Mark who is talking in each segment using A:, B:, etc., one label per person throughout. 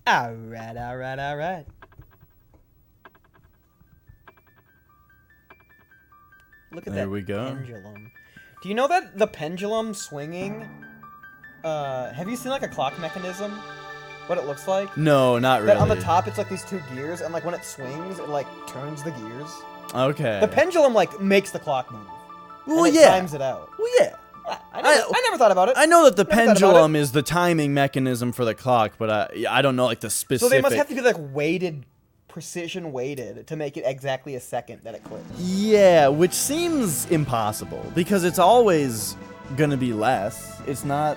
A: Alright, alright, alright. Look at
B: There
A: that
B: we go.
A: pendulum. Do you know that the pendulum swinging, have you seen like a clock mechanism? What it looks like?
B: No, not really.
A: That on the top, it's like these two gears, and like when it swings, it like turns the gears.
B: Okay.
A: The pendulum like makes the clock move.
B: Well,
A: and it
B: yeah.
A: times it out.
B: Well, yeah.
A: I never thought about it.
B: I know that the
A: Never thought about
B: pendulum is the timing mechanism for the clock, but I don't know like the specific.
A: So they must have to be like weighted, precision weighted to make it exactly a second that it clicks.
B: Yeah, which seems impossible because it's always gonna be less. It's not,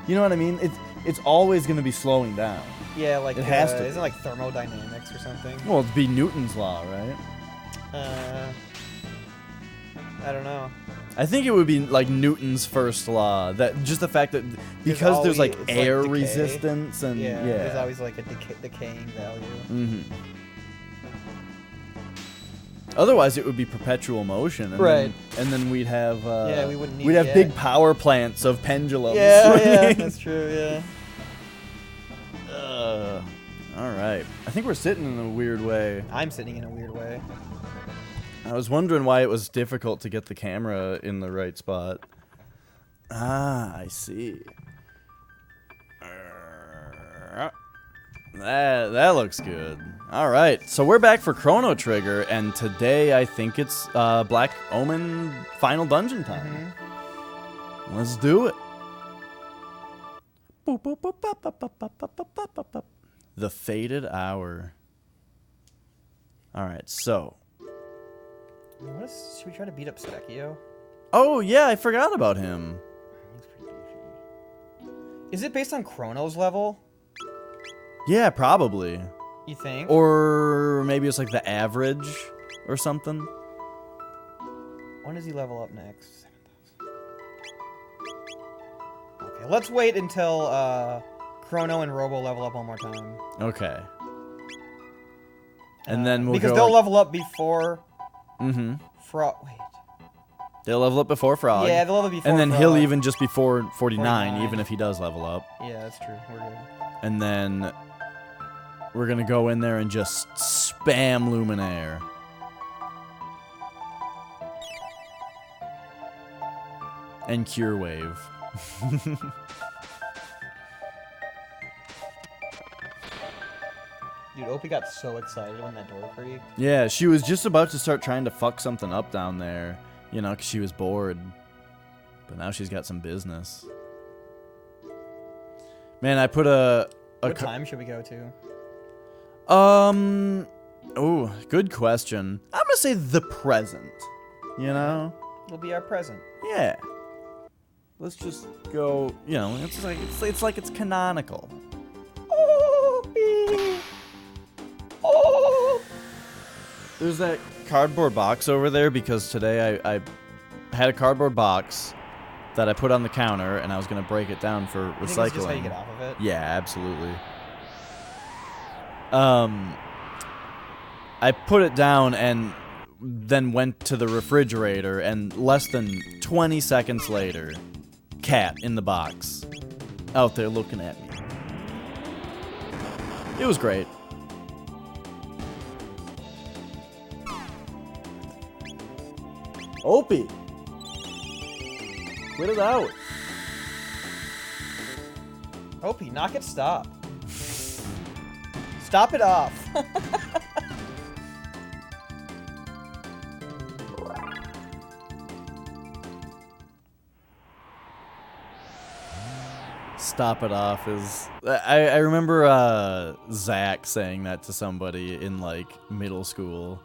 B: you know what I mean? It's always gonna be slowing down.
A: Yeah, like
B: It has to
A: isn't it like thermodynamics or something?
B: Well, it'd be Newton's law, right?
A: I don't know.
B: I think it would be like Newton's first law. That just the fact that because there's like
A: it's
B: air
A: decay.
B: resistance and
A: Yeah, there's always like a decaying value.
B: Mm-hmm. Otherwise, it would be perpetual motion, and
A: Right.
B: then we'd have
A: Yeah, we wouldn't need-
B: we'd have
A: yeah.
B: big power plants of pendulums.
A: Yeah,
B: swinging.
A: that's true. Yeah.
B: All right. I think we're sitting in a weird way.
A: I'm sitting in a weird way.
B: I was wondering why it was difficult to get the camera in the right spot. Ah, I see. That looks good. All right, so we're back for Chrono Trigger, and today I think it's Black Omen Final Dungeon time. Let's do it. The Fated Hour. All right, so.
A: Should we try to beat up Specchio?
B: Oh, yeah, I forgot about him.
A: Looks pretty goofy. Is it based on Chrono's level?
B: Yeah, probably.
A: You think?
B: Or maybe it's like the average or something.
A: When does he level up next? 7,000. Okay, let's wait until Chrono and Robo level up one more time.
B: Okay. And then we'll
A: because
B: go
A: they'll
B: like-
A: level up before.
B: Mm-hmm.
A: Wait.
B: They'll level up before Frog.
A: Yeah, they'll level before.
B: And then
A: Frog.
B: he'll even just before 49,
A: 49.
B: even if he does level up.
A: Yeah, that's true. We're good.
B: And then we're gonna go in there and just spam Luminaire. And Cure Wave.
A: Dude, Opie got so excited when that door creaked.
B: Yeah, she was just about to start trying to fuck something up down there, you know, because she was bored. But now she's got some business. Man, I put
A: What time should we go to?
B: Oh, good question. I'm gonna say the present. You know?
A: It'll be our present.
B: Yeah. Let's just go. You know, it's like it's canonical.
A: Opie! Oh!
B: There's that cardboard box over there because today I had a cardboard box that I put on the counter and I was gonna break it down for
A: I think
B: recycling.
A: it's just how you get off of it.
B: Yeah, absolutely. I put it down and then went to the refrigerator, and less than 20 seconds later, Cat in the box, out there looking at me. It was great. Opie! Quit it out.
A: Opie, knock it stop. Stop it off.
B: Stop it off is... I remember Zach saying that to somebody in, like, middle school.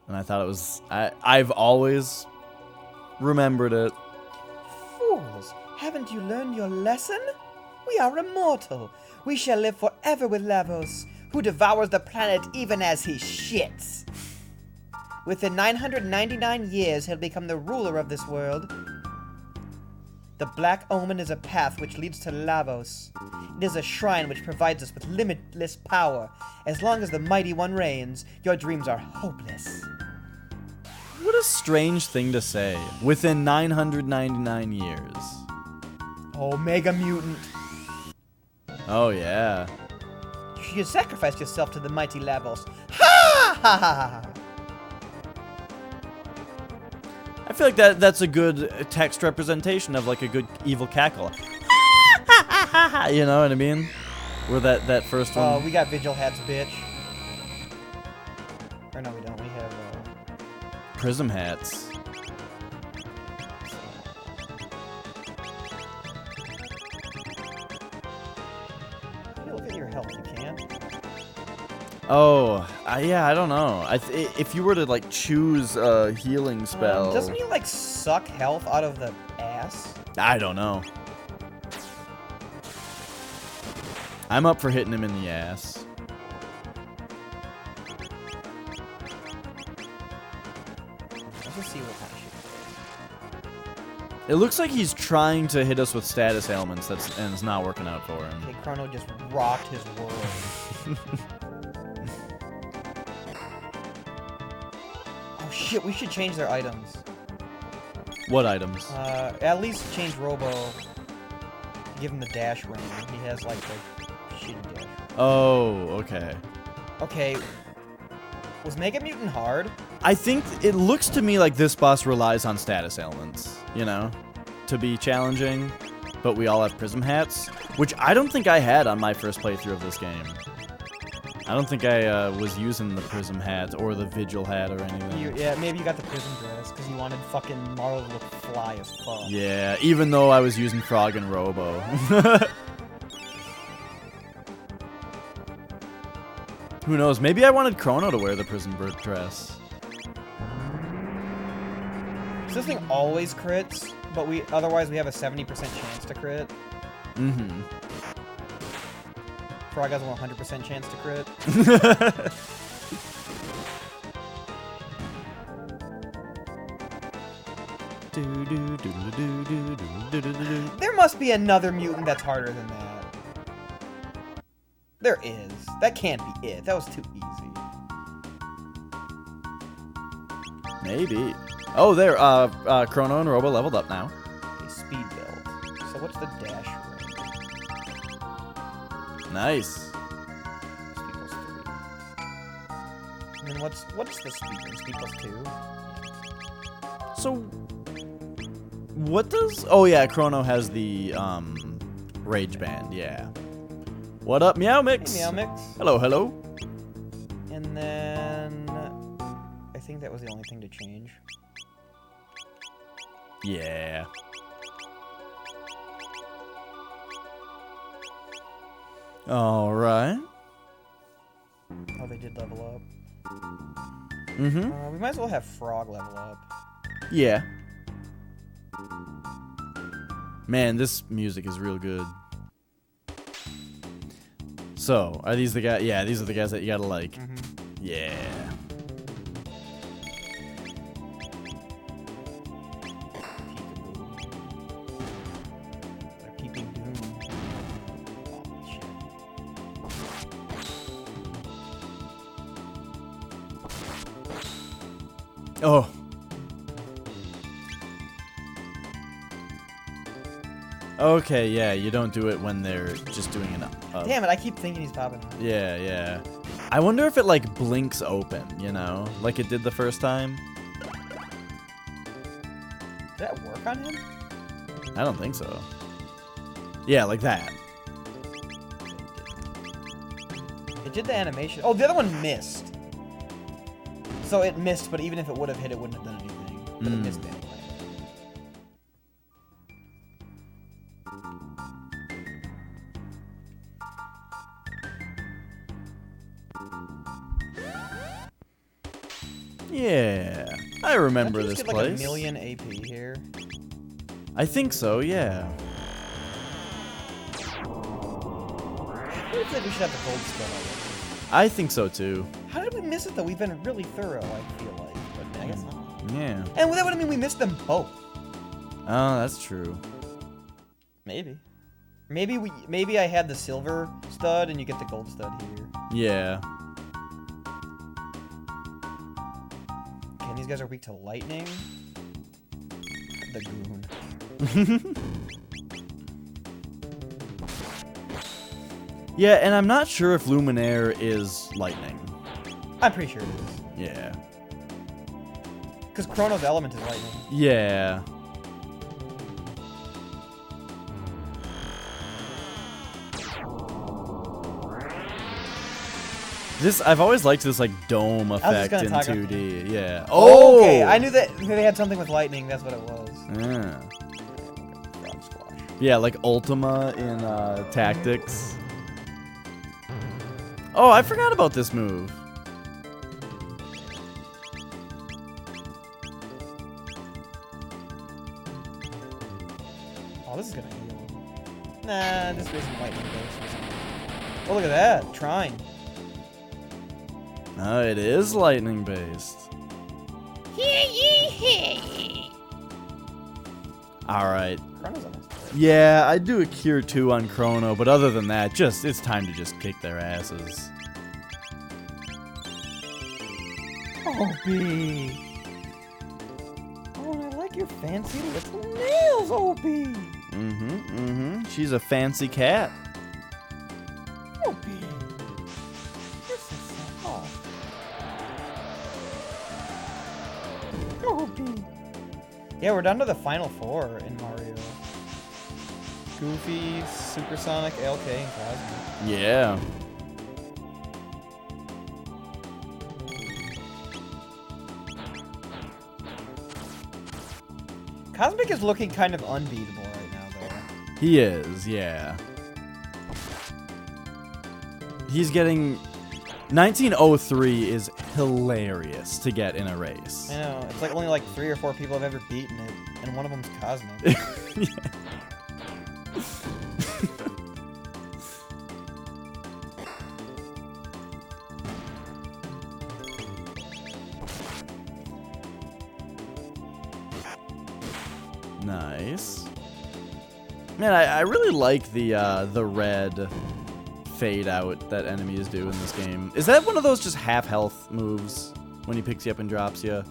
B: And I thought it was... I've always remembered it.
A: Fools, haven't you learned your lesson? We are immortal. We shall live forever with Lavos, who devours the planet even as he shits. Within 999 years, he'll become the ruler of this world. The Black Omen is a path which leads to Lavos. It is a shrine which provides us with limitless power. As long as the Mighty One reigns, your dreams are hopeless.
B: What a strange thing to say. Within 999 years.
A: Oh, Mega Mutant.
B: Oh, yeah.
A: You sacrificed yourself to the mighty levels. Ha ha ha ha!
B: I feel like that's a good text representation of like a good evil cackle. You know what I mean? Where that first one.
A: Oh, we got Vigil Hats, bitch. Or no, we don't. We have
B: Prism Hats.
A: Hey, look at your health. You can.
B: Oh, yeah, I don't know. If you were to like choose a healing spell,
A: Doesn't he like suck health out of the ass?
B: I don't know. I'm up for hitting him in the ass.
A: Let's just see what kind of shit.
B: It looks like he's trying to hit us with status ailments, and it's not working out for him.
A: Okay, Chrono just rocked his world. Oh shit, we should change their items.
B: What items?
A: At least change Robo. Give him the dash ring. He has like the shitty dash ring.
B: Oh, okay.
A: Okay. Was Mega Mutant hard?
B: I think it looks to me like this boss relies on status ailments, you know, to be challenging, but we all have Prism Hats, which I don't think I had on my first playthrough of this game. I don't think I was using the Prism Hat or the Vigil Hat or anything.
A: Yeah, maybe you got the Prism Dress because you wanted fucking Marlo to look fly as fuck.
B: Yeah, even though I was using Frog and Robo. Who knows? Maybe I wanted Chrono to wear the Prism Bird dress.
A: So this thing always crits, but otherwise we have a 70% chance to crit.
B: Mm-hmm.
A: Frog has a 100% chance to crit. There must be another mutant that's harder than that. There is. That can't be it. That was too easy.
B: Maybe. Oh, there. Chrono and Robo leveled up now.
A: Okay, speed build. So what's the dash ring?
B: Nice.
A: Speed plus 3. And then what's the speed ring? Speed plus 2?
B: So, what does... Oh, yeah, Chrono has the, Rage Band, yeah. What up, Meow Mix?
A: Hey, Meow Mix.
B: Hello, hello.
A: And then... I think that was the only thing to change.
B: Yeah. Alright.
A: Oh, they did level up.
B: Mm-hmm.
A: We might as well have Frog level up.
B: Yeah. Man, this music is real good. So, are these the guys? Yeah, these are the guys that you gotta like.
A: Mm-hmm.
B: Yeah.
A: Peeping Doom. Oh, shit.
B: Oh. Okay, yeah, you don't do it when they're just doing an
A: Damn it, I keep thinking he's popping up.
B: Yeah, yeah. I wonder if it, like, blinks open, you know? Like it did the first time?
A: Did that work on him?
B: I don't think so. Yeah, like that.
A: It did the animation. Oh, the other one missed. So it missed, but even if it would have hit, it wouldn't have done anything. But it missed anyway.
B: Yeah. I remember
A: Don't you
B: this
A: just get,
B: place.
A: Like a million AP here.
B: I think so, yeah.
A: I feel like we should have the gold spell already.
B: I think so too.
A: How did we miss it though? We've been really thorough, I feel like. But I guess not.
B: Yeah.
A: And that would mean we missed them both.
B: Oh, that's true.
A: Maybe. Maybe I had the silver stud and you get the gold stud here.
B: Yeah.
A: Okay, and these guys are weak to lightning. The goon.
B: Yeah, and I'm not sure if Luminaire is lightning.
A: I'm pretty sure it is.
B: Yeah.
A: Because Chrono's element is lightning.
B: Yeah. I've always liked this like dome effect in 2D. Yeah.
A: Oh! Okay, I knew that they had something with lightning. That's what it was.
B: Yeah. Yeah, like Ultima in Tactics. Oh, I forgot about this move.
A: Oh, this is gonna heal. Nah, this isn't lightning based. Oh, look at that. Trine.
B: Oh, it is lightning based. Alright.
A: Chrono's on this.
B: Yeah, I'd do a Cure 2 on Chrono, but other than that, it's time to just kick their asses.
A: Oh, B. Oh, I like your fancy little nails, OB.
B: She's a fancy cat.
A: OB. You're so soft. OB. Yeah, we're down to the final 4 in Mario. Goofy, Supersonic, LK, and Cosmic.
B: Yeah.
A: Cosmic is looking kind of unbeatable right now, though.
B: He is, yeah. He's getting... 1903 is hilarious to get in a race.
A: I know. It's like only like 3 or 4 people have ever beaten it, and one of them's Cosmic.
B: Yeah. Nice. Man, I really like the red fade out that enemies do in this game. Is that one of those just half health moves when he picks you up and drops you?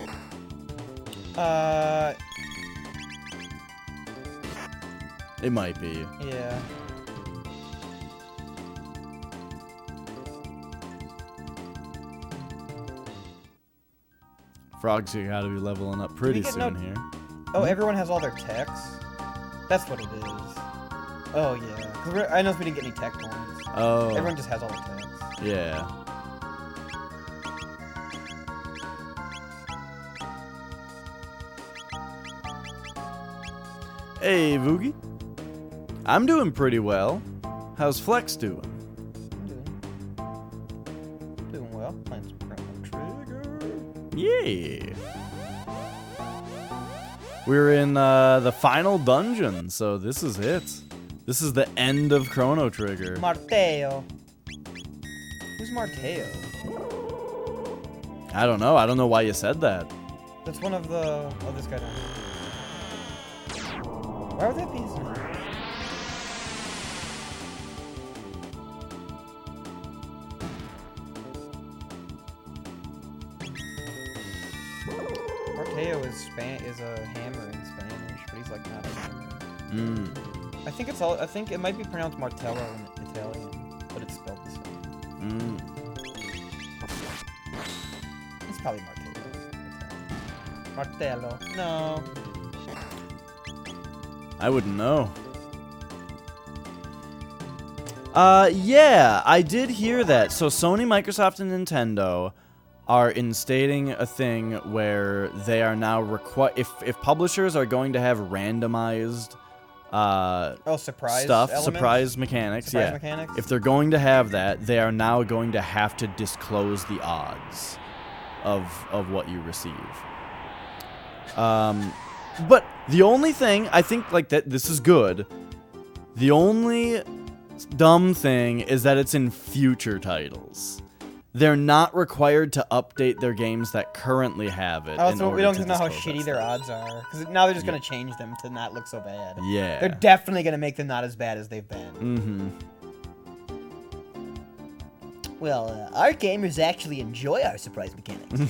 B: It might be.
A: Yeah.
B: Frogs, you gotta be leveling up pretty soon here.
A: Oh, everyone has all their techs? That's what it is. Oh, yeah. 'Cause I noticed we didn't get any tech points.
B: Oh.
A: Everyone just has all their techs.
B: Yeah. Hey, Voogie. I'm doing pretty well. How's Flex doing?
A: Doing well. Playing some Chrono Trigger.
B: Yeah. We're in the final dungeon, so this is it. This is the end of Chrono Trigger.
A: Marteo. Who's Marteo?
B: I don't know. I don't know why you said that.
A: That's one of the... Oh, this guy down here. Why would that be his name? Marteo is a hammer in Spanish, but he's like not a hammer. I think it's all. I think it might be pronounced Martello in Italian, but it's spelled the same. It's probably Martello. Martello. No.
B: I wouldn't know. Yeah, I did hear that. So Sony, Microsoft, and Nintendo are instating a thing where they are now if publishers are going to have randomized
A: surprise
B: stuff,
A: elements?
B: surprise mechanics,
A: Surprise
B: yeah.
A: mechanics?
B: If they're going to have that, they are now going to have to disclose the odds of what you receive. But the only thing I think like that this is good. The only dumb thing is that it's in future titles. They're not required to update their games that currently have it.
A: Oh, so we don't know how shitty their odds are. Because now they're just going to change them to not look so bad.
B: Yeah.
A: They're definitely going to make them not as bad as they've been. Well, our gamers actually enjoy our surprise mechanics.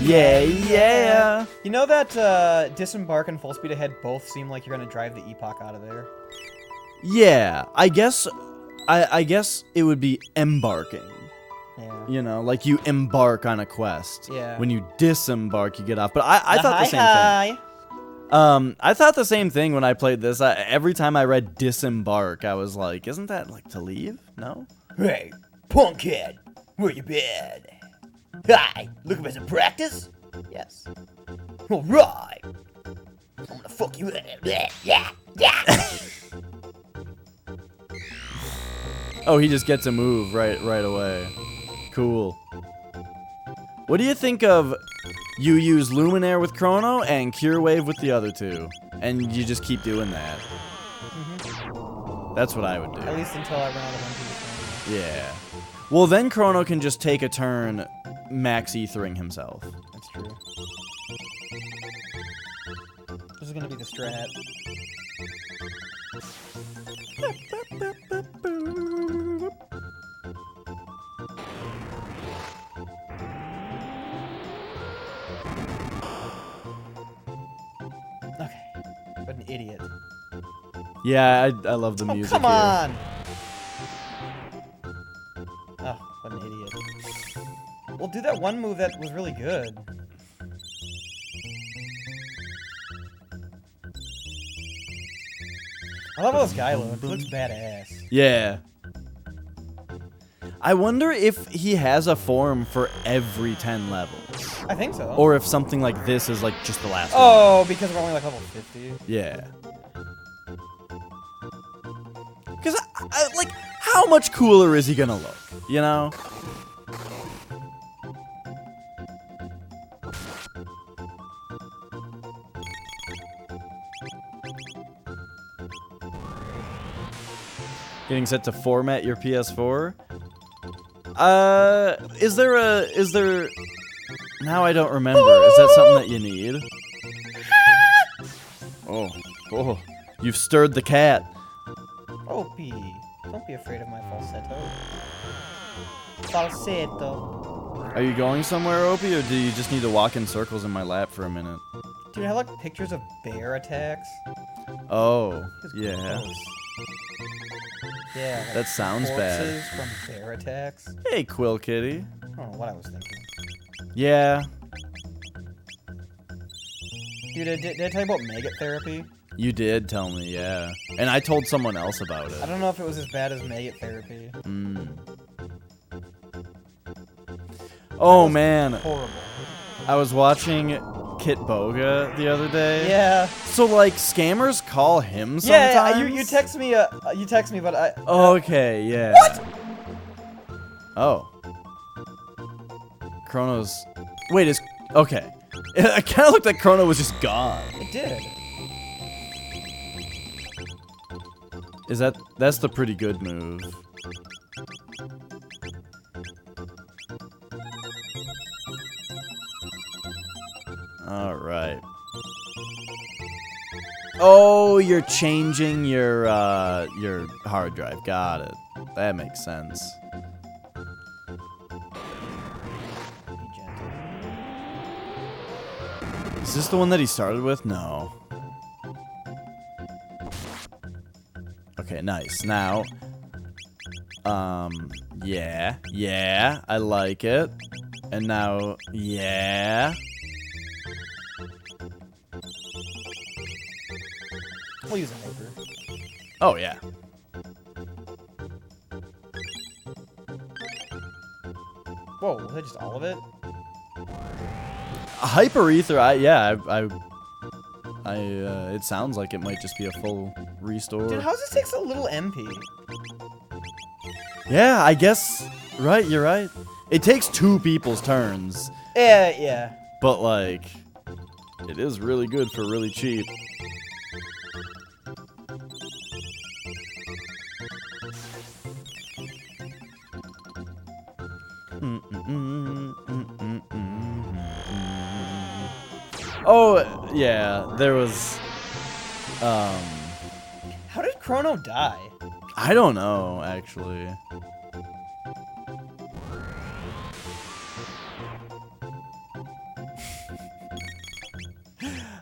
B: Yeah, yeah.
A: You know that disembark and full speed ahead both seem like you're gonna drive the epoch out of there.
B: Yeah, I guess it would be embarking.
A: Yeah.
B: You know, like you embark on a quest.
A: Yeah.
B: When you disembark, you get off. But I thought the same thing.
A: thing.
B: I thought the same thing when I played this. Every time I read disembark, I was like, isn't that like to leave? No?
A: Hey, punkhead, where you been? Hi, looking for some practice? Yes. Alright. I'm gonna fuck you up. Yeah, yeah.
B: Oh, he just gets a move right away. Cool. What do you think of you use Luminaire with Chrono and Cure Wave with the other two? And you just keep doing that. That's what I would do.
A: At least until I run out of MP.
B: Yeah. Well, then Chrono can just take a turn max ethering himself.
A: That's true. This is gonna be the strat. Okay. What an idiot.
B: Yeah, I love the music.
A: Come
B: here.
A: on! Oh, what an idiot. Well, do that one move that was really good. I love how this guy looks. He looks badass.
B: Yeah. I wonder if he has a form for every 10 levels.
A: I think so.
B: Or if something like this is like just the last one.
A: Oh, because we're only like level 50.
B: Yeah. Because, like, how much cooler is he gonna look? You know? Getting set to format your PS4? Is there... Now I don't remember. Is that something that you need? Oh, you've stirred the cat.
A: Opie, don't be afraid of my falsetto. Falsetto.
B: Are you going somewhere, Opie, or do you just need to walk in circles in my lap for a minute?
A: Dude, I have like pictures of bear attacks.
B: Oh,
A: It's
B: yeah.
A: gross. Yeah. Like
B: That sounds bad.
A: corpses from bear attacks.
B: Hey, Quill Kitty.
A: I don't know what I was thinking.
B: Yeah,
A: Dude, did I tell you about maggot therapy?
B: you did tell me, yeah. And I told someone else about
A: I
B: it.
A: don't know if it was as bad as maggot therapy.
B: Oh, man.
A: Horrible.
B: I was watching Kit Boga the other day.
A: Yeah.
B: So, like, scammers call him sometimes?
A: Yeah, you text me, but I...
B: Okay, yeah.
A: What?
B: Oh. Chrono's... Wait, is... Okay. It kind of looked like Chrono was just gone.
A: It did.
B: Is that... That's the pretty good move. Alright. Oh, you're changing your hard drive. Got it. That makes sense.
A: Be gentle.
B: Is this the one that he started with? No. Okay, nice. Now, yeah, yeah, I like it. And now, yeah.
A: We'll use a hyper.
B: Oh, yeah.
A: Whoa, was that just all of it?
B: Hyper Ether, it sounds like it might just be a full restore.
A: Dude, how does this take so little MP?
B: Yeah, I guess, right, you're right. It takes 2 people's turns,
A: Yeah.
B: but, like, it is really good for really cheap. Oh, yeah, there was,
A: How did Chrono die?
B: I don't know, actually.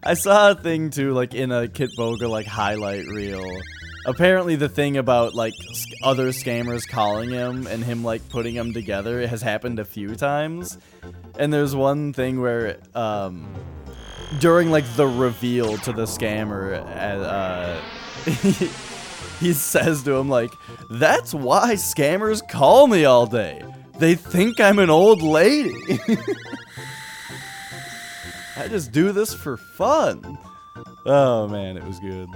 B: I saw a thing too, like in a Kit Boga like highlight reel. Apparently, the thing about like other scammers calling him and him like putting them together has happened a few times. And there's one thing where during like the reveal to the scammer, he says to him like, "That's why scammers call me all day. They think I'm an old lady." I just do this for fun. Oh man, it was good.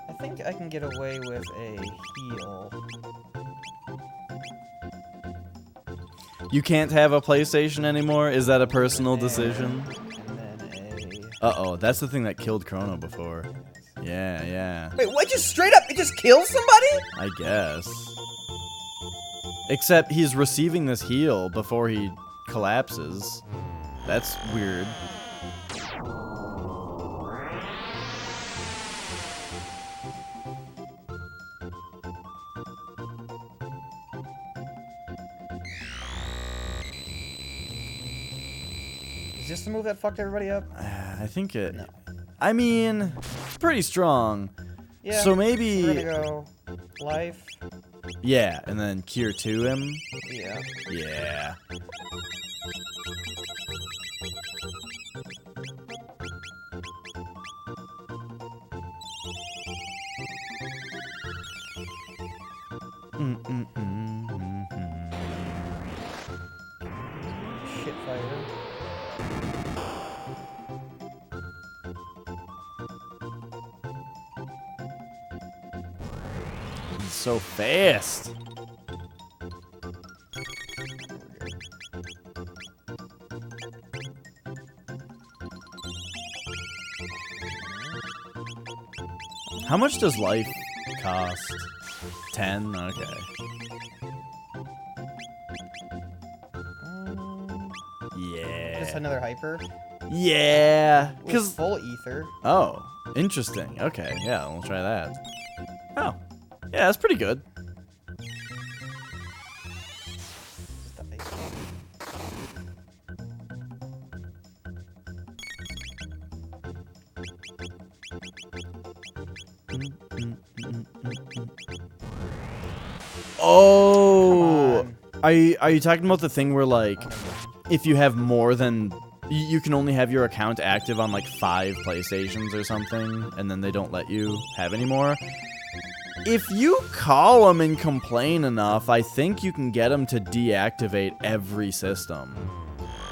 A: I think I can get away with a heal.
B: You can't have a PlayStation anymore? Is that a personal decision?
A: And then
B: Uh-oh, that's the thing that killed Chrono before. Yeah, yeah.
A: Wait, what? Just straight up, it just kills somebody?
B: I guess. Except he's receiving this heal before he collapses. That's weird.
A: Is this the move that fucked everybody up?
B: I think it...
A: No.
B: I mean, it's pretty strong.
A: Yeah.
B: So maybe...
A: We're gonna go life.
B: Yeah, and then cure to him.
A: Yeah.
B: Yeah.
A: Shit fighter.
B: He's so fast. How much does life cost? 10? Okay. Yeah.
A: Just another hyper.
B: Yeah.
A: With
B: Because...
A: full ether.
B: Oh, interesting. Okay, yeah, we'll try that. Oh. Yeah, that's pretty good. Oh, are you talking about the thing where like, if you have more than, you can only have your account active on like 5 PlayStations or something, and then they don't let you have any more? If you call them and complain enough, I think you can get them to deactivate every system.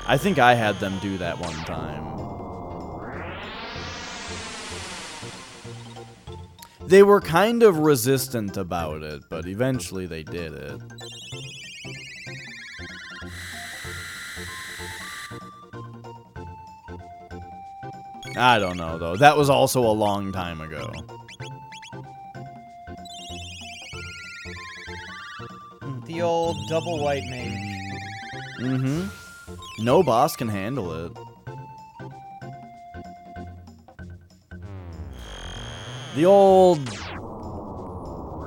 B: I think I had them do that one time. They were kind of resistant about it, but eventually they did it. I don't know, though. That was also a long time ago.
A: The old double white mage.
B: Mm-hmm. No boss can handle it. The old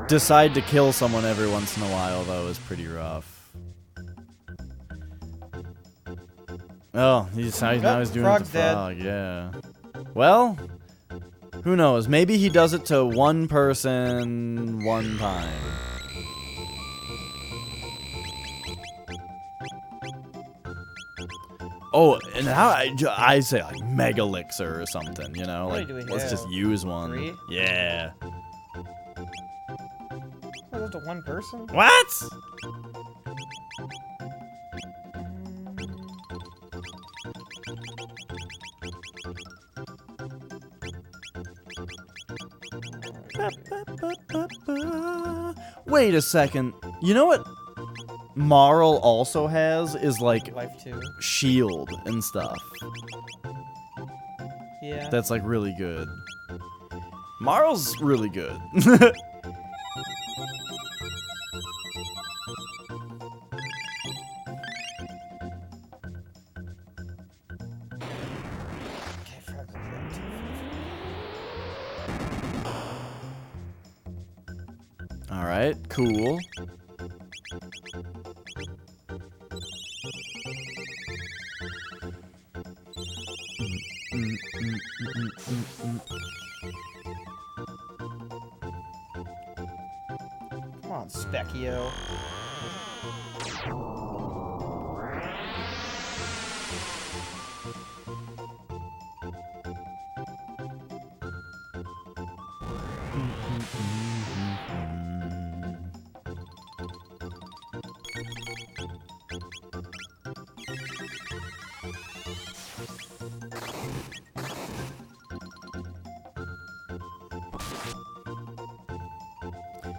B: decide to kill someone every once in a while, though, is pretty rough. Oh, now he's doing it to
A: Frog's
B: Frog, yeah. Well, who knows? Maybe he does it to one person one time. Oh, and how I say like Mega Elixir or something, you know? Like, let's just use one.
A: 3?
B: Yeah.
A: Oh, that's to one person?
B: What? Wait a second. You know what Marl also has is like
A: Life 2.
B: shield and stuff.
A: Yeah.
B: That's like really good. Marl's really good.
A: Okay, Frog's dead.
B: All right, cool.
A: Come on, Specchio.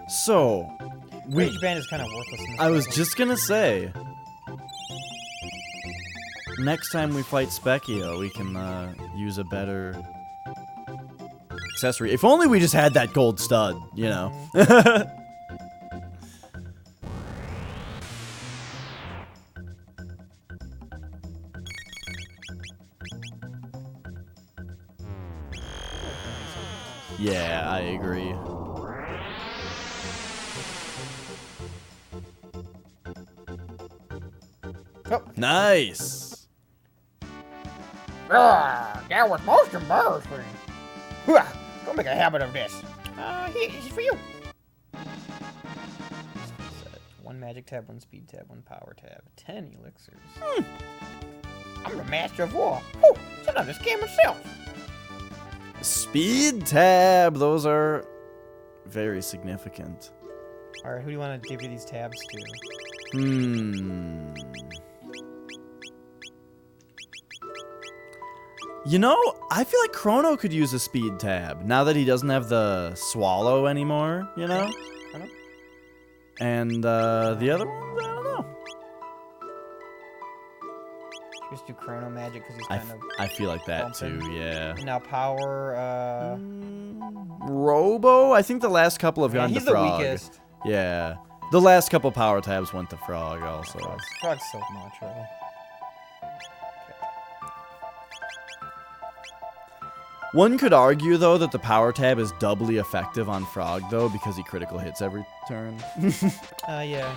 B: So,
A: Rage Band is kind of worthless. In this
B: I was
A: level.
B: just gonna say, next time we fight Specchio, we can use a better accessory. If only we just had that gold stud, you know. Yeah, I agree.
A: Oh.
B: Nice.
A: That was most embarrassing. Don't make a habit of this. He's for you. One magic tab, one speed tab, one power tab, 10 elixirs. I'm the master of war. Whew, it's another scam myself.
B: Speed tab. Those are very significant.
A: All right, who do you want to give you these tabs to?
B: You know, I feel like Chrono could use a speed tab now that he doesn't have the swallow anymore, you know?
A: Chrono?
B: And the other ones, I don't know.
A: Just do Chrono Magic because he's kind of.
B: I feel like that
A: bumping.
B: too, yeah.
A: Now power.
B: Robo? I think the last couple have gone to
A: He's the
B: Frog.
A: weakest.
B: Yeah. The last couple power tabs went to Frog also.
A: Frog's so macho.
B: One could argue, though, that the power tab is doubly effective on Frog, though, because he critical hits every turn.
A: Yeah.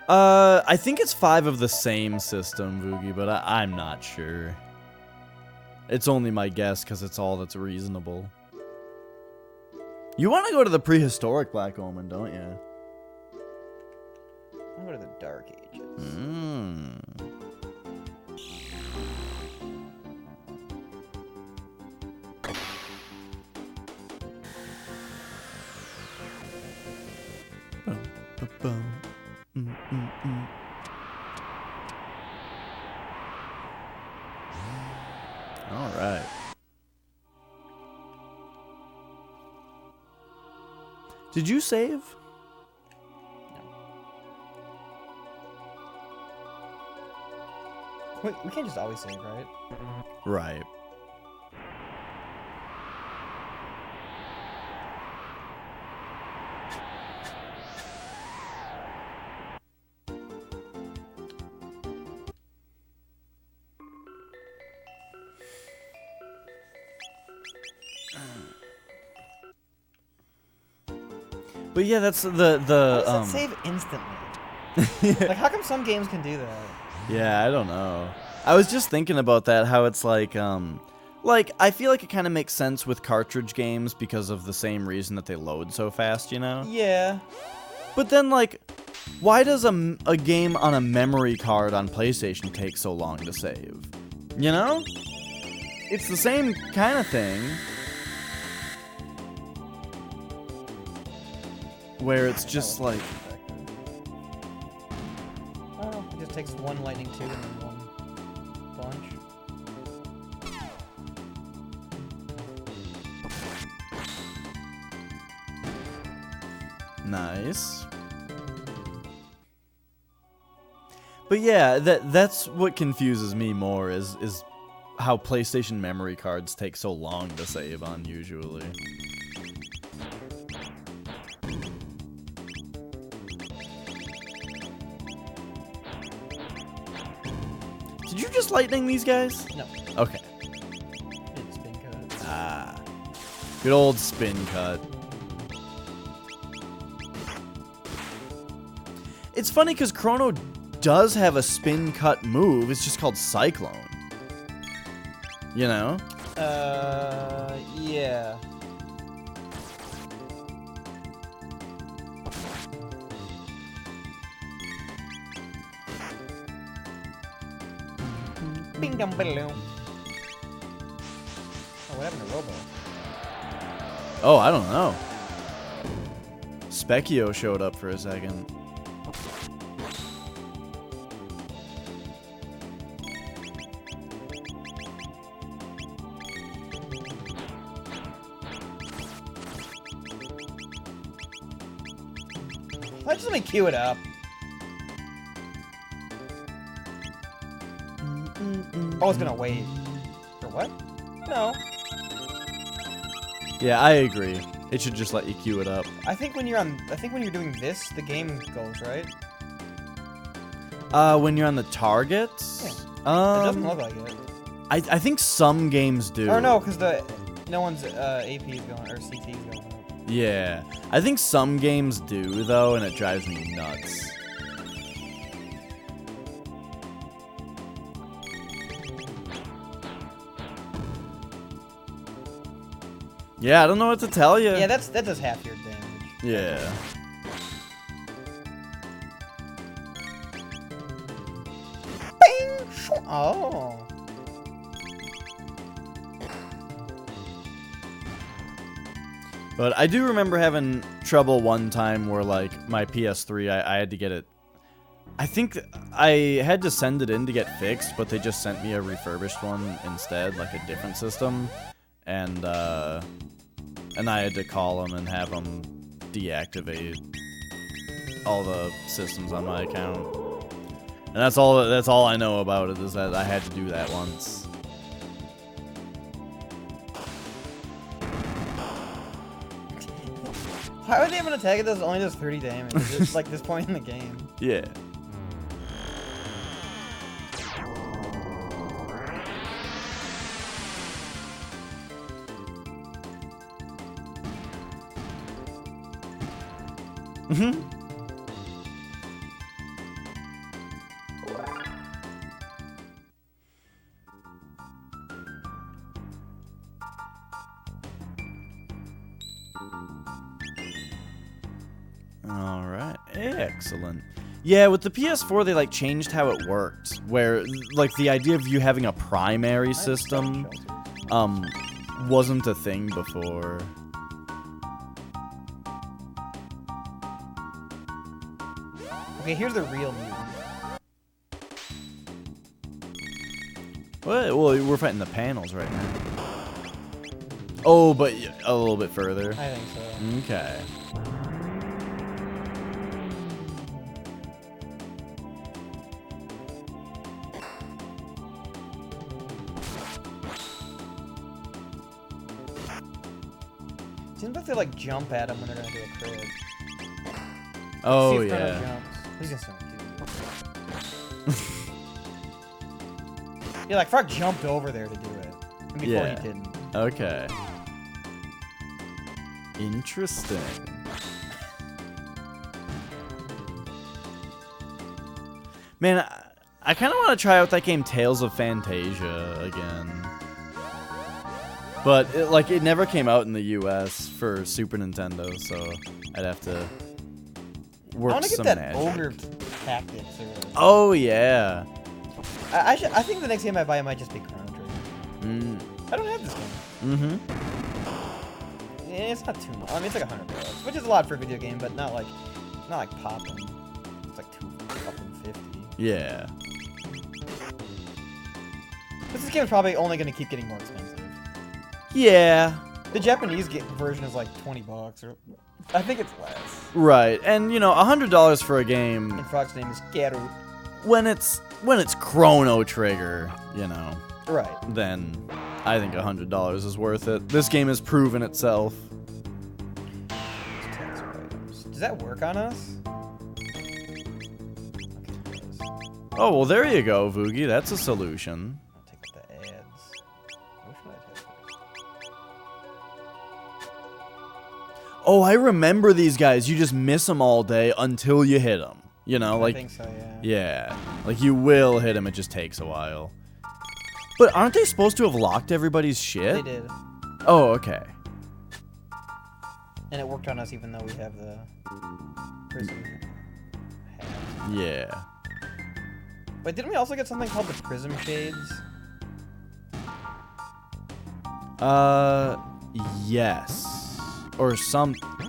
B: I think it's 5 of the same system, Voogie, but I'm not sure. It's only my guess, because it's all that's reasonable. You want to go to the prehistoric Black Omen, don't you?
A: I'll go to the Dark Ages.
B: All right. Did you save?
A: We can't just always save, right?
B: Right. But yeah, that's the
A: How does it save instantly? Like, how come some games can do that?
B: Yeah, I don't know. I was just thinking about that, how it's like I feel like it kind of makes sense with cartridge games because of the same reason that they load so fast, you know?
A: Yeah.
B: But then, like, why does a game on a memory card on PlayStation take so long to save? You know? It's the same kind of thing. Where it's just like...
A: Oh, it just takes one lightning tube and then one bunch.
B: Nice. But yeah, that's what confuses me more is how PlayStation memory cards take so long to save on usually. Did you just lightning these guys?
A: No.
B: Okay.
A: It's been cut.
B: Ah. Good old spin cut. it's funny because Chrono does have a spin cut move. It's just called Cyclone. You know?
A: Yeah. Bing dum balloon. Oh, what happened to Robo?
B: Oh, I don't know. Specchio showed up for a second.
A: Let's just let me queue it up. Oh, it's gonna wait. For what? No.
B: Yeah, I agree. It should just let you queue it up.
A: I think when you're doing this, the game goes, right?
B: When you're on the targets?
A: Yeah. It doesn't look like it.
B: I think some games do.
A: Or no, because no one's AP is going, or CT is going up.
B: Yeah. I think some games do, though, and it drives me nuts. Yeah, I don't know what to tell you.
A: Yeah, that does half your damage.
B: Yeah.
A: Bing! Oh.
B: But I do remember having trouble one time where, like, my PS3, I had to get it... I think I had to send it in to get fixed, but they just sent me a refurbished one instead, like a different system. And I had to call them and have them deactivate all the systems on my account. And that's all I know about it, is that I had to do that once.
A: Why would they have an attack that only does 30 damage? It's like this point in the game.
B: Yeah. Mm-hmm. All right, excellent. Yeah, with the PS4, they like changed how it worked, where like the idea of you having a primary system, wasn't a thing before.
A: Okay, here's the real mutant.
B: What? Well, we're fighting the panels right now. Oh, but a little bit further.
A: I think so.
B: Okay.
A: Seems like they like jump at him when they're gonna do a crit.
B: Oh,
A: See if Chrono
B: yeah.
A: jumps. He's gonna start cute. Yeah, like Frog jumped over there to do it. And before
B: Yeah.
A: he didn't.
B: Okay. Interesting. Man, I kind of want to try out that game Tales of Fantasia again. But it never came out in the US for Super Nintendo, so I'd have to work
A: I want to get
B: some
A: that
B: magic.
A: ogre tactics. Or
B: Oh yeah.
A: I think the next game I buy might just be Chrono Trigger.
B: Mm.
A: I don't have this game.
B: Mm-hmm.
A: Yeah, it's not too much. I mean, it's like $100, which is a lot for a video game, but not like popping. It's like $250.
B: Yeah.
A: But this game is probably only going to keep getting more expensive.
B: Yeah.
A: The Japanese version is like $20, or I think it's less.
B: Right. And you know, $100 for a game
A: And Frog's name is Geru.
B: when it's Chrono Trigger, you know,
A: Right.
B: then I think $100 is worth it. This game has proven itself.
A: Does that work on us? Okay, it does.
B: Oh, well, there you go, Voogie. That's a solution.
A: I'll take out the ads. What should I take?
B: Oh, I remember these guys. You just miss them all day until you hit them. You know,
A: I
B: like
A: think so, yeah.
B: yeah, like you will hit him. It just takes a while. But aren't they supposed to have locked everybody's shit?
A: They did.
B: Oh, okay.
A: And it worked on us even though we have the prism hat.
B: Yeah.
A: Wait, didn't we also get something called the prism shades?
B: Yes. Or some...
A: I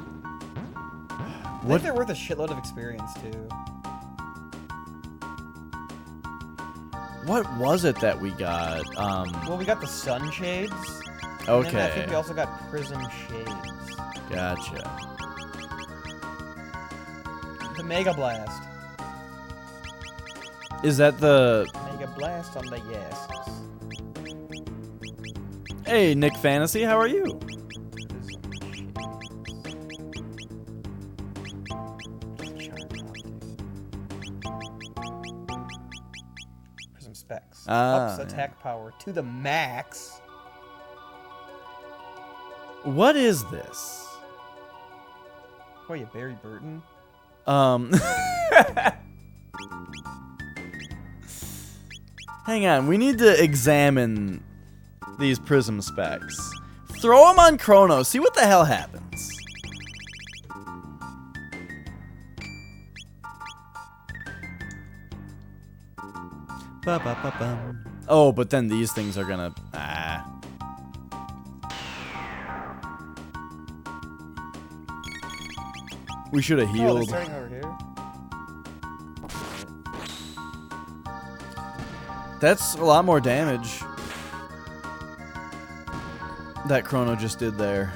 B: What?
A: think they're worth a shitload of experience, too.
B: What was it that we got?
A: Well, we got the sun shades. And then I
B: Okay.
A: think we also got prism shades.
B: Gotcha.
A: The Mega Blast.
B: Is that the...
A: Mega Blast on the yeses.
B: Hey, Nick Fantasy, how are you?
A: Prism specs.
B: Ah,
A: Ups attack power to the max.
B: What is this?
A: Oh, you Barry Burton?
B: Hang on, we need to examine these prism specs. Throw them on Chrono, see what the hell happens. Ba-ba-ba-bum. Oh, but then these things are gonna... We should have
A: Oh, they're
B: healed.
A: starting over here.
B: That's a lot more damage that Chrono just did there.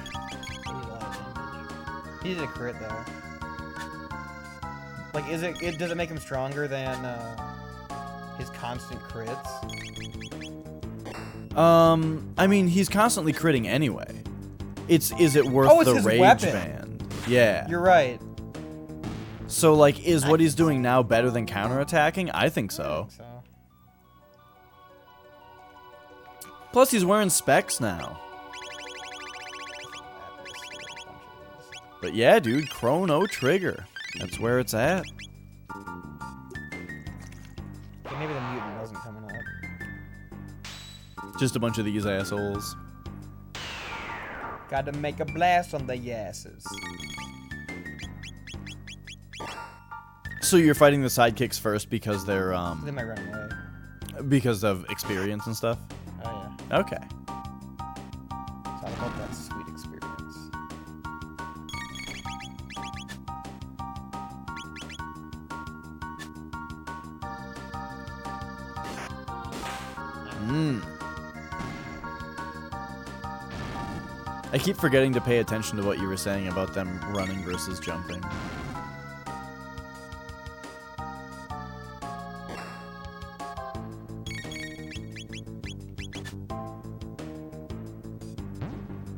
A: He did a crit though. Like, does it make him stronger than his constant crits?
B: I mean, he's constantly critting anyway. Is it worth
A: Oh, it's
B: the
A: his
B: rage
A: weapon.
B: band? Yeah.
A: You're right.
B: So like, is what he's doing now better than counterattacking? I think so.
A: So.
B: Plus, he's wearing specs now. But yeah, dude, Chrono Trigger. That's where it's at.
A: Okay, maybe the mutant wasn't coming up.
B: Just a bunch of these assholes.
A: Gotta make a blast on the yeses.
B: So you're fighting the sidekicks first because they're
A: They might run away.
B: because of experience and stuff.
A: Oh yeah.
B: Okay.
A: It's all about that sweet experience.
B: I keep forgetting to pay attention to what you were saying about them running versus jumping.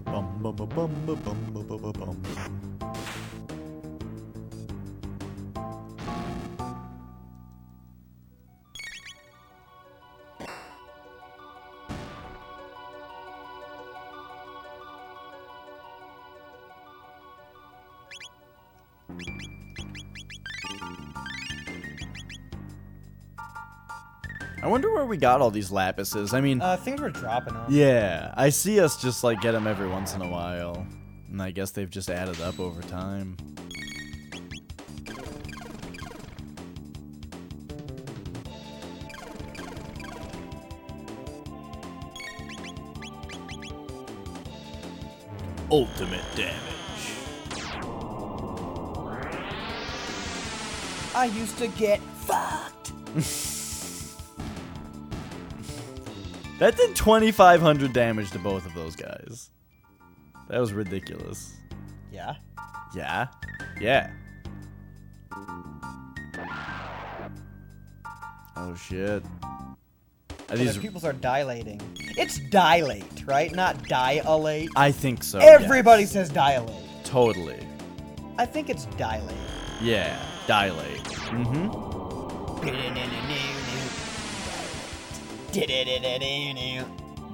B: Bum, bum, bum, bum, bum, bum, bum, bum, bum. I wonder where we got all these lapises. I mean,
A: Things were dropping them.
B: yeah, I see us just like get them every once in a while. And I guess they've just added up over time. Ultimate damage.
A: I used to get fucked.
B: That did 2,500 damage to both of those guys. That was ridiculous.
A: Yeah.
B: Yeah? Yeah. Oh shit. Are
A: These
B: these...
A: pupils are dilating. It's dilate, right? Not dilate.
B: I think so.
A: Everybody
B: yes.
A: says dilate.
B: Totally.
A: I think it's dilate.
B: Yeah. Dilate. Mm-hmm.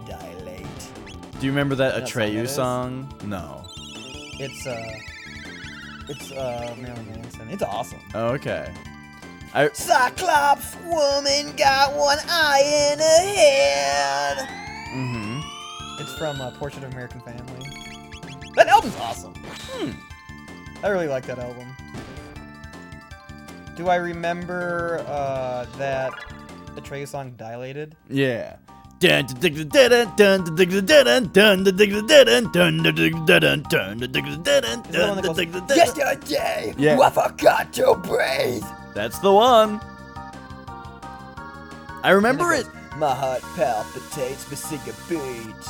A: Dilate.
B: Do you remember that
A: That's what it
B: Atreyu
A: is?
B: song? No.
A: It's Marilyn Manson. It's awesome.
B: Oh, okay.
A: Cyclops woman got one eye in her head. It's from Portrait of American Family. That album's awesome. I really like that album. Do I remember that Atreyu song Dilated?
B: Yeah.
A: Yes, yesterday,
B: Yeah.
A: I forgot to breathe.
B: That's the one. I remember it.
A: My heart palpitates, missing a beat.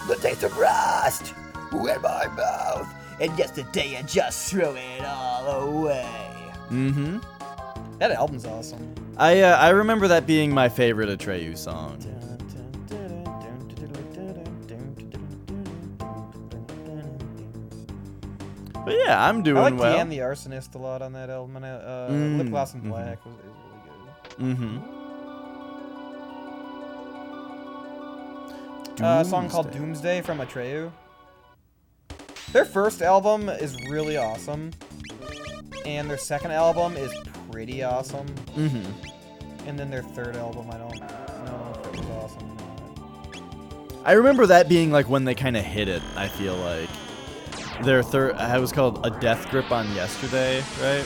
A: The taste of rust in my mouth. And yesterday I just threw it all away. That album's awesome.
B: I remember that being my favorite Atreyu song. But yeah, I'm doing
A: I like
B: well.
A: Deanne the Arsonist a lot on that album. And Lip Gloss and Black was really good. A song called Doomsday from Atreyu. Their first album is really awesome. And their second album is pretty awesome. And then their third album, I don't know if it was awesome or not.
B: I remember that being like when they kind of hit it, I feel like. Their third, it was called A Death Grip on Yesterday, right?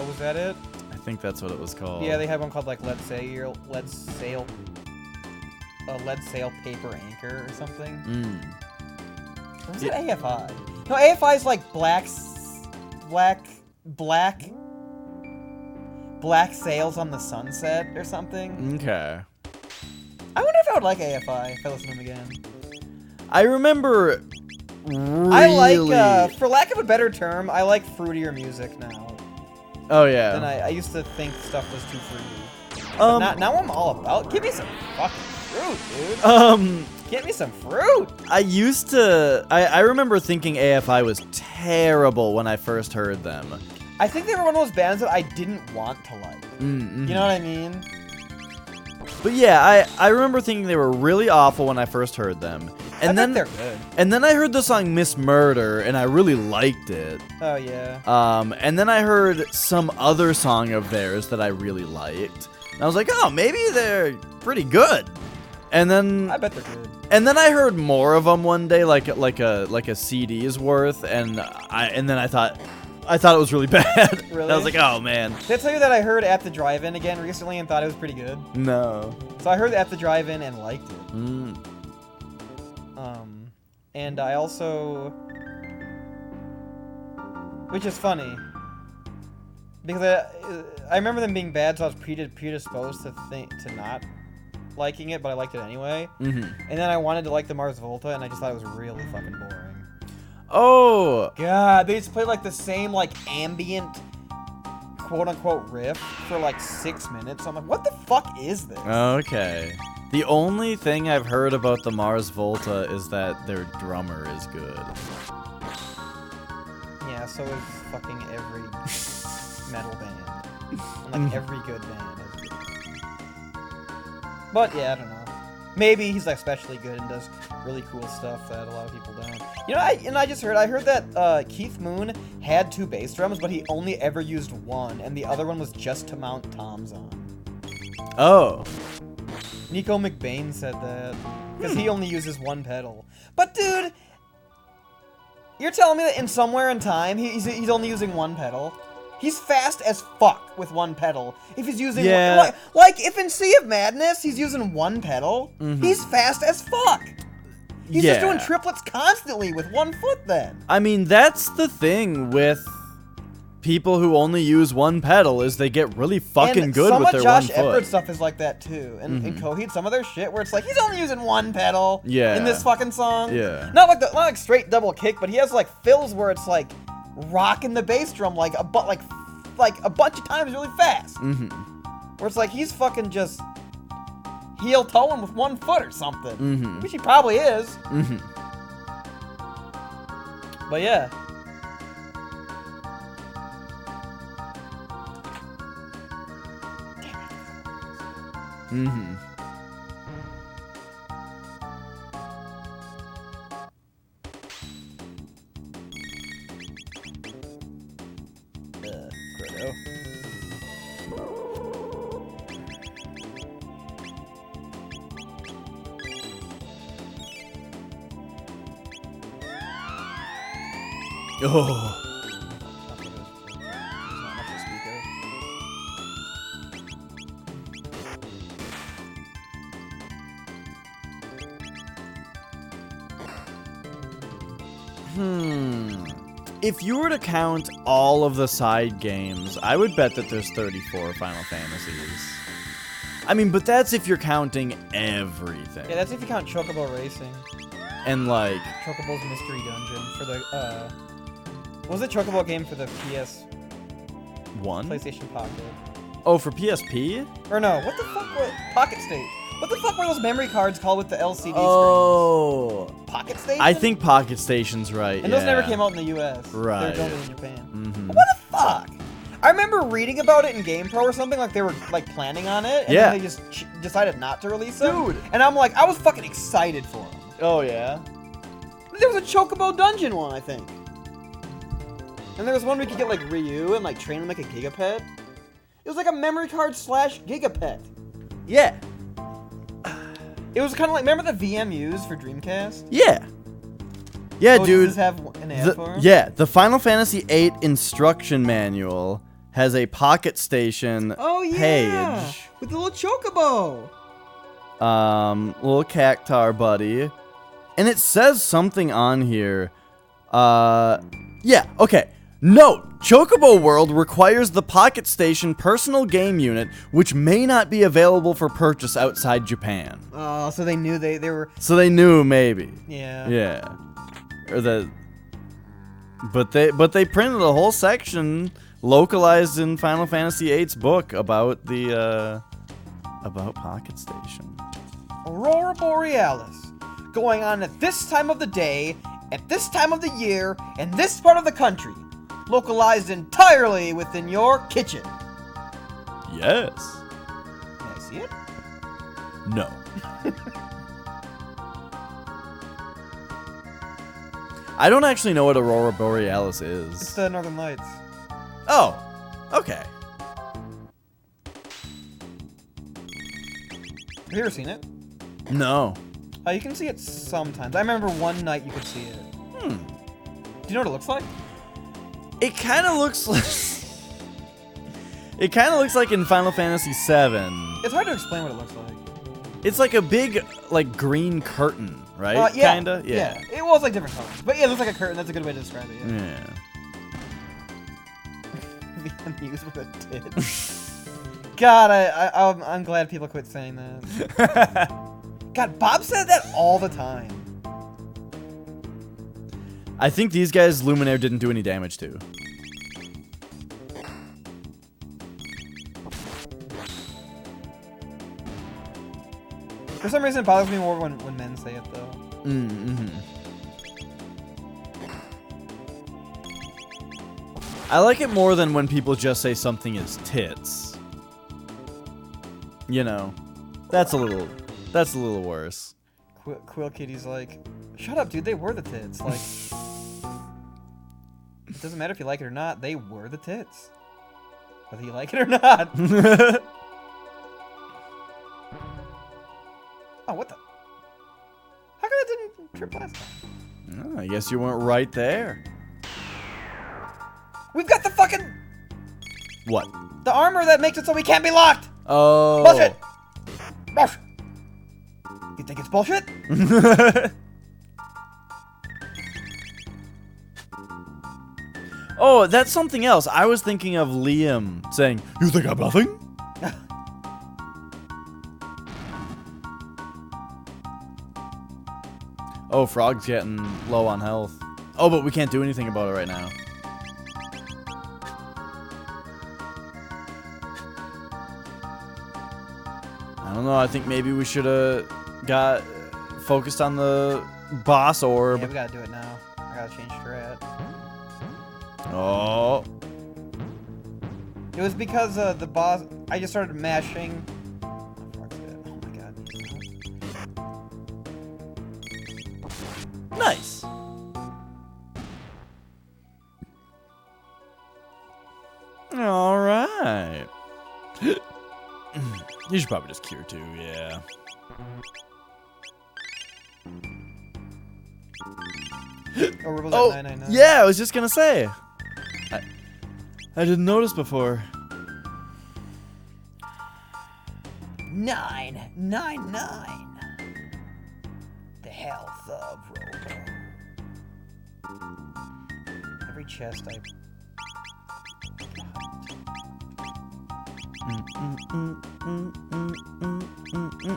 A: Was that it?
B: I think that's what it was called.
A: Yeah, they had one called like Lead Sail Paper Anchor or something. Or was it AFI? No, AFI is like black sails on the sunset or something.
B: Okay.
A: I wonder if I would like AFI if I listen to them again.
B: I remember really...
A: I like, for lack of a better term, I like fruitier music now.
B: Oh, yeah.
A: And I used to think stuff was too fruity. But now I'm all about... Give me some fucking fruit, dude. Get me some fruit.
B: I used to... I remember thinking AFI was terrible when I first heard them.
A: I think they were one of those bands that I didn't want to like. You know what I mean?
B: But yeah, I remember thinking they were really awful when I first heard them. And
A: I
B: then
A: think they're good.
B: And then I heard the song Miss Murder, and I really liked it.
A: Oh, yeah.
B: And then I heard some other song of theirs that I really liked. And I was like, oh, maybe they're pretty good. And then
A: I bet they're good.
B: And then I heard more of them one day, like a CD's worth, and then I thought it was really bad.
A: Really?
B: And I was like, oh man.
A: Did I tell you that I heard At the Drive-In again recently and thought it was pretty good?
B: No.
A: So I heard At the Drive-In and liked it. And I also, which is funny, because I remember them being bad, so I was predisposed to not liking it, but I liked it anyway. And then I wanted to like the Mars Volta, and I just thought it was really fucking boring.
B: Oh.
A: God, they just played like the same like ambient quote-unquote riff for like 6 minutes. I'm like, what the fuck is this?
B: Okay. The only thing I've heard about the Mars Volta is that their drummer is good.
A: Yeah, so is fucking every metal band. And like every good band is good. But yeah, I don't know. Maybe he's like especially good and does really cool stuff that a lot of people don't. You know, I heard that Keith Moon had 2 bass drums, but he only ever used one, and the other one was just to mount toms on.
B: Oh.
A: Nico McBain said that, because he only uses one pedal. But dude, you're telling me that in Somewhere in Time, he's only using one pedal? He's fast as fuck with one pedal. If he's using one, like if in Sea of Madness he's using one pedal, he's fast as fuck. He's just doing triplets constantly with one foot then.
B: I mean, that's the thing with people who only use one pedal is they get really fucking good with their one foot.
A: Some of Josh Epard stuff is like that too. And in Coheed, some of their shit where it's like he's only using one pedal in this fucking song.
B: Yeah.
A: Not like straight double kick, but he has like fills where it's like rocking the bass drum like a bunch of times really fast. Where it's like he's fucking just heel toeing with one foot or something. Which he probably is. But yeah. Chrono.
B: Oh. If you were to count all of the side games, I would bet that there's 34 Final Fantasies. I mean, but that's if you're counting everything.
A: Yeah, that's if you count Chocobo Racing.
B: And like...
A: Chocobo's Mystery Dungeon for the, what was the Chocobo game for the PS... PlayStation Pocket.
B: Oh, for PSP?
A: Or no, what the fuck was... Pocket State. What the fuck were those memory cards called with the LCD
B: screens?
A: Pocket Station?
B: I think Pocket Station's right,
A: And those never came out in the US.
B: Right.
A: They were only in Japan. What the fuck? I remember reading about it in GamePro or something, like they were like planning on it, and then they just decided not to release them.
B: Dude.
A: And I'm like, I was fucking excited for them.
B: Oh, yeah?
A: There was a Chocobo Dungeon one, I think. And there was one we could get like Ryu and like train him like a Gigapet. It was like a memory card / Gigapet.
B: Yeah.
A: It was kind of like, remember the VMUs for Dreamcast?
B: Yeah. Yeah,
A: oh,
B: dude.
A: Does this have an ad for them?
B: Yeah, the Final Fantasy VIII instruction manual has a Pocket Station page.
A: With the little Chocobo.
B: Little Cactar buddy. And it says something on here. Yeah, okay. Note, Chocobo World requires the Pocket Station personal game unit, which may not be available for purchase outside Japan.
A: Oh, so they knew they were...
B: So they knew, maybe.
A: Yeah.
B: Yeah. Or the... But they printed a whole section localized in Final Fantasy VIII's book about the, about Pocket Station.
A: Aurora Borealis. Going on at this time of the day, at this time of the year, in this part of the country. Localized entirely within your kitchen.
B: Yes.
A: Can I see it?
B: No. I don't actually know what Aurora Borealis is.
A: It's the Northern Lights.
B: Oh, okay.
A: Have you ever seen it?
B: No.
A: You can see it sometimes. I remember one night you could see it. Do you know what it looks like?
B: It kind of looks like... It kind of looks like in Final Fantasy VII.
A: It's hard to explain what it looks like.
B: It's like a big, like, green curtain, right?
A: Yeah.
B: Kinda? Yeah.
A: It was like different colors. But yeah, it looks like a curtain. That's a good way to describe it.
B: Yeah.
A: The amused with a tit. God, I'm glad people quit saying that. God, Bob said that all the time.
B: I think these guys Luminaire didn't do any damage to.
A: For some reason, it bothers me more when men say it, though.
B: I like it more than when people just say something is tits. You know, that's a little worse.
A: Quill Kitty's like, shut up, dude, they were the tits. Like, it doesn't matter if you like it or not, they were the tits. Whether you like it or not. Oh, what the? How come that didn't trip last time?
B: Oh, I guess you weren't right there.
A: We've got the fucking...
B: What?
A: The armor that makes it so we can't be locked!
B: Oh.
A: Bullshit! Bullshit! You think it's bullshit?
B: Oh, that's something else. I was thinking of Liam saying, "You think I'm nothing?" Oh, Frog's getting low on health. Oh, but we can't do anything about it right now. I don't know. I think maybe we should have got focused on the boss orb.
A: Yeah, we gotta do it now. I gotta change strat.
B: Oh.
A: It was because the boss... I just started mashing... Oh my god.
B: Nice. Alright. You should probably just cure too, yeah.
A: Or Rebels
B: Oh,
A: at 999.
B: yeah, I was just gonna say. I didn't notice before.
A: 999. The health of Robo. Every chest I...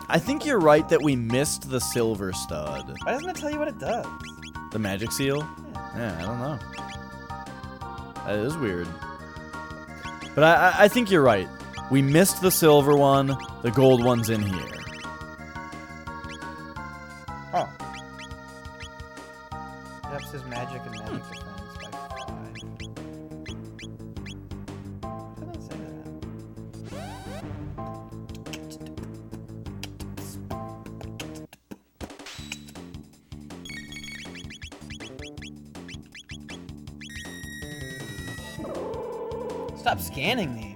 B: I think you're right that we missed the silver stud.
A: Why doesn't it tell you what it does?
B: The magic seal?
A: Yeah.
B: Yeah, I don't know. That is weird. But I think you're right. We missed the silver one. The gold one's in here.
A: Oh. It ups his magic and magic defense by 5. How did I say that? Stop scanning me.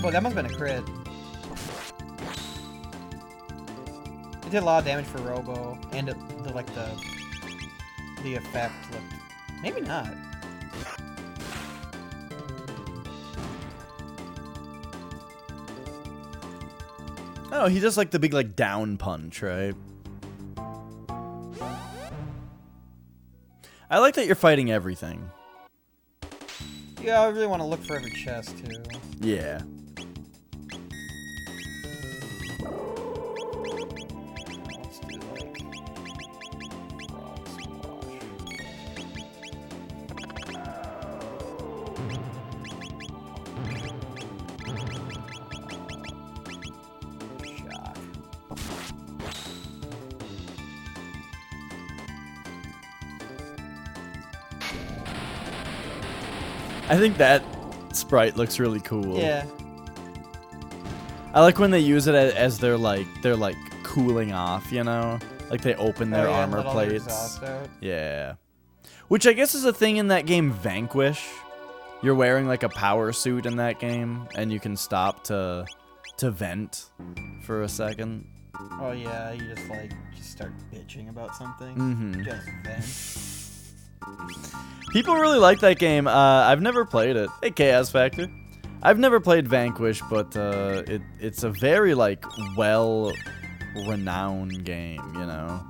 A: Well, that must have been a crit. It did a lot of damage for Robo, and the effect looked... Maybe not.
B: Oh, he does like the big like down punch, right? I like that you're fighting everything.
A: Yeah, I really want to look for every chest, too.
B: Yeah.
A: Let's do, like... Frog splash. Shock.
B: I think that sprite looks really cool.
A: Yeah.
B: I like when they use it as they're like cooling off, you know? Like they open their armor
A: let all their
B: plates.
A: exhaust out.
B: Yeah. Which I guess is a thing in that game Vanquish. You're wearing like a power suit in that game and you can stop to vent for a second.
A: Oh yeah, you just start bitching about something.
B: Mhm.
A: Just vent.
B: People really like that game. I've never played it. Hey, Chaos Factor. I've never played Vanquish, but it's a very like well-renowned game, you know.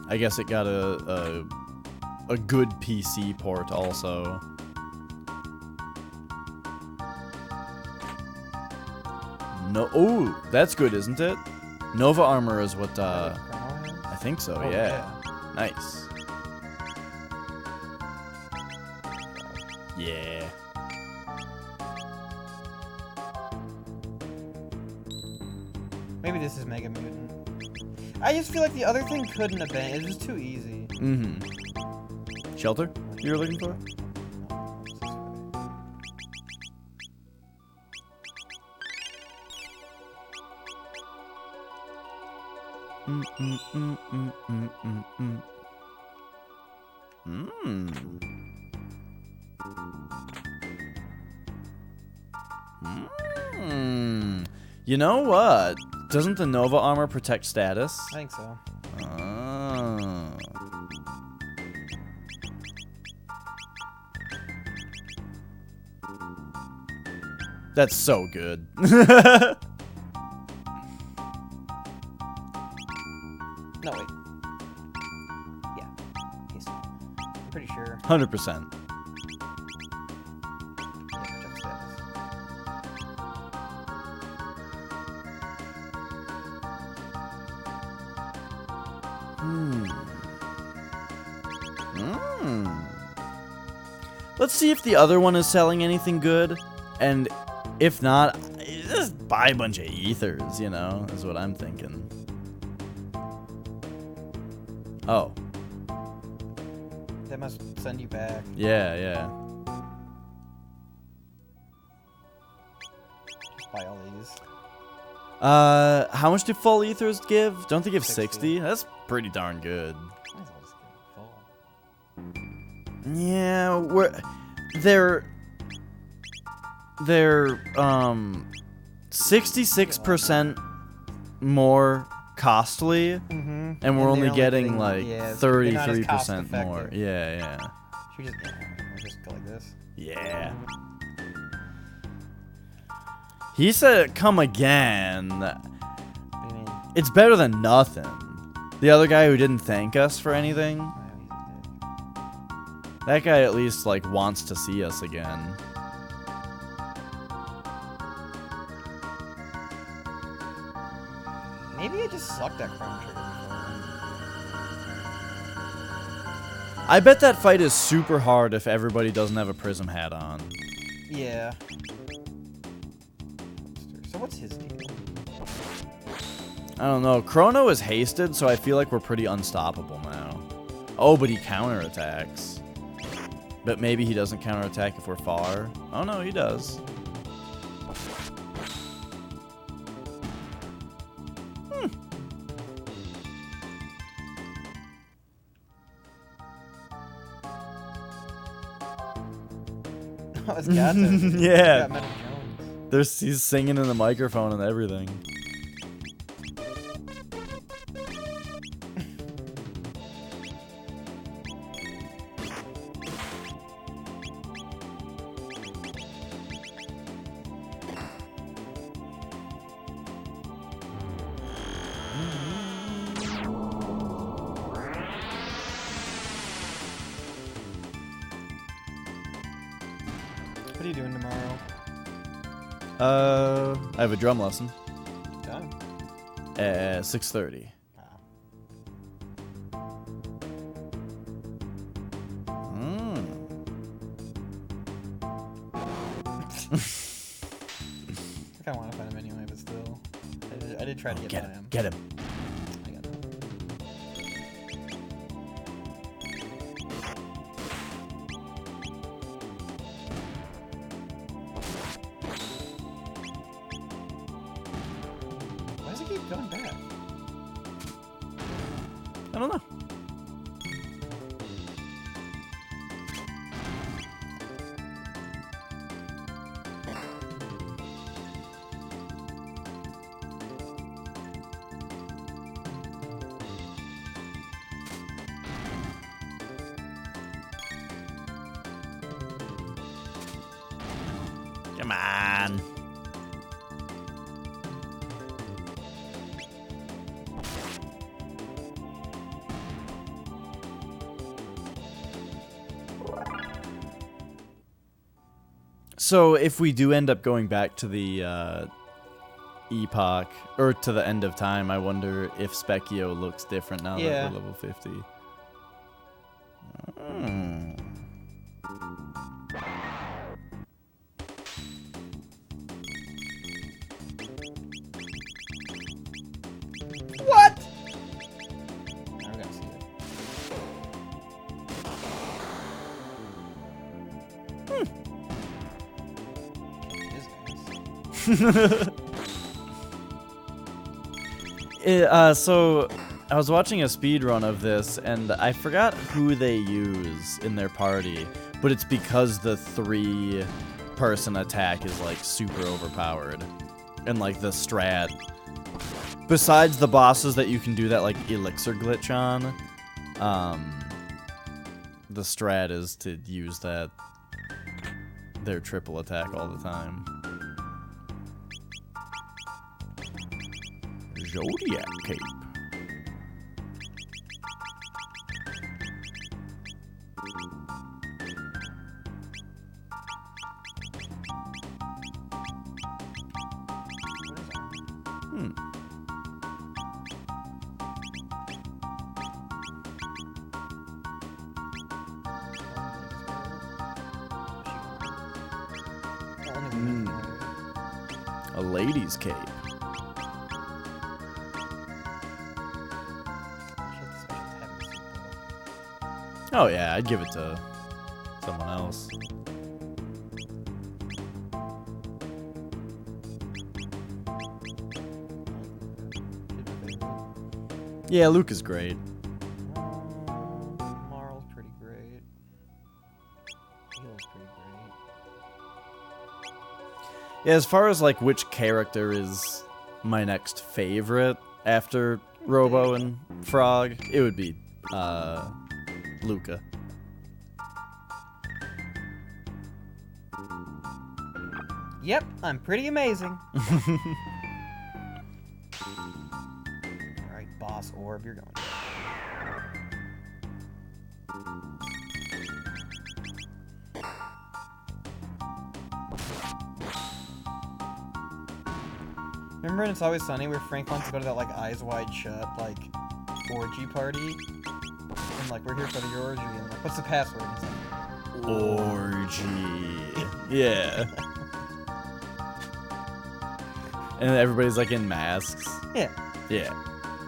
B: I guess it got a good PC port also. No, oh, that's good, isn't it? Nova armor is what I think so.
A: Oh,
B: yeah. Nice. Yeah.
A: Maybe this is Mega Mutant. I just feel like the other thing couldn't have been. It was too easy.
B: Mm-hmm. Shelter? You were looking for? You know what? Doesn't the Nova armor protect status?
A: I think so.
B: Oh. That's so good.
A: No, wait. Yeah. He's, I'm pretty sure.
B: 100%.
A: Yeah, protect status.
B: Let's see if the other one is selling anything good, and if not, just buy a bunch of ethers, you know, is what I'm thinking. Oh.
A: That must send you back.
B: Yeah, yeah.
A: buy all these.
B: How much do full ethers give? Don't they give 60?
A: 60?
B: That's pretty darn good.
A: Might as well just get full.
B: Yeah, they're 66% more costly, and we're only getting like 33% more. Yeah.
A: Should we just go like this?
B: Yeah. He said, "Come again."
A: What do you mean?
B: It's better than nothing. The other guy who didn't thank us for anything. That guy at least like wants to see us again.
A: Maybe I just sucked at Chrono Trigger before.
B: I bet that fight is super hard if everybody doesn't have a prism hat on.
A: Yeah. So what's his deal?
B: I don't know. Chrono is hasted, so I feel like we're pretty unstoppable now. Oh, but he counterattacks. But maybe he doesn't counterattack if we're far. Oh no, he does.
A: Oh, it's Gato.
B: Yeah.
A: Got
B: He's singing in the microphone and everything.
A: What are you doing tomorrow?
B: I have a drum lesson
A: Done.
B: at 6:30.
A: Wow. I kind of want to find him anyway, but still. I did try to get by him.
B: Get him.
A: I got him. Why does it keep going back?
B: I don't know. Come on. So if we do end up going back to the epoch, or to the end of time, I wonder if Specchio looks different now that we're level 50.
A: What? Now we gotta see it.
B: So I was watching a speed run of this, and I forgot who they use in their party, but it's because the 3-person attack is like super overpowered, and like the strat. Besides the bosses that you can do that like elixir glitch on, the strat is to use their triple attack all the time. Zodiac cape. A lady's cape. Oh yeah, I'd give it to someone else. Yeah, Luke is great.
A: Marl's pretty great. Heal's pretty great.
B: Yeah, as far as like which character is my next favorite after Robo and Frog, it would be Luca.
A: Yep, I'm pretty amazing. Alright, boss orb, you're going. Remember in It's Always Sunny where Frank wants to go to that like eyes wide shut like orgy party? And like we're here for the orgy and like what's the password? And he's like,
B: Orgy. Yeah. And everybody's like in masks.
A: yeah.
B: Yeah.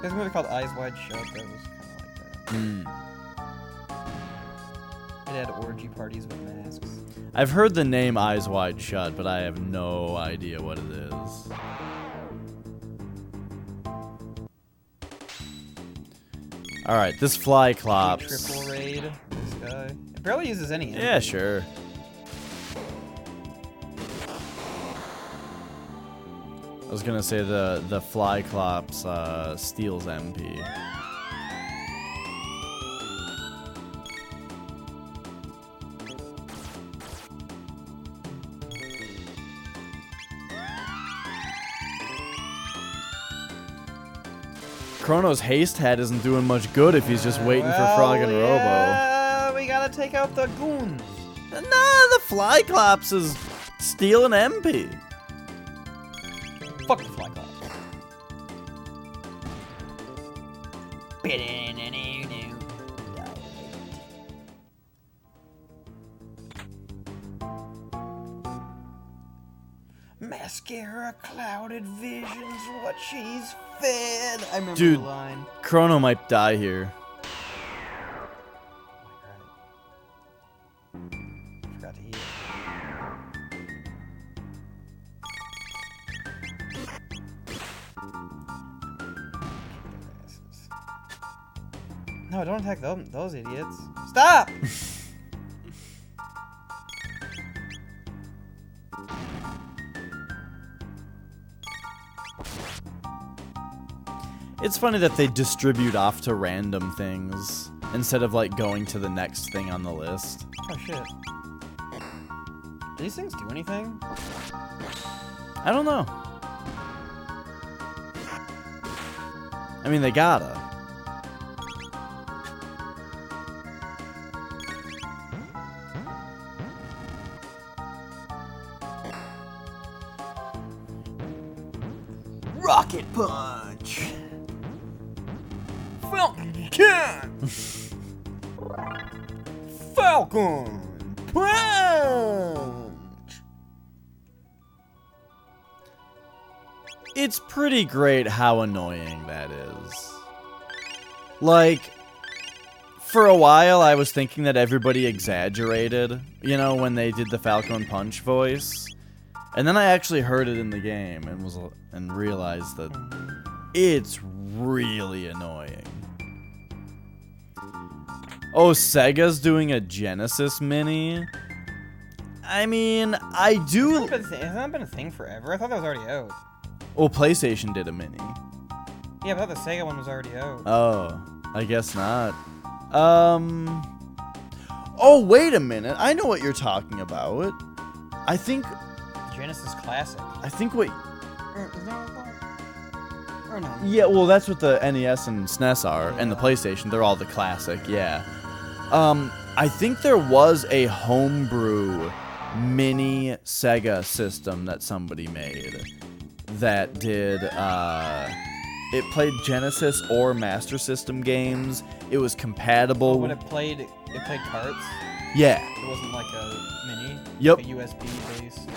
A: There's a movie called Eyes Wide Shut that was kind of like that. It had orgy parties with masks.
B: I've heard the name Eyes Wide Shut, but I have no idea what it is. Alright, this fly clops.
A: Triple raid, this guy. It barely uses any.
B: Yeah, sure. I was gonna say the fly clops steals MP. Chrono's haste hat isn't doing much good if he's just waiting for Frog and Robo.
A: We gotta take out the goons.
B: Nah, the fly clops is stealing MP.
A: Fuck the fly clops. Mascara clouded visions, what she's fed. I remember
B: Dude,
A: the line.
B: Chrono might die here.
A: Forgot to heal. No, don't attack those idiots. Stop!
B: It's funny that they distribute off to random things instead of like going to the next thing on the list.
A: Oh shit. Do these things do anything?
B: I don't know. I mean, they gotta.
A: Rocket punch! Falcon can! Falcon punch!
B: It's pretty great how annoying that is. Like, for a while I was thinking that everybody exaggerated, you know, when they did the Falcon Punch voice. And then I actually heard it in the game and realized that it's really annoying. Oh, Sega's doing a Genesis Mini? I mean, I do...
A: It's not been a thing forever. I thought that was already out.
B: Oh, PlayStation did a Mini.
A: Yeah, but I thought the Sega one was already out.
B: Oh, I guess not. Oh, wait a minute. I know what you're talking about. I think...
A: Genesis Classic.
B: I think what...
A: Is that what? Or no?
B: Yeah, well, that's what the NES and SNES are, and the PlayStation. They're all the classic, yeah. I think there was a homebrew mini Sega system that somebody made that did, it played Genesis or Master System games. It was compatible.
A: But it played carts?
B: Yeah.
A: It wasn't like a mini?
B: Yep.
A: Like a USB-based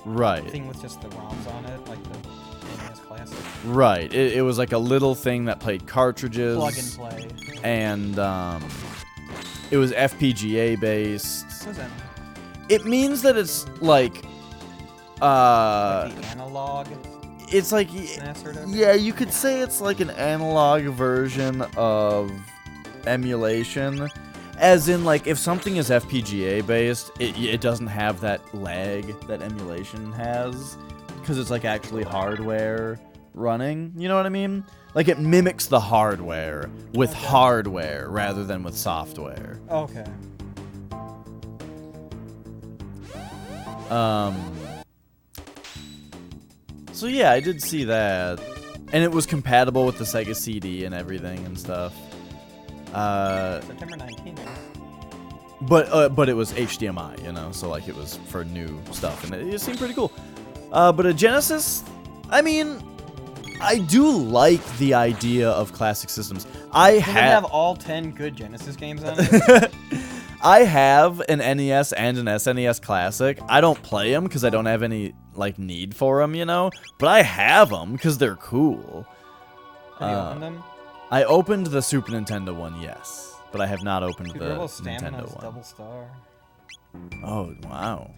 B: Right.
A: thing with just the ROMs on it, like the NES Classic?
B: Right. It was like a little thing that played cartridges.
A: Plug and play.
B: And, it was FPGA based.
A: What does that mean?
B: It means that it's like
A: Like the analog?
B: it's like,
A: SNES or whatever?
B: yeah, you could say it's like an analog version of emulation. As in, like, if something is FPGA based, it doesn't have that lag that emulation has, because it's like actually hardware running. You know what I mean? Like, it mimics the hardware with hardware rather than with software.
A: Okay.
B: So yeah, I did see that, and it was compatible with the Sega CD and everything and stuff.
A: September 19th.
B: But it was HDMI, you know, so like it was for new stuff, and it seemed pretty cool. But a Genesis, I mean, I do like the idea of classic systems.
A: Does it have all 10 good Genesis games on it?
B: I have an NES and an SNES Classic. I don't play them because I don't have any like need for them, you know. But I have them because they're cool.
A: Have you opened them?
B: I opened the Super Nintendo one, yes, but I have not opened
A: Dude,
B: the
A: Rebel Stamina
B: Nintendo
A: is
B: one.
A: double star.
B: Oh wow!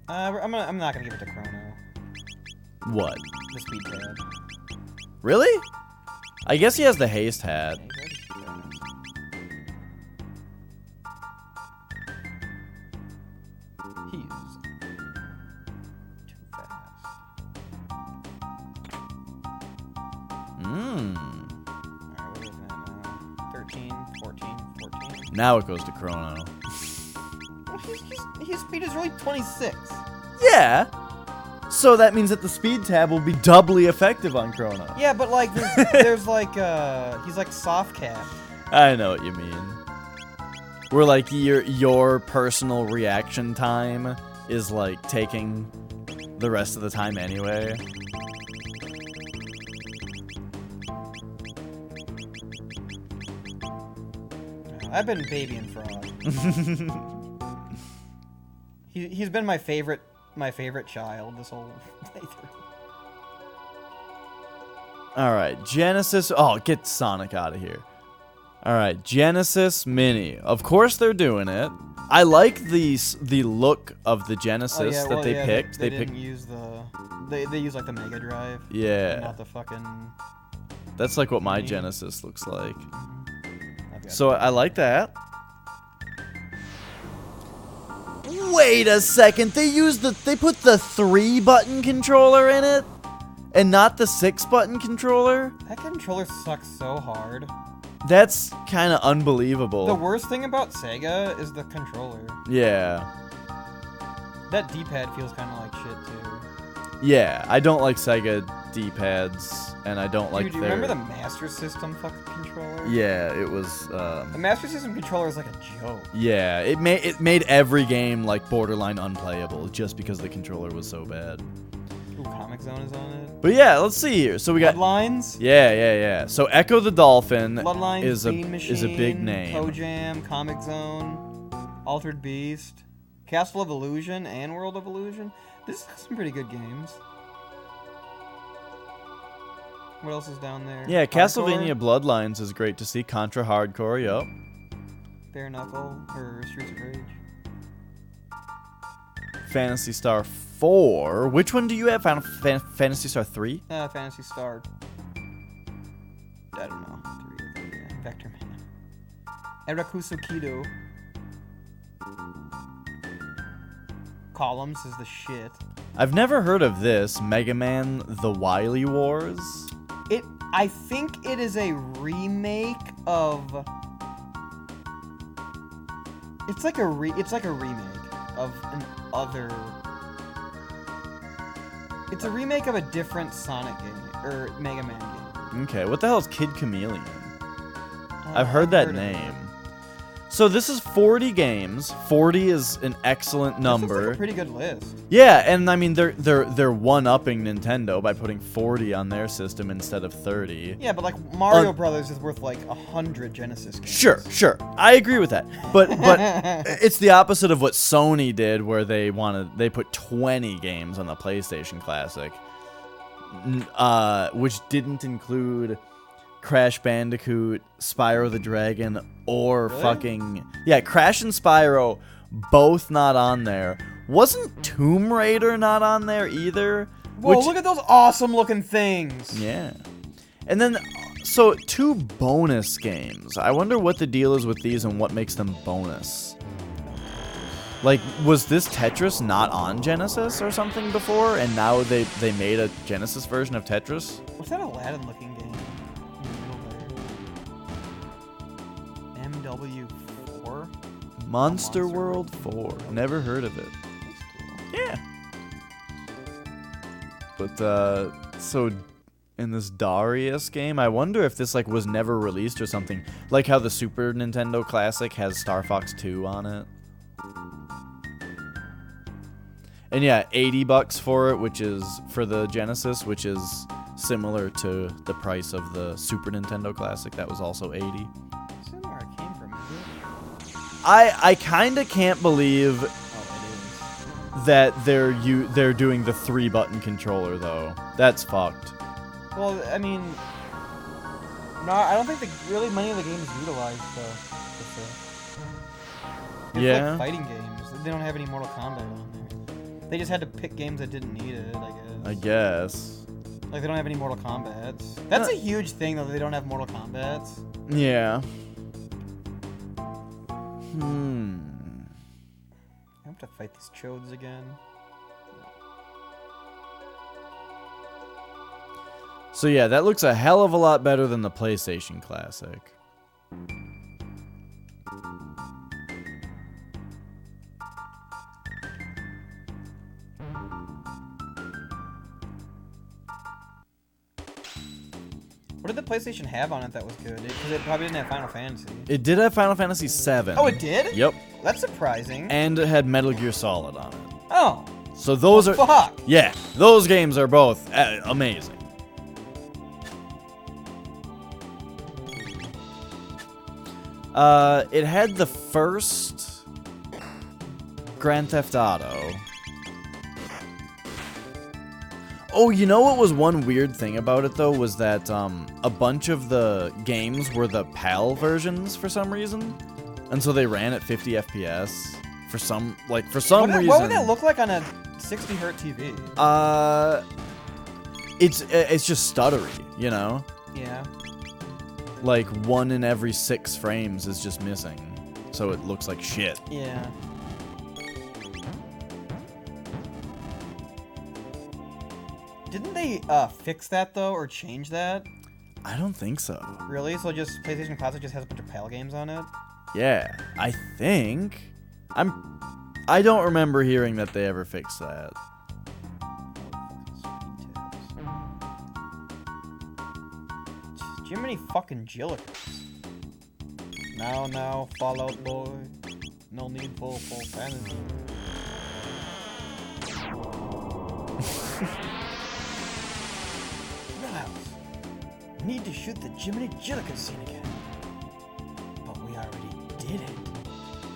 A: I'm not gonna give it to Chrono.
B: What?
A: The speed pad.
B: Really? I guess he has the haste hat.
A: He's too fast.
B: Mmm.
A: Alright, what are we looking at now? 13, 14, 14.
B: Now it goes to Chrono.
A: Well, his speed is really 26.
B: Yeah. So that means that the speed tab will be doubly effective on Chrono.
A: Yeah, but like, there's like, he's like soft cap.
B: I know what you mean. Where like your personal reaction time is like taking the rest of the time anyway.
A: I've been babying Frog. He's been my favorite child this whole playthrough.
B: Alright, Genesis. Oh, get Sonic out of here. Alright, Genesis Mini. Of course they're doing it. I like the look of the Genesis that they picked.
A: They didn't use they use like the Mega Drive.
B: Yeah.
A: Not the fucking.
B: That's like what my Genesis looks like. So I like that. Wait a second. They put the 3-button controller in it and not the 6-button controller?
A: That controller sucks so hard.
B: That's kind of unbelievable.
A: The worst thing about Sega is the controller.
B: Yeah.
A: That D-pad feels kind of like shit too.
B: Yeah, I don't like Sega D-pads, and I don't like
A: Dude, do you remember the Master System fucking controller?
B: Yeah, it was.
A: The Master System controller is like a joke.
B: Yeah, it made every game like borderline unplayable just because the controller was so bad.
A: Ooh, Comic Zone is on it.
B: But yeah, let's see here. So we got
A: Bloodlines.
B: Yeah. So Echo the Dolphin
A: Bloodlines
B: is
A: Bean Machine,
B: a big name.
A: Toe Jam, Comic Zone, Altered Beast, Castle of Illusion, and World of Illusion. This is some pretty good games. What else is down there?
B: Yeah,
A: Hardcore?
B: Castlevania Bloodlines is great to see. Contra Hardcore, yup.
A: Bare Knuckle, or Streets of Rage.
B: Phantasy Star 4. Which one do you have? Phantasy Star 3?
A: Phantasy Star. I don't know. 3 or 3, yeah. Vector Man. Erakuso Kido. Columns is the shit.
B: I've never heard of this. Mega Man The Wily Wars.
A: I think it is a remake of. It's like a remake of an other. It's a remake of a different Sonic game or Mega Man game.
B: Okay, what the hell is Kid Chameleon? I've heard that name. So this is 40 games. 40 is an excellent number.
A: This looks like a pretty good list.
B: Yeah, and I mean they're one-upping Nintendo by putting 40 on their system instead of 30.
A: Yeah, but like Mario Brothers is worth like 100 Genesis games.
B: Sure. I agree with that. But it's the opposite of what Sony did, where they put 20 games on the PlayStation Classic, which didn't include Crash Bandicoot, Spyro the Dragon, or
A: Really?
B: fucking... Yeah, Crash and Spyro, both not on there. Wasn't Tomb Raider not on there either?
A: Whoa, look at those awesome looking things.
B: Yeah. And then, so 2 bonus games. I wonder what the deal is with these and what makes them bonus. Like, was this Tetris not on Genesis or something before, and now they made a Genesis version of Tetris?
A: What's that Aladdin looking game? MW4?
B: Monster World 4. Never heard of it. Yeah. But, so in this Darius game, I wonder if this, like, was never released or something. Like how the Super Nintendo Classic has Star Fox 2 on it. And yeah, $80 for it, which is for the Genesis, which is similar to the price of the Super Nintendo Classic. That was also $80.
A: This isn't where it came from, is it?
B: I kind of can't believe that they're doing the 3-button controller though. That's fucked.
A: Well, I mean, no, I don't think really many of the games utilize the
B: Yeah.
A: like fighting games. They don't have any Mortal Kombat on there. They just had to pick games that didn't need it,
B: I guess.
A: Like, they don't have any Mortal Kombats. That's a huge thing, though, that they don't have Mortal Kombats.
B: Yeah.
A: I have to fight these chodes again.
B: So yeah, that looks a hell of a lot better than the PlayStation Classic.
A: What did the PlayStation have on it that was good? Because it probably didn't have Final Fantasy.
B: It did have Final Fantasy VII.
A: Oh, it did?
B: Yep.
A: That's surprising.
B: And it had Metal Gear Solid on it.
A: Oh.
B: So those are...
A: Fuck.
B: Yeah, those games are both amazing. It had the first Grand Theft Auto. Oh, you know what was one weird thing about it, though, was that a bunch of the games were the PAL versions for some reason. And so they ran at 50 FPS for some reason.
A: What would that look like on a 60 hertz TV?
B: It's just stuttery, you know?
A: Yeah.
B: Like 1 in every 6 frames is just missing. So it looks like shit.
A: Yeah. Didn't they fix that though, or change that?
B: I don't think so.
A: Really? So just PlayStation Classic just has a bunch of PAL games on it?
B: Yeah, I think. I don't remember hearing that they ever fixed that.
A: Jiminy fucking Jillikers. Now, Fallout Boy. No need for full fantasy. Miles, need to shoot the Jiminy Jillikers scene again. But we already did it.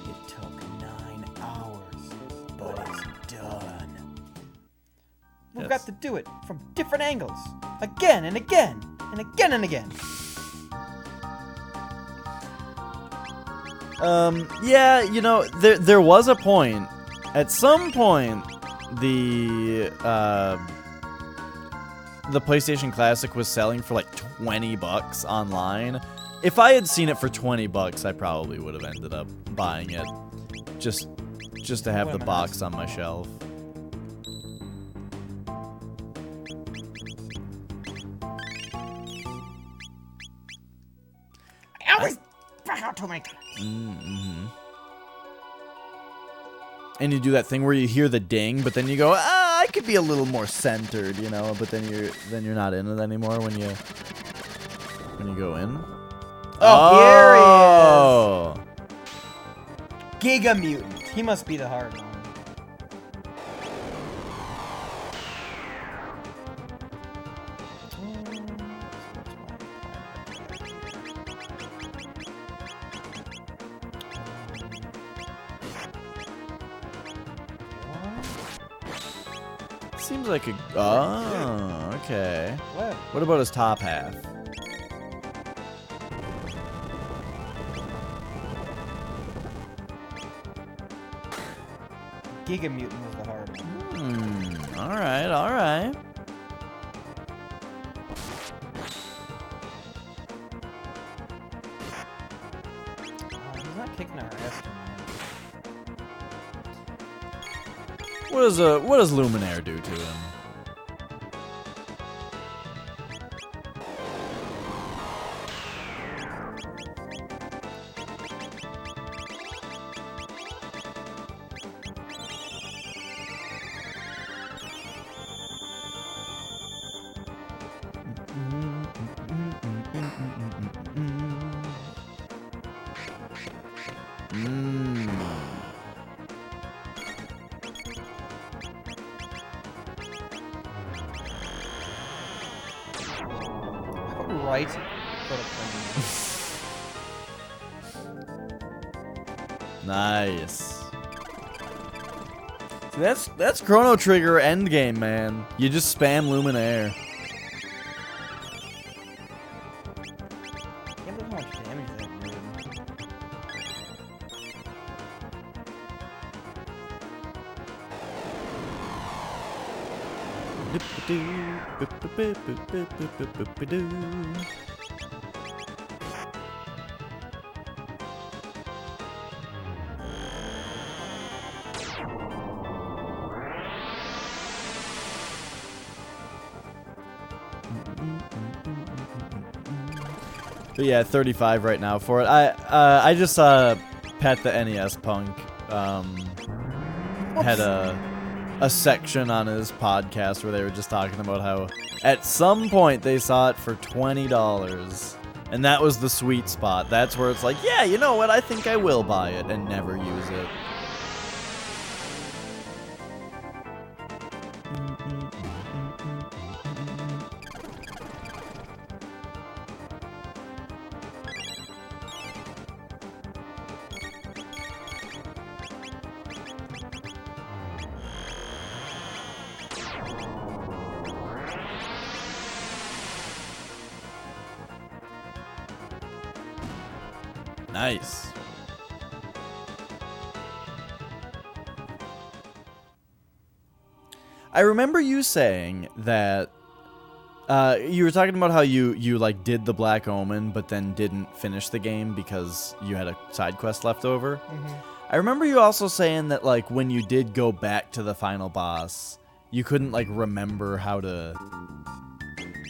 A: It took 9 hours, but it's done. We've got to do it from different angles. Again and again. And again and again.
B: Yeah, you know, there was a point. At some point, the PlayStation Classic was selling for like $20 online. If I had seen it for $20, I probably would have ended up buying it, just to have the box on my shelf.
A: Always back out to me.
B: And you do that thing where you hear the ding, but then you go, I could be a little more centered, you know. But then you're not in it anymore when you go in.
A: Oh, here he is. Giga Mutant. He must be the hard one.
B: Seems like a... Oh, okay. What about his top half?
A: Giga Mutant was the hard one.
B: Alright, alright.
A: He's not kicking our ass tonight.
B: What does Luminaire do to him?
A: Right.
B: Nice. See, that's Chrono Trigger endgame, man. You just spam Luminaire.
A: Can't believe how much damage that did.
B: But yeah, 35 right now for it. I just saw Pat the NES Punk had a section on his podcast where they were just talking about how at some point they saw it for $20, and that was the sweet spot. That's where it's like, yeah, you know what? I think I will buy it and never use it. Nice. I remember you saying that you were talking about how you like did the Black Omen but then didn't finish the game because you had a side quest left over.
A: Mm-hmm.
B: I remember you also saying that like when you did go back to the final boss, you couldn't like remember how to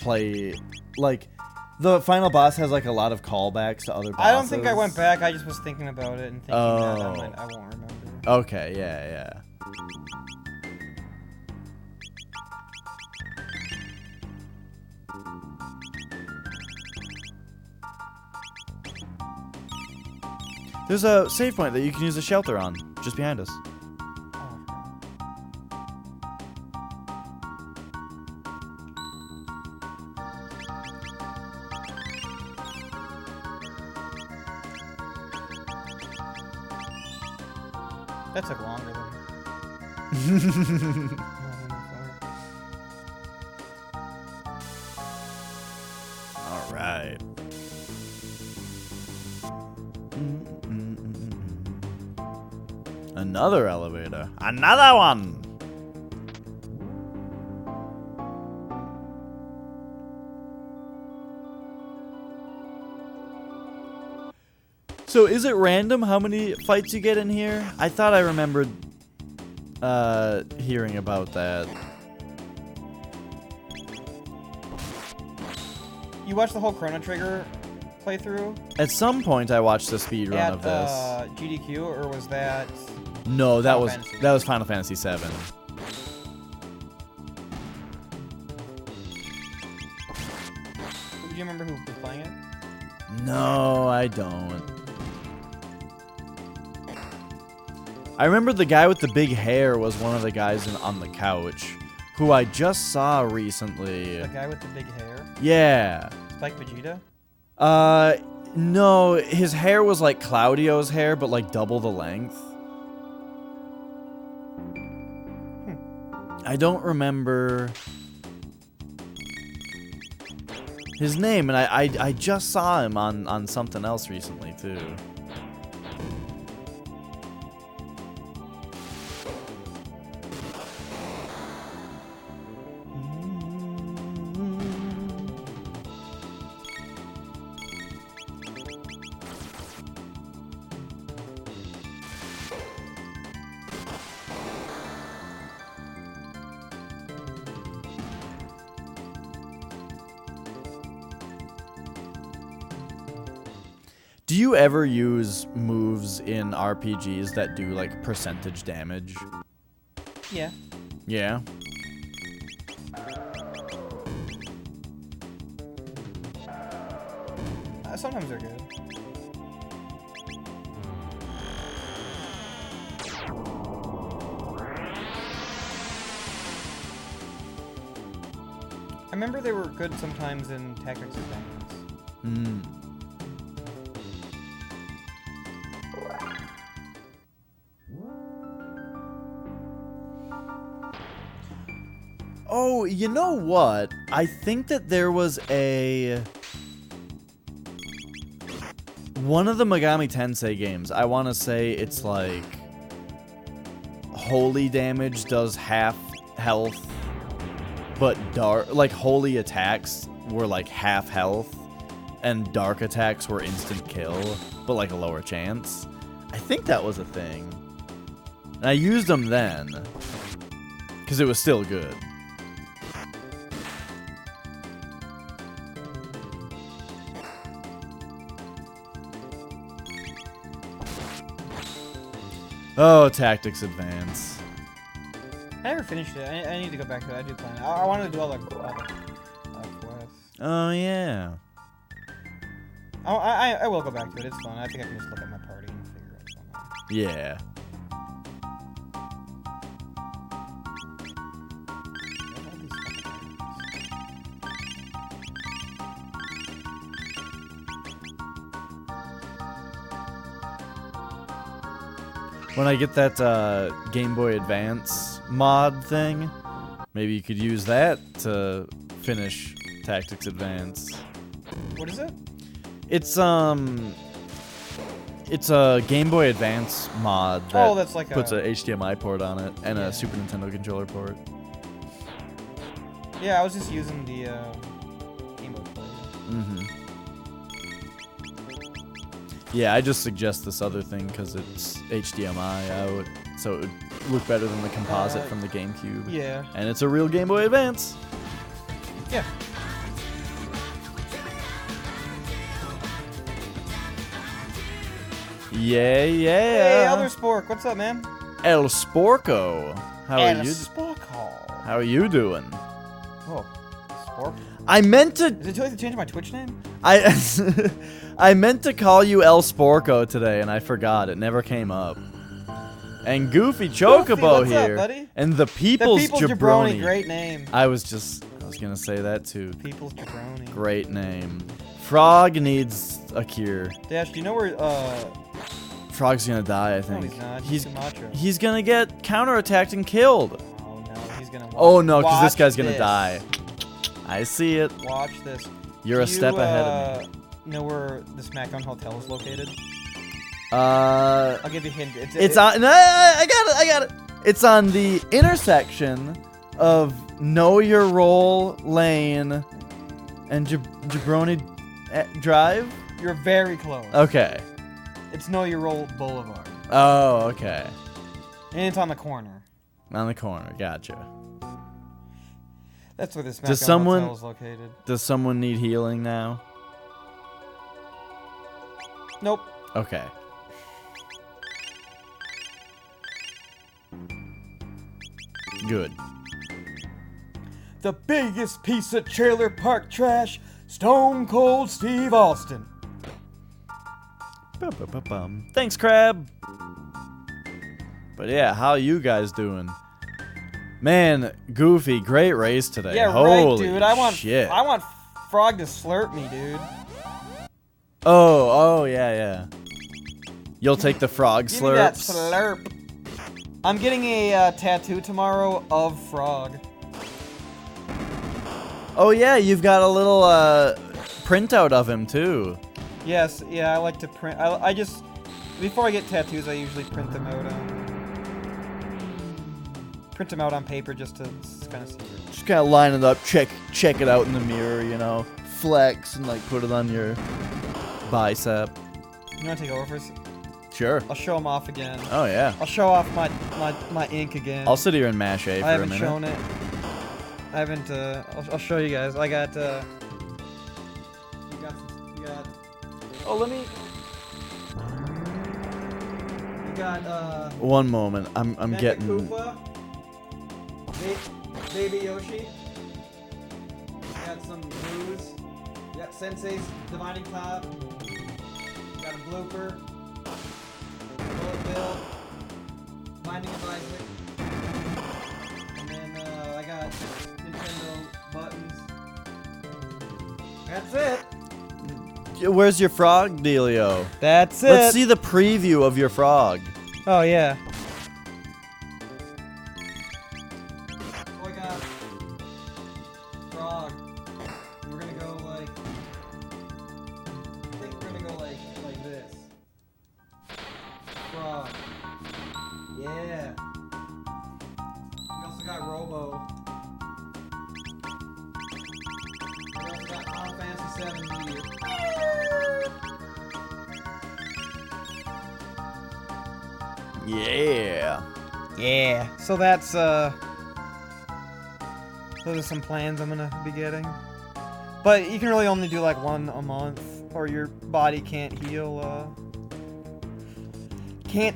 B: play like the final boss has like a lot of callbacks to other bosses.
A: I don't think I went back. I just was thinking about it and thinking that I won't remember.
B: Okay, yeah. There's a save point that you can use a shelter on, just behind us.
A: That took longer than...
B: All right. Another elevator. Another one! So is it random how many fights you get in here? I thought I remembered hearing about that.
A: You watched the whole Chrono Trigger playthrough?
B: At some point I watched the speed run of this.
A: GDQ, or was that...
B: No, that
A: Final
B: was Final Fantasy VII.
A: Do you remember who was playing it?
B: No, I don't. I remember the guy with the big hair was one of the guys on the couch, who I just saw recently.
A: The guy with the big hair?
B: Yeah.
A: Spike Vegeta?
B: No, his hair was like Claudio's hair, but like double the length. I don't remember his name, and I just saw him on something else recently too. Do you ever use moves in RPGs that do like percentage damage?
A: Yeah.
B: Yeah.
A: Sometimes they're good. I remember they were good sometimes in Tactics Advance.
B: Hmm. Oh, you know what? I think that there was one of the Megami Tensei games. I want to say it's like holy damage does half health, but like holy attacks were like half health, and dark attacks were instant kill, but like a lower chance. I think that was a thing. And I used them then, because it was still good. Oh, Tactics Advance.
A: I never finished it. I need to go back to it. I do plan. I wanted to do all the quests.
B: Oh, yeah.
A: I will go back to it. It's fun. I think I can just look at my party and figure out something.
B: Yeah. When I get that Game Boy Advance mod thing, maybe you could use that to finish Tactics Advance.
A: What is it?
B: It's a Game Boy Advance mod that
A: that's like
B: puts a HDMI port on it and
A: Yeah.
B: a Super Nintendo controller port.
A: Yeah, I was just using the Game Boy player.
B: Mm-hmm. Yeah, I just suggest this other thing because it's HDMI out, so it would look better than the composite from the GameCube.
A: Yeah.
B: And it's a real Game Boy Advance.
A: Yeah.
B: Yeah, yeah.
A: Hey, Elder Spork, what's up, man?
B: El Sporco. How are you?
A: Sporko.
B: How are you doing?
A: Oh, Spork.
B: I meant to.
A: Is it too late to change my Twitch name?
B: I meant to call you El Sporco today, and I forgot. It never came up. And Goofy Chocobo
A: what's
B: here,
A: up, buddy?
B: and the People's Jabroni.
A: Great name.
B: I was gonna say that too.
A: People's Jabroni.
B: Great name. Frog needs a cure.
A: Dash, do you know where
B: Frog's gonna die, I
A: no,
B: think.
A: he's not. He's too macho.
B: He's gonna get counterattacked and killed.
A: Oh no, he's gonna
B: Oh no, because this
A: watch
B: guy's gonna
A: this.
B: die. I see it.
A: Watch this.
B: You're a step ahead of me.
A: Know where the SmackDown Hotel is located?
B: I'll
A: I'll give you a hint.
B: It's on. No, I got it. It's on the intersection of Know Your Role Lane and Jabroni Drive.
A: You're very close.
B: Okay.
A: It's Know Your Role Boulevard.
B: Oh, okay.
A: And it's on the corner.
B: On the corner. Gotcha.
A: That's where the SmackDown Hotel is located.
B: Does someone need healing now?
A: Nope.
B: Okay. Good.
A: The biggest piece of trailer park trash, Stone Cold Steve Austin.
B: Bum. Thanks, Crab. But yeah, how you guys doing? Man, Goofy, great race today.
A: Yeah,
B: Holy
A: right, dude. I want Frog to slurp me, dude.
B: Oh, yeah. You'll take the frog
A: Give me that
B: slurps.
A: slurp. I'm getting a tattoo tomorrow of Frog.
B: Oh yeah, you've got a little printout of him too.
A: Yes, yeah, I like to print. I just before I get tattoos, I usually print them out on paper just to kind of see.
B: Just kind of line it up, check it out in the mirror, you know, flex and like put it on your bicep.
A: You want to take over for a
B: Sure.
A: I'll show them off again.
B: Oh yeah.
A: I'll show off my ink again.
B: I'll sit here and mash A for
A: I
B: a
A: haven't
B: minute.
A: shown it. I haven't. I'll show you guys. I got. You got. Oh, let me. got
B: One moment. I'm
A: Mecha
B: getting.
A: Koopa, Baby Yoshi. Got some blues. Got Sensei's Divining Top. Got a blooper. Bullet Bill. Binding of Isaac. And then I got Nintendo buttons. That's it.
B: Where's your frog, Delio?
A: That's it.
B: Let's see the preview of your frog.
A: Oh yeah. Oh, I got frog. We're gonna go like. I think we're gonna go like this. Frog. Yeah. We also got Robo. We also got Final Fantasy VII Meteor.
B: Yeah.
A: Yeah. So that's those are some plans I'm gonna be getting. But you can really only do like one a month, or your body can't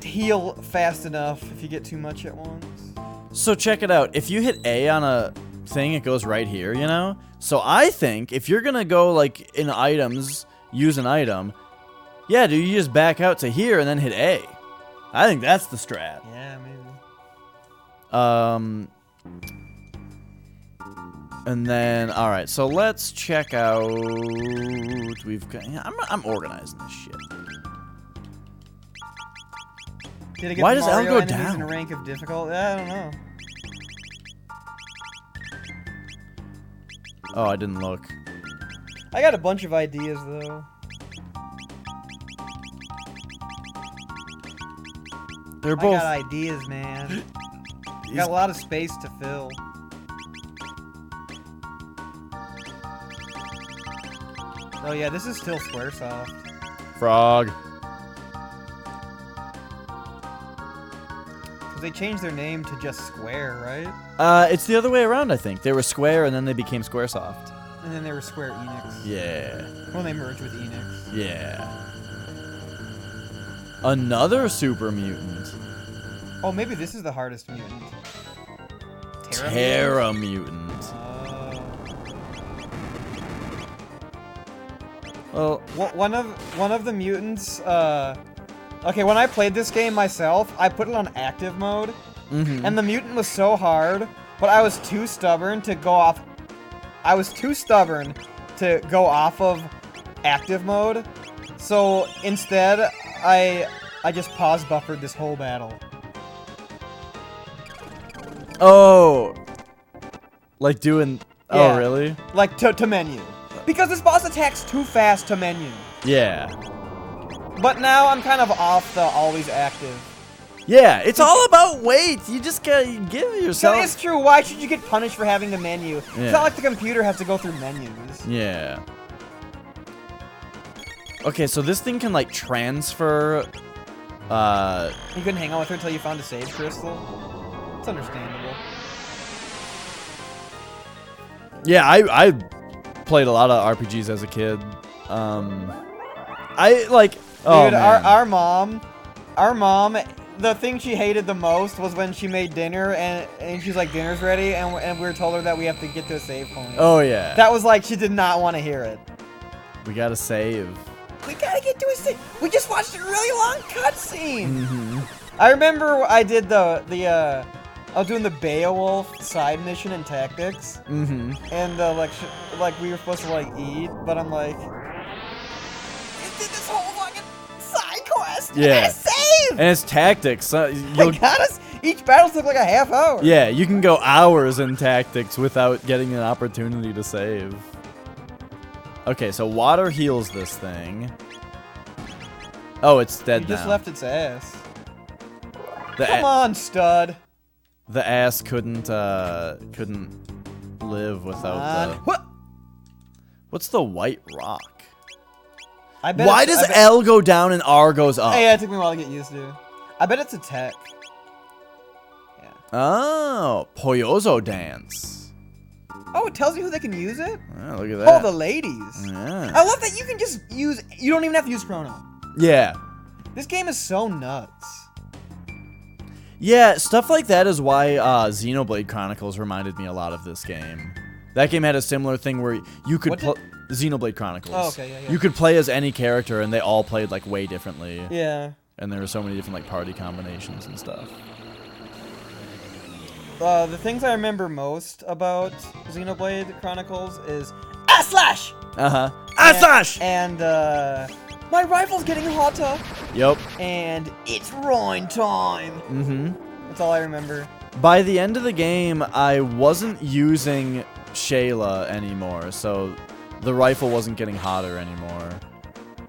A: heal fast enough if you get too much at once.
B: So check it out. If you hit A on a thing, it goes right here, you know? So I think if you're gonna go like in items, use an item, yeah, dude, you just back out to here and then hit A. I think that's the strat.
A: Yeah, maybe.
B: And then, all right, so let's check out. We've got. I'm organizing this shit.
A: Did it get
B: Why
A: the
B: does L
A: Mario
B: go
A: enemies
B: down?
A: in rank of difficulty? I don't know.
B: Oh, I didn't look.
A: I got a bunch of ideas though.
B: They're
A: I
B: both.
A: got ideas, man. Got a lot of space to fill. Oh yeah, this is still Squaresoft.
B: Frog.
A: They changed their name to just Square, right?
B: It's the other way around, I think. They were Square and then they became Squaresoft.
A: And then they were Square Enix.
B: Yeah.
A: When they merged with Enix.
B: Yeah. Another super mutant.
A: Oh, maybe this is the hardest mutant.
B: Terra mutant. Well,
A: One of the mutants, okay, when I played this game myself, I put it on active mode, and the mutant was so hard, but I was too stubborn to go off. I was too stubborn to go off of active mode, so instead, I just pause buffered this whole battle.
B: oh, like doing.
A: Yeah.
B: Oh, really?
A: Like to menu, because this boss attacks too fast to menu.
B: Yeah.
A: But now I'm kind of off the always active.
B: Yeah, it's all about weight. You just gotta give
A: So
B: yourself.
A: it's true. Why should you get punished for having the menu?
B: Yeah.
A: It's not like the computer has to go through menus.
B: Yeah. Okay, so this thing can like transfer.
A: You couldn't hang out with her until you found a save crystal. It's understandable.
B: Yeah, I played a lot of RPGs as a kid. I like. Oh,
A: Dude,
B: man.
A: our mom, the thing she hated the most was when she made dinner and she's like, dinner's ready, and we were told her that we have to get to a save point.
B: Oh yeah.
A: That was like, she did not want to hear it.
B: We gotta save.
A: We gotta get to a save. We just watched a really long cutscene. I remember I did I was doing the Beowulf side mission in Tactics, and like we were supposed to like eat, but I'm like, it did this whole fucking side quest.
B: Yeah.
A: I gotta save.
B: And it's tactics.
A: I gotta. Each battle took like a half hour.
B: Yeah, you can go hours in tactics without getting an opportunity to save. Okay, so water heals this thing. Oh, it's dead
A: You
B: now.
A: just left its ass.
B: The
A: Come on, stud.
B: The ass couldn't live without the.
A: What?
B: What's the white rock?
A: I bet.
B: Why does L go down and R goes up?
A: Hey, yeah, it took me a while to get used to. I bet it's a tech. Yeah.
B: Oh, Poyozo dance.
A: Oh, it tells you who they can use it?
B: Oh, look at that.
A: Oh, the ladies.
B: Yeah.
A: I love that you can just use... You don't even have to use Chrono.
B: Yeah.
A: This game is so nuts.
B: Yeah, stuff like that is why Xenoblade Chronicles reminded me a lot of this game. That game had a similar thing where you could play Xenoblade Chronicles.
A: Oh, okay, yeah.
B: You could play as any character, and they all played like way differently.
A: Yeah.
B: And there were so many different like party combinations and stuff.
A: The things I remember most about Xenoblade Chronicles is slash.
B: Slash.
A: And my rifle's getting hotter.
B: Yep.
A: And it's Roin time. That's all I remember.
B: By the end of the game, I wasn't using Shayla anymore, so the rifle wasn't getting hotter anymore.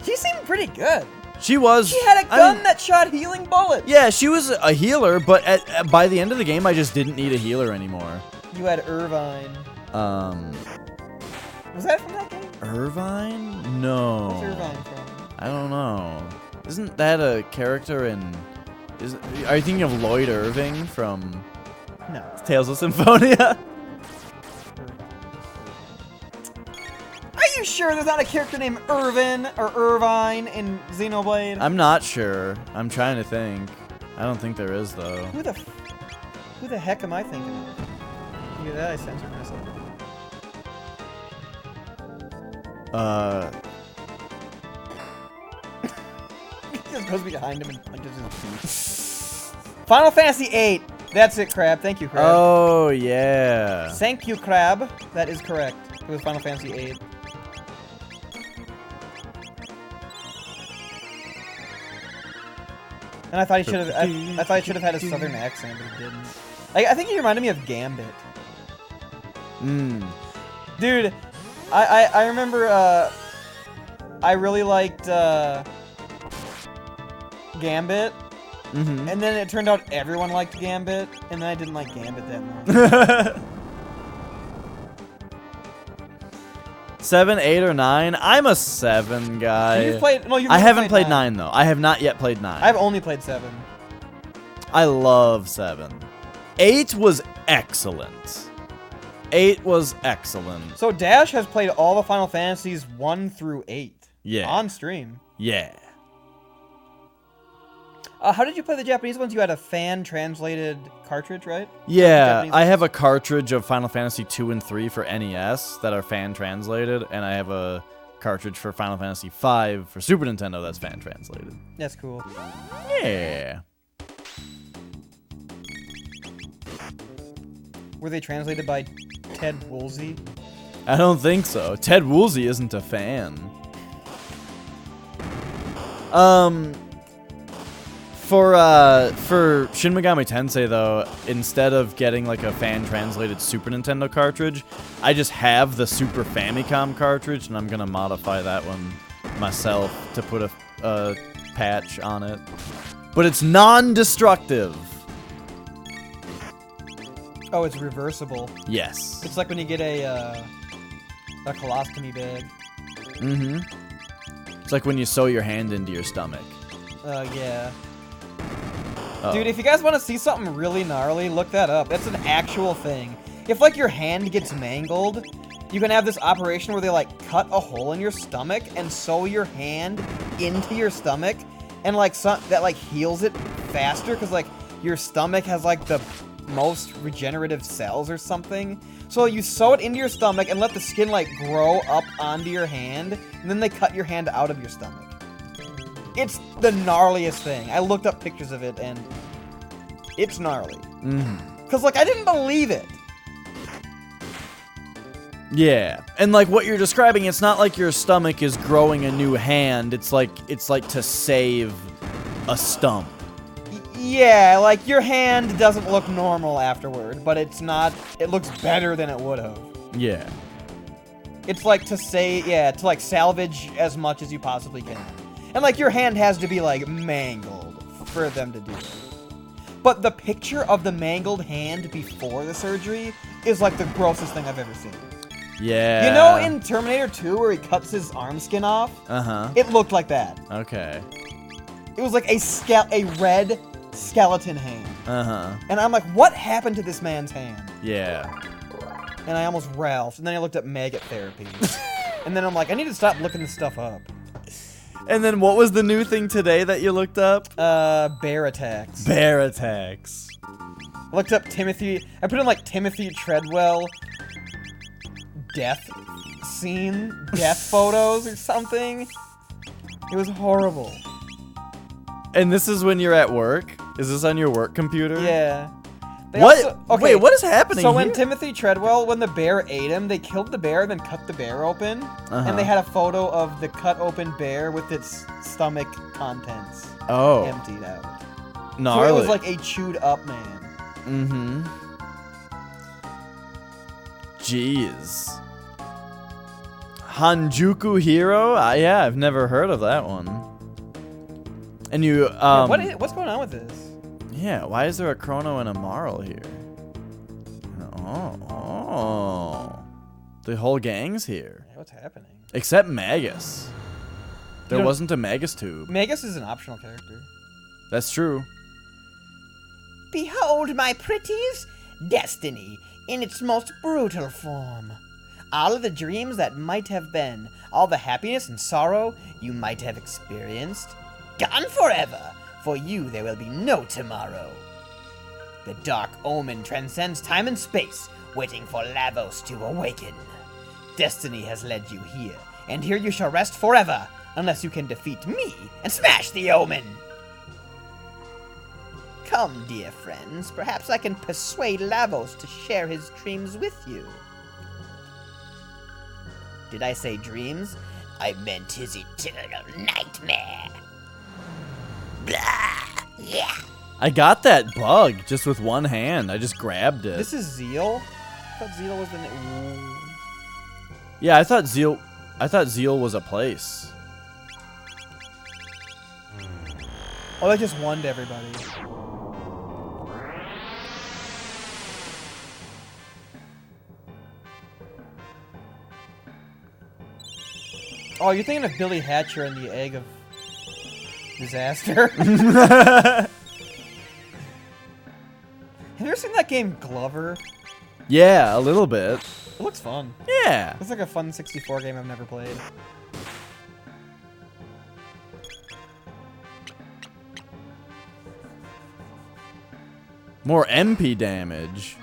A: She seemed pretty good.
B: She was.
A: She had a gun that shot healing bullets.
B: Yeah, she was a healer, but by the end of the game, I just didn't need a healer anymore.
A: You had Irvine. Was that from that game?
B: Irvine? No.
A: What's Irvine from?
B: I don't know. Isn't that a character in... Are you thinking of Lloyd Irving from...
A: No.
B: Tales of Symphonia?
A: Are you sure there's not a character named Irvin or Irvine in Xenoblade?
B: I'm not sure. I'm trying to think. I don't think there is, though.
A: Who the heck am I thinking of? Look at that, I censored myself. He just goes behind him and punches his teeth. Final Fantasy VIII. That's it, Crab. Thank you, Crab.
B: Oh, yeah.
A: Thank you, Crab. That is correct. It was Final Fantasy VIII. And I thought he should have. I thought he should have had a southern accent, but he didn't. I think he reminded me of Gambit. Dude, I remember. I really liked Gambit. And then it turned out everyone liked Gambit, and then I didn't like Gambit that much.
B: 7, 8, or 9? I'm a 7 guy.
A: You've played, no, you've
B: I haven't played
A: 9.
B: 9 though. I have not yet played 9.
A: I've only played 7.
B: I love 7. 8 was excellent. 8 was excellent.
A: So Dash has played all the Final Fantasies 1 through 8.
B: Yeah.
A: On stream.
B: Yeah.
A: How did you play the Japanese ones? You had a fan-translated cartridge, right?
B: Yeah, I have a cartridge of Final Fantasy 2 and 3 for NES that are fan-translated, and I have a cartridge for Final Fantasy 5 for Super Nintendo that's fan-translated.
A: That's cool.
B: Yeah.
A: Were they translated by Ted Woolsey?
B: I don't think so. Ted Woolsey isn't a fan. For Shin Megami Tensei, though, instead of getting like a fan-translated Super Nintendo cartridge, I just have the Super Famicom cartridge, and I'm gonna modify that one myself to put a patch on it. But it's non-destructive.
A: Oh, it's reversible.
B: Yes.
A: It's like when you get a colostomy bag.
B: It's like when you sew your hand into your stomach.
A: Yeah.
B: Oh.
A: Dude, if you guys want to see something really gnarly, look that up. That's an actual thing. If, like, your hand gets mangled, you can have this operation where they, like, cut a hole in your stomach and sew your hand into your stomach, and, like, that, like, heals it faster, because, like, your stomach has, like, the most regenerative cells or something. So you sew it into your stomach and let the skin, like, grow up onto your hand, and then they cut your hand out of your stomach. It's the gnarliest thing. I looked up pictures of it, and it's gnarly. Because, like, I didn't believe it.
B: Yeah, and like what you're describing, it's not like your stomach is growing a new hand. It's like to save a stump.
A: Yeah, like, your hand doesn't look normal afterward, but it's not... It looks better than it would have.
B: Yeah.
A: It's like to like, salvage as much as you possibly can. And, like, your hand has to be, like, mangled for them to do it. But the picture of the mangled hand before the surgery is, like, the grossest thing I've ever seen.
B: Yeah.
A: You know in Terminator 2 where he cuts his arm skin off? It looked like that.
B: Okay.
A: It was like a red skeleton hand. And I'm like, what happened to this man's hand?
B: Yeah.
A: And I almost ralphed. And then I looked up maggot therapy. And then I'm like, I need to stop looking this stuff up.
B: And then what was the new thing today that you looked up?
A: Bear attacks.
B: Bear attacks.
A: I looked up Timothy. I put in like Timothy Treadwell death scene, death photos or something. It was horrible.
B: And this is when you're at work? Is this on your work computer?
A: Yeah. They
B: What?
A: also- okay,
B: Wait, what is happening
A: So
B: here?
A: when Timothy Treadwell, when the bear ate him, they killed the bear, then cut the bear open, and they had a photo of the cut open bear with its stomach contents emptied out.
B: Gnarly.
A: So it was like a chewed up man.
B: Mm-hmm. Jeez. Hanjuku Hero? Yeah, I've never heard of that one. And you,
A: What's going on with this?
B: Yeah, why is there a Chrono and a Marl here? Oh. The whole gang's here.
A: Yeah, what's happening?
B: Except Magus. There wasn't a Magus tube.
A: Magus is an optional character.
B: That's true.
A: Behold, my pretties, destiny in its most brutal form. All of the dreams that might have been, all the happiness and sorrow you might have experienced, gone forever. For you, there will be no tomorrow. The dark omen transcends time and space, waiting for Lavos to awaken. Destiny has led you here, and here you shall rest forever, unless you can defeat me and smash the omen. Come, dear friends, perhaps I can persuade Lavos to share his dreams with you. Did I say dreams? I meant his eternal nightmare. Blah! Yeah.
B: I got that bug just with one hand. I just grabbed it.
A: This is Zeal? I thought Zeal was the name.
B: Yeah, I thought Zeal was a place.
A: Oh, that just won to everybody. Oh, you're thinking of Billy Hatcher and the Egg of Disaster? Have you ever seen that game Glover?
B: Yeah, a little bit.
A: It looks fun.
B: Yeah.
A: It's like a fun 64 game I've never played.
B: More MP damage.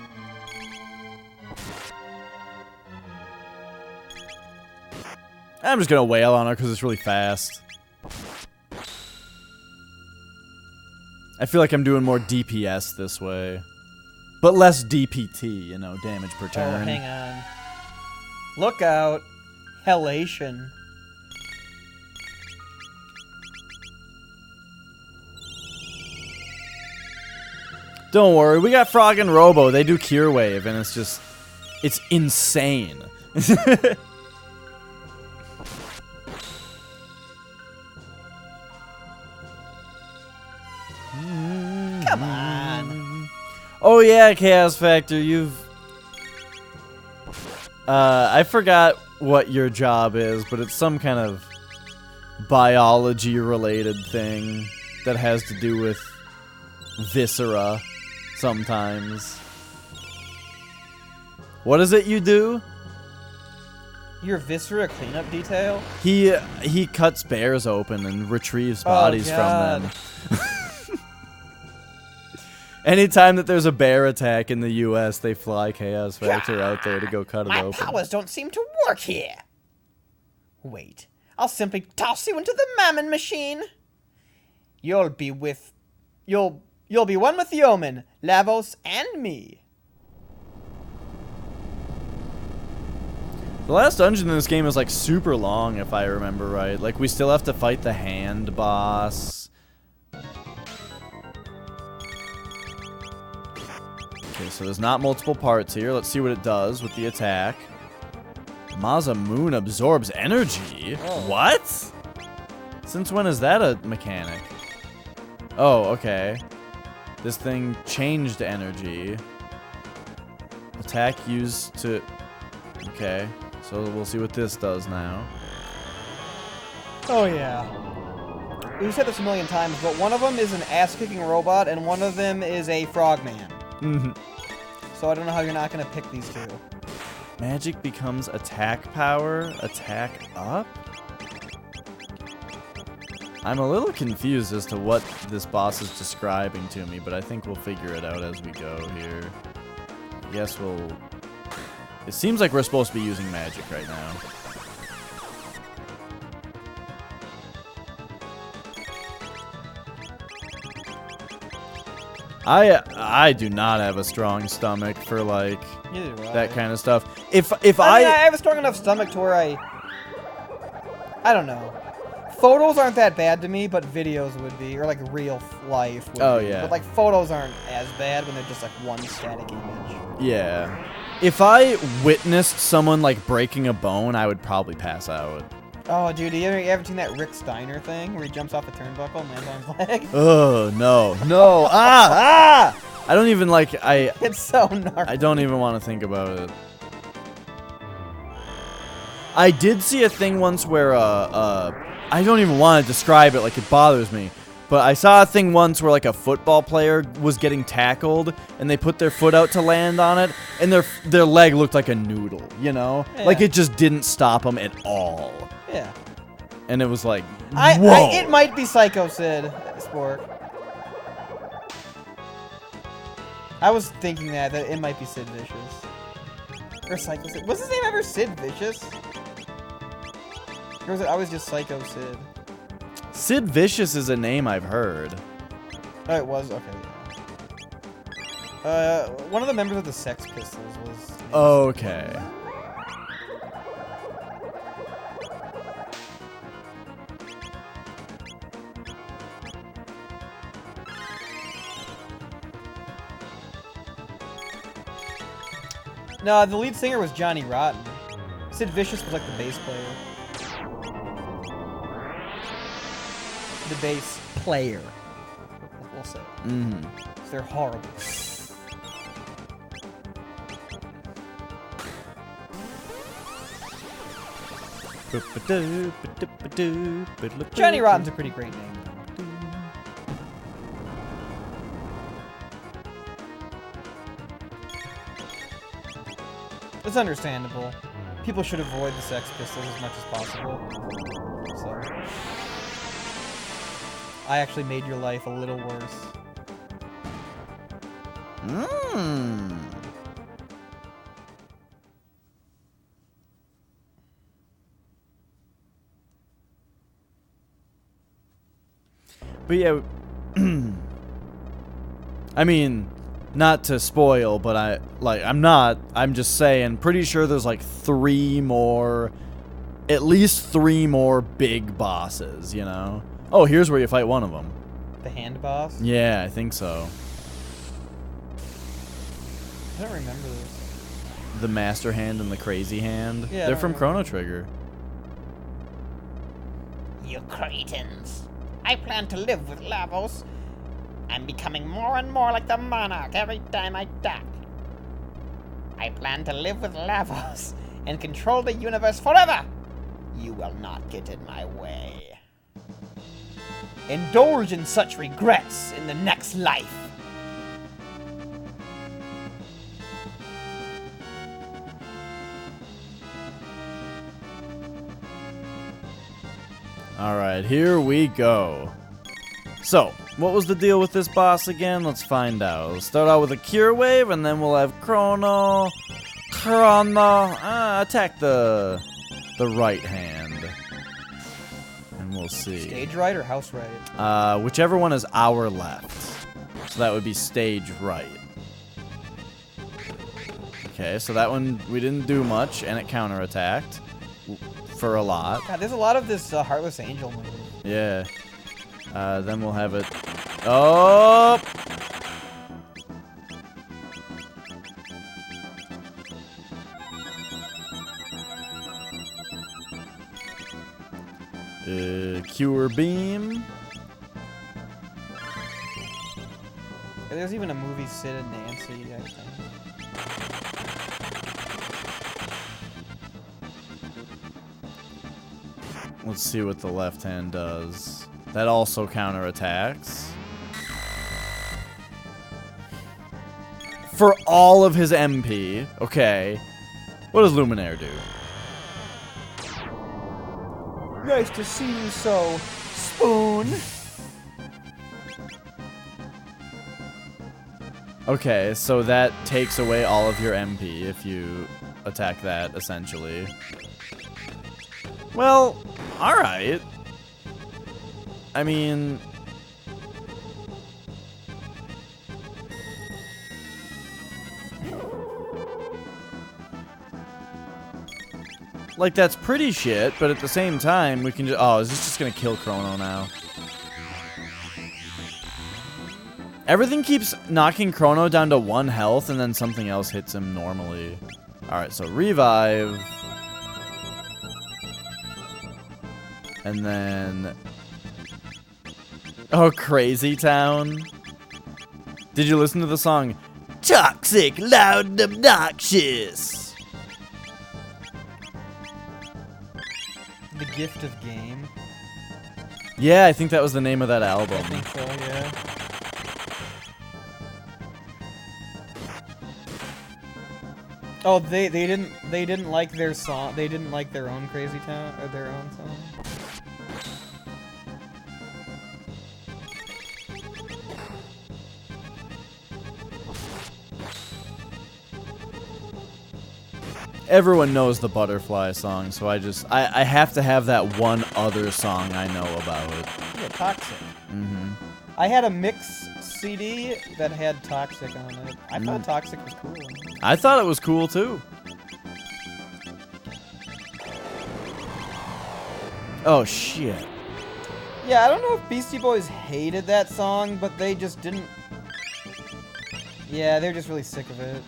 B: I'm just gonna wail on her because it's really fast. I feel like I'm doing more DPS this way. But less DPT, you know, damage per turn.
A: Oh, hang on. Look out. Hellation.
B: Don't worry, we got Frog and Robo. They do Cure Wave, and it's just... It's insane.
A: Come on.
B: Oh yeah, Chaos Factor, you've... I forgot what your job is, but it's some kind of biology-related thing that has to do with viscera sometimes. What is it you do?
A: Your Viscera cleanup detail?
B: He cuts bears open and retrieves bodies from them. Anytime that there's a bear attack in the U.S., they fly Chaos Factor out there to go cut it open.
A: My powers don't seem to work here. Wait, I'll simply toss you into the Mammon Machine. You'll be one with the Omen, Lavos, and me.
B: The last dungeon in this game is like super long, if I remember right. Like we still have to fight the hand boss. Okay, so there's not multiple parts here. Let's see what it does with the attack. Mazamoon absorbs energy?
A: Oh.
B: What? Since when is that a mechanic? Oh, okay. This thing changed energy. Attack used to... Okay, so we'll see what this does now.
A: Oh, yeah. We've said this a million times, but one of them is an ass-kicking robot, and one of them is a frogman. So I don't know how you're not going to pick these two.
B: Magic becomes attack power, attack up? I'm a little confused as to what this boss is describing to me, but I think we'll figure it out as we go here. I guess we'll... It seems like we're supposed to be using magic right now. I do not have a strong stomach for like that kind of stuff. If
A: I mean, I have a strong enough stomach to where I don't know. Photos aren't that bad to me, but videos would be, or like real life would be.
B: Yeah.
A: But like photos aren't as bad when they're just like one static image.
B: Yeah. If I witnessed someone like breaking a bone, I would probably pass out.
A: Oh, dude, you ever seen that Rick Steiner thing where he jumps off a turnbuckle and lands on his leg?
B: Oh, no. No. Ah! I don't even like,
A: It's so gnarly.
B: I don't even want to think about it. I did see a thing once where, I don't even want to describe it, like it bothers me. But I saw a thing once where like a football player was getting tackled and they put their foot out to land on it and their leg looked like a noodle, you know?
A: Yeah.
B: Like it just didn't stop them at all.
A: Yeah.
B: And it was like, whoa.
A: It might be Psycho Sid sport. I was thinking that it might be Sid Vicious. Or Psycho Sid. Was his name ever Sid Vicious? Or was it always just Psycho Sid?
B: Sid Vicious is a name I've heard.
A: Oh, it was? Okay, yeah. One of the members of the Sex Pistols was...
B: Okay.
A: No, the lead singer was Johnny Rotten. Sid Vicious was like the bass player. The bass player, we'll say.
B: Mm-hmm.
A: They're horrible. Johnny Rotten's a pretty great name. It's understandable. People should avoid the Sex Pistols as much as possible. So, I actually made your life a little worse.
B: But yeah, I mean, not to spoil, but I'm just saying, pretty sure there's like at least three more big bosses, you know? Oh, here's where you fight one of them.
A: The hand boss?
B: Yeah, I think so.
A: I don't remember this.
B: The Master Hand and the Crazy Hand.
A: Yeah,
B: They're from Chrono Trigger.
C: You cretins. I plan to live with Lavos. I'm becoming more and more like the monarch every time I die. I plan to live with Lavos and control the universe forever. You will not get in my way.
A: Indulge in such regrets in the next life.
B: Alright, here we go. So, what was the deal with this boss again? Let's find out. Let's start out with a Cure Wave, and then we'll have Chrono. Attack the right hand. And we'll see.
A: Stage right or house right?
B: Whichever one is our left. So that would be stage right. Okay, so that one we didn't do much, and it counterattacked for a lot.
A: God, there's a lot of this Heartless Angel movie.
B: Yeah. Then we'll have it. Oh! Cure Beam.
A: There's even a movie, Sid and Nancy, I think.
B: Let's see what the left hand does. That also counterattacks. For all of his MP. Okay. What does Luminaire do?
A: Nice to see you so Spoon.
B: Okay, so that takes away all of your MP if you attack that, essentially. Well, alright. I mean... like, that's pretty shit, but at the same time, we can just... oh, is this just gonna kill Chrono now? Everything keeps knocking Chrono down to 1 health, and then something else hits him normally. Alright, so revive. And then... oh, Crazy Town. Did you listen to the song? Toxic, loud, and obnoxious.
A: The Gift of Game.
B: Yeah, I think that was the name of that album.
A: I think so, yeah. Oh, they didn't like their song. They didn't like their own Crazy Town or their own song.
B: Everyone knows the Butterfly song, so I have to have that one other song I know about.
A: Yeah, Toxic.
B: Mm-hmm.
A: I had a mix CD that had Toxic on it. I thought Toxic was cool.
B: I thought it was cool too. Oh shit.
A: Yeah, I don't know if Beastie Boys hated that song, but they just didn't... yeah, they're just really sick of it.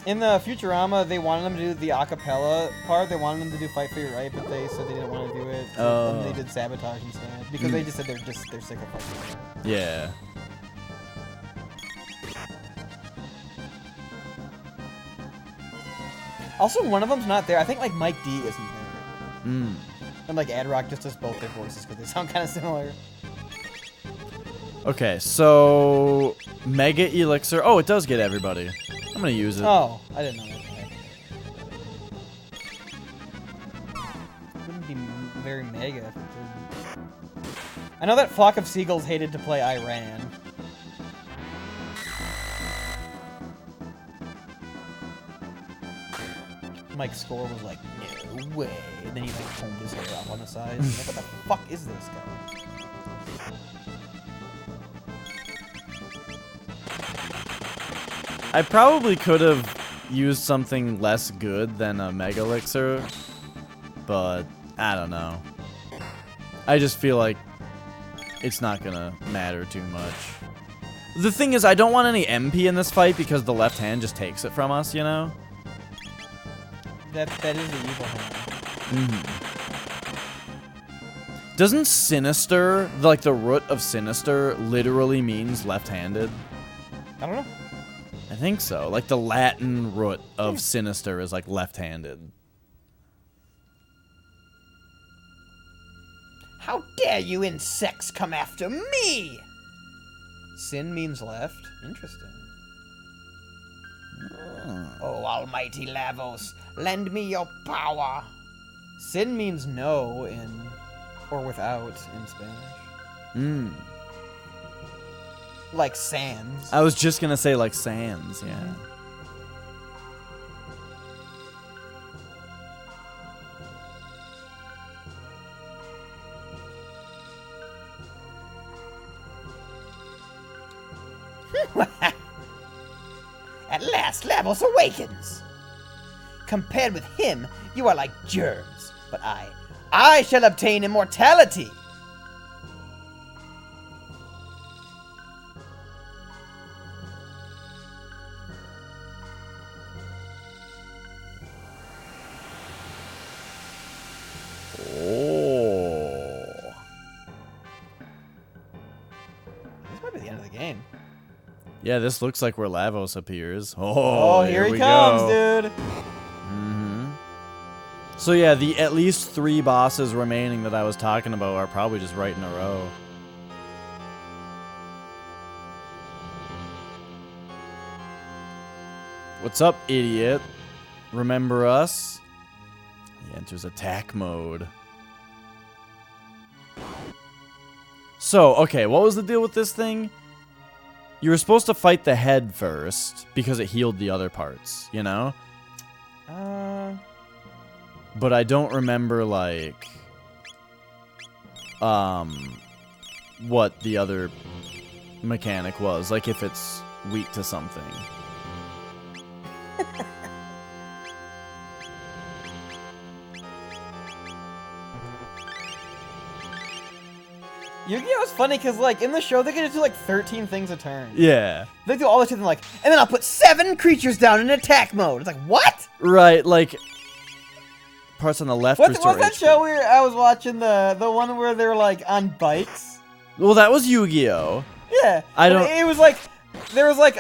A: In the Futurama, they wanted them to do the acapella part. They wanted them to do Fight for Your Right, but they said they didn't want to do it.
B: Oh.
A: And they did Sabotage instead. Because they just said they're sick of Fight for Your Right.
B: Yeah.
A: Also, one of them's not there. I think, like, Mike D isn't there.
B: Mm.
A: And, like, Ad Rock just does both their voices because they sound kind of similar.
B: Okay, so... Mega Elixir. Oh, it does get everybody. I'm gonna use it.
A: Oh, I didn't know that. Wouldn't be very mega if it didn't. I know that Flock of Seagulls hated to play Iran. Mike's score was like, no way. And then he like combed his hair off on the side. Like, what the fuck is this guy?
B: I probably could have used something less good than a Mega Elixir, but I don't know. I just feel like it's not gonna matter too much. The thing is, I don't want any MP in this fight because the left hand just takes it from us, you know?
A: That is the evil hand.
B: Mm-hmm. Doesn't Sinister, like the root of Sinister, literally means left-handed?
A: I don't know.
B: I think so. Like the Latin root of Sinister is like left-handed.
C: How dare you insects come after me?
A: Sin means left. Interesting.
C: Oh, almighty Lavos, lend me your power.
A: Sin means no in, or without in Spanish.
B: Mm.
A: Like sans.
B: I was just gonna say like Sans, yeah.
C: At last, Lavos awakens. Compared with him, you are like germs. But I shall obtain immortality.
B: Oh.
A: This might be the end of the game.
B: Yeah, this looks like where Lavos appears.
A: Oh, here he comes, dude.
B: Mm-hmm. So yeah, the at least 3 bosses remaining that I was talking about are probably just right in a row. What's up, idiot? remember us. He enters attack mode. So, okay, what was the deal with this thing? You were supposed to fight the head first because it healed the other parts, you know? But I don't remember, like, what the other mechanic was. Like, if it's weak to something.
A: Yu-Gi-Oh's funny because, like, in the show, they can just do, like, 13 things a turn.
B: Yeah.
A: They do all the shit and, like, and then I'll put 7 creatures down in attack mode. It's like, what?
B: Right, like, parts on the left
A: What's
B: restore
A: that
B: HP.
A: show where I was watching the one where they're, like, on bikes?
B: Well, that was Yu-Gi-Oh!
A: Yeah.
B: I
A: but
B: don't-
A: It was, like, there was, like,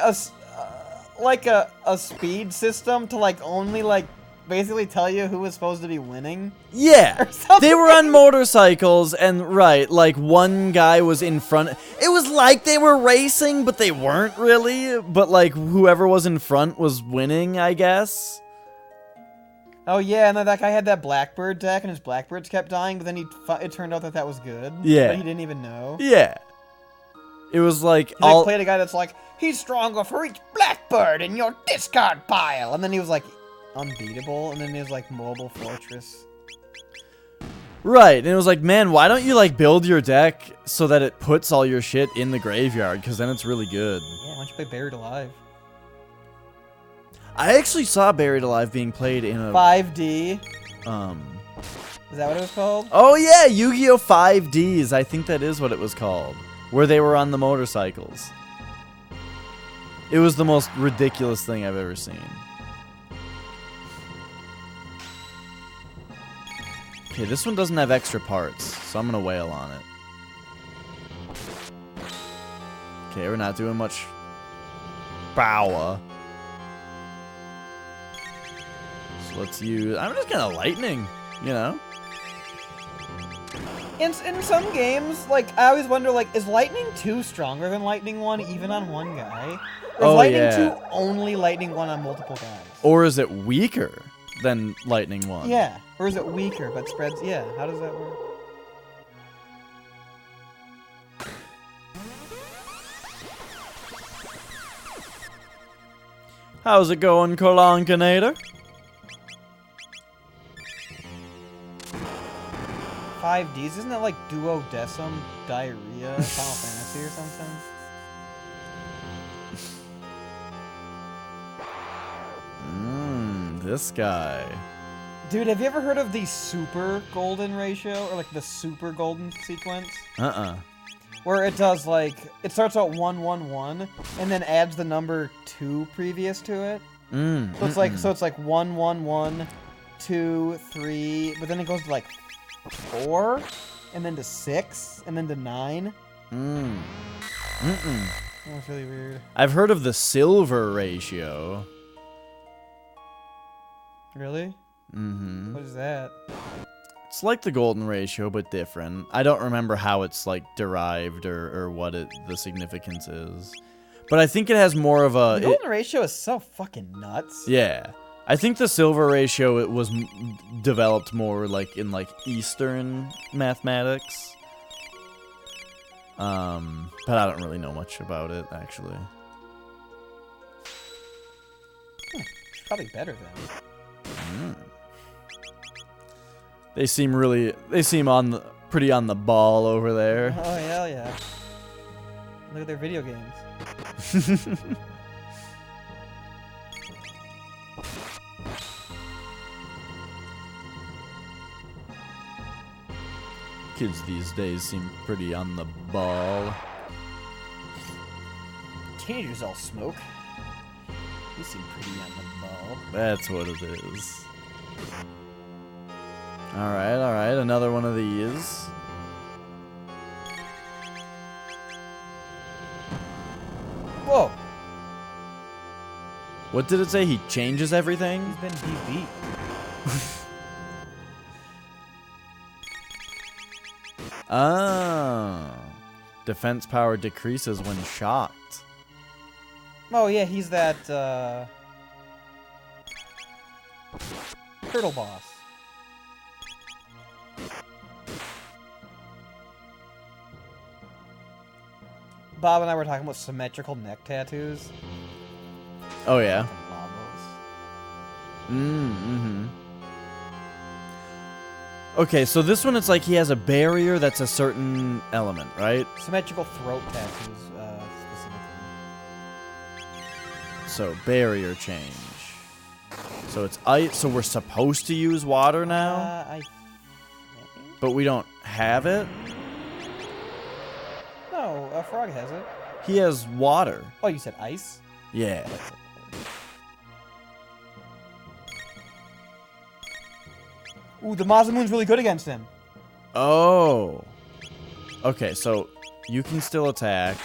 A: a speed system to, like, only, like, basically tell you who was supposed to be winning.
B: Yeah,
A: Or something.
B: they were on motorcycles, and right, like one guy was in front. It was like they were racing, but they weren't really. But like whoever was in front was winning, I guess.
A: Oh yeah, and then that guy had that Blackbird deck, and his Blackbirds kept dying, but then it turned out that was good.
B: Yeah.
A: But he didn't even know.
B: Yeah, it was like
A: He
B: all.
A: like, played a guy that's like, he's stronger for each Blackbird in your discard pile, and then he was like unbeatable, and then he was like Mobile Fortress.
B: Right, and it was like, man, why don't you like build your deck so that it puts all your shit in the graveyard? Because then it's really good.
A: Yeah, why don't you play Buried Alive?
B: I actually saw Buried Alive being played in a
A: 5D.
B: Is
A: Is that what it was called?
B: Oh yeah, Yu-Gi-Oh! 5Ds. I think that is what it was called. Where they were on the motorcycles. It was the most ridiculous thing I've ever seen. Okay, this one doesn't have extra parts, so I'm gonna wail on it. Okay, we're not doing much power. So let's use... I'm just gonna lightning, you know?
A: In some games, like, I always wonder, like, is Lightning 2 stronger than Lightning 1 even on one guy? Or is Lightning 2 only Lightning 1 on multiple guys?
B: Or is it weaker than Lightning 1?
A: Yeah. Or is it weaker but spreads... Yeah, how does that work?
B: How's it going, Colonkinator?
A: 5Ds, isn't that like duodecim diarrhea Final Fantasy or something?
B: This guy.
A: Dude, have you ever heard of the super golden ratio? Or like the super golden sequence? Where it does like, it starts out 1, 1, 1, and then adds the number 2 previous to it. So it's like 1, 1, 1, 2, 3, but then it goes to like 4, and then to 6, and then to 9. That's really weird.
B: I've heard of the silver ratio.
A: Really? What is that?
B: It's like the golden ratio, but different. I don't remember how it's like derived or what the significance is. But I think it has more of a...
A: The golden ratio is so fucking nuts.
B: Yeah. I think the silver ratio it was developed more like in like Eastern mathematics. But I don't really know much about it actually.
A: It's probably better then.
B: They seem pretty on the ball over there.
A: Oh hell yeah! Look at their video games.
B: Kids these days seem pretty on the ball.
A: Teenagers all smoke. They seem pretty on the ball.
B: That's what it is. Alright, another one of these.
A: Whoa!
B: What did it say? He changes everything?
A: He's been DB.
B: Oh. Defense power decreases when shocked.
A: Oh yeah, he's that. turtle boss. Bob and I were talking about symmetrical neck tattoos.
B: Oh yeah.
A: Love those.
B: Mm-hmm. Okay, so this one, it's like he has a barrier that's a certain element, right?
A: Symmetrical throat tattoos, specifically.
B: So barrier change. So it's ice. So we're supposed to use water now,
A: I
B: but we don't have it.
A: No, a frog has it.
B: He has water.
A: Oh, you said ice?
B: Yeah.
A: Ooh, the Mazamoon's really good against him.
B: Oh. Okay, so you can still attack.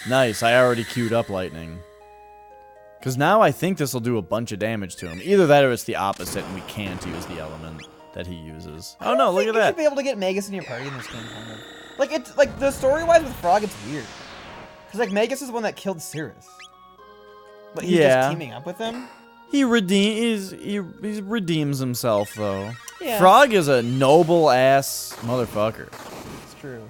B: Nice, I already queued up lightning. Because now I think this will do a bunch of damage to him. Either that or it's the opposite and we can't use the element that he uses. Oh no, look at
A: You
B: that.
A: should be able to get Magus in your party in this game, kind of. Like, it's, like, the story-wise with Frog, it's weird. Because, like, Magus is the one that killed Cirrus. But he's just teaming up with him.
B: He redeems himself though.
A: Yeah.
B: Frog is a noble ass motherfucker.
A: It's true.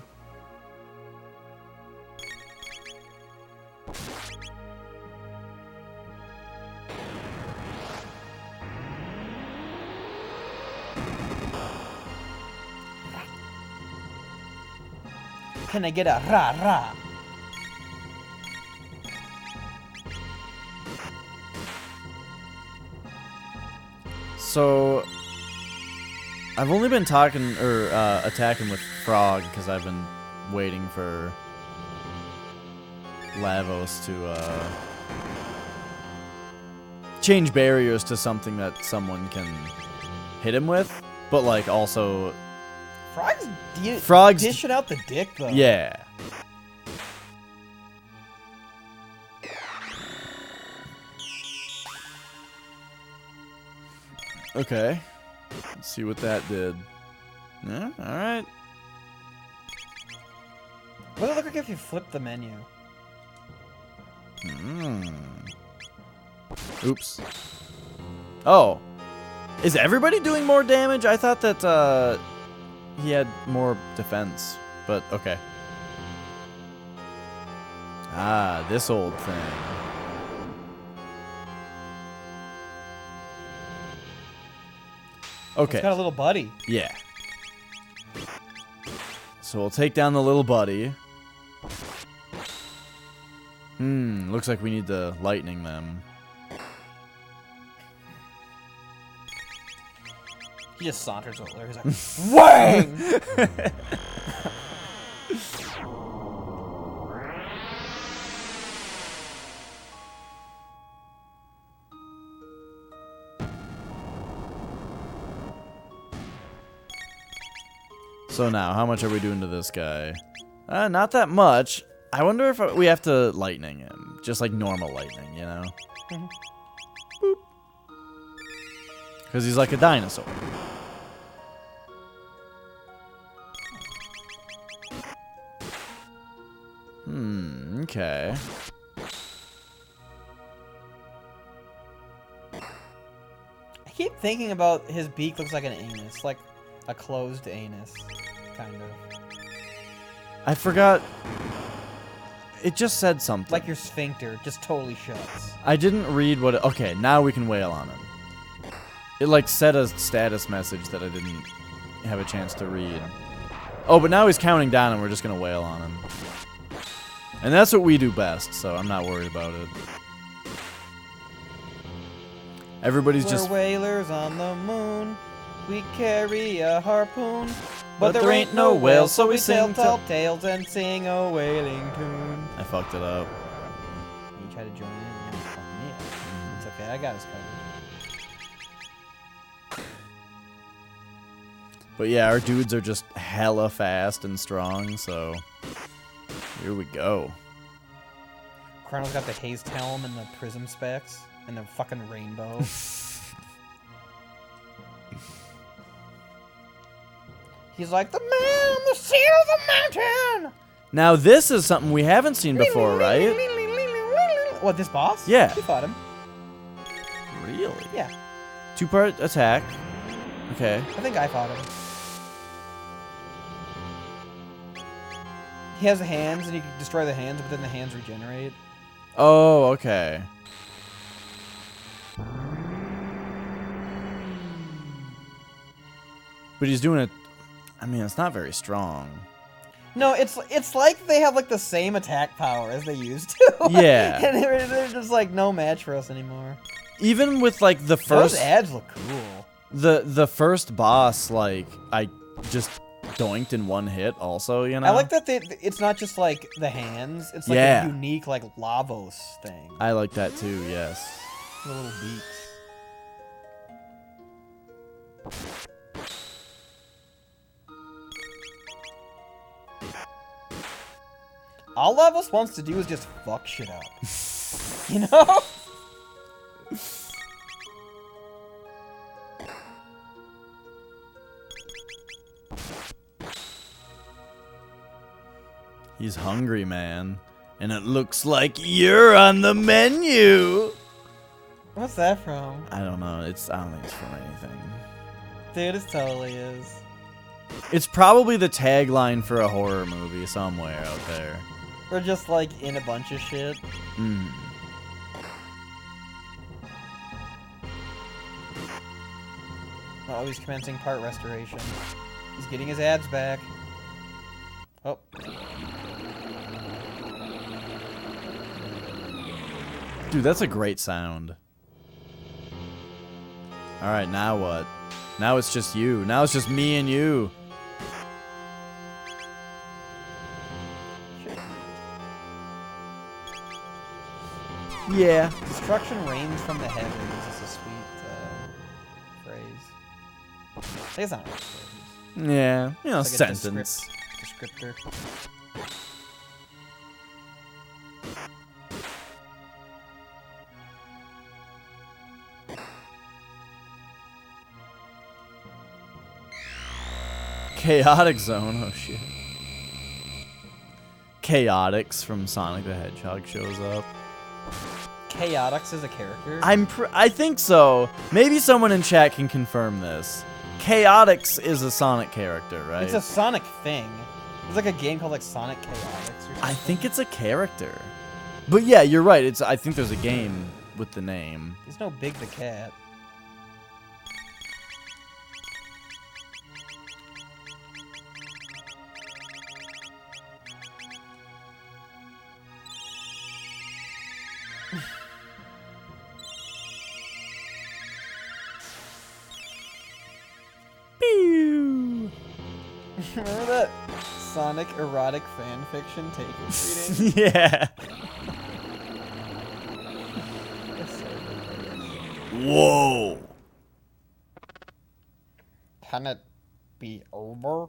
A: Can I get a rah-rah?
B: So I've only been talking or attacking with Frog because I've been waiting for Lavos to change barriers to something that someone can hit him with, but like also
A: Frog's dishing out the dick though.
B: yeah. Okay. Let's see what that did. Yeah, alright.
A: What does it look like if you flip the menu?
B: Oops. Oh. Is everybody doing more damage? I thought that he had more defense, but okay. Ah, this old thing. Okay.
A: It's got a little buddy.
B: Yeah. So we'll take down the little buddy. Looks like we need to lightning them.
A: He just saunters over there. He's like, wang!
B: So now, how much are we doing to this guy? Not that much. I wonder if we have to lightning him. Just like normal lightning, you know? Boop. Because he's like a dinosaur. Okay.
A: I keep thinking about his beak looks like an anus. Like a closed anus. Kind of.
B: I forgot. It just said something.
A: Like your sphincter just totally shuts.
B: I didn't read what it... Okay, now we can wail on him. It, like, said a status message that I didn't have a chance to read. Oh, but now he's counting down and we're just gonna wail on him. And that's what we do best, so I'm not worried about it. Everybody's
A: We're
B: just...
A: whalers on the moon. We carry a harpoon.
B: But there ain't no whale, so we sing
A: tall tales and sing a whaling tune.
B: I fucked it up.
A: You try to join in, you fuck me up. It's okay, I got us covered.
B: But yeah, our dudes are just hella fast and strong, so... Here we go.
A: Chrono's got the hazed helm and the prism specs and the fucking rainbow. He's like, the man on the seal of the mountain!
B: Now this is something we haven't seen before, right?
A: What, this boss?
B: Yeah.
A: We fought him.
B: Really?
A: Yeah.
B: 2-part attack. Okay.
A: I think I fought him. He has hands, and you can destroy the hands, but then the hands regenerate.
B: Oh, okay. But he's doing it. I mean, it's not very strong.
A: No, it's like they have like the same attack power as they used to.
B: Yeah.
A: And they're just like no match for us anymore.
B: Even with like the first
A: Those ads look cool.
B: the first boss, like I just doinked in one hit. Also, you know.
A: I like that it's not just like the hands. It's like a unique like Lavos thing.
B: I like that too. Yes.
A: The little beaks. All Lavos wants to do is just fuck shit up. You know?
B: He's hungry, man. And it looks like you're on the menu.
A: What's that from?
B: I don't know. I don't think it's from anything.
A: Dude, it totally is.
B: It's probably the tagline for a horror movie somewhere out there.
A: We're just like in a bunch of shit.
B: Mm.
A: Oh, he's commencing part restoration. He's getting his ads back. Oh.
B: Dude, that's a great sound. Alright, now what? Now it's just you. Now it's just me and you. Yeah.
A: Destruction reigns from the heavens is a sweet phrase. I guess not really a phrase.
B: Yeah. You know,
A: It's like
B: sentence.
A: a descriptor.
B: Chaotic Zone. Oh, shit. Chaotix from Sonic the Hedgehog shows up.
A: Chaotix is a character?
B: I think so. Maybe someone in chat can confirm this. Chaotix is a Sonic character, right?
A: It's a Sonic thing. There's like a game called like Sonic Chaotix or something.
B: I think it's a character. But yeah, you're right. I think there's a game with the name.
A: There's no Big the Cat.
B: Pew!
A: Remember that Sonic erotic fan fiction tape reading?
B: Yeah. Whoa.
A: Can it be over?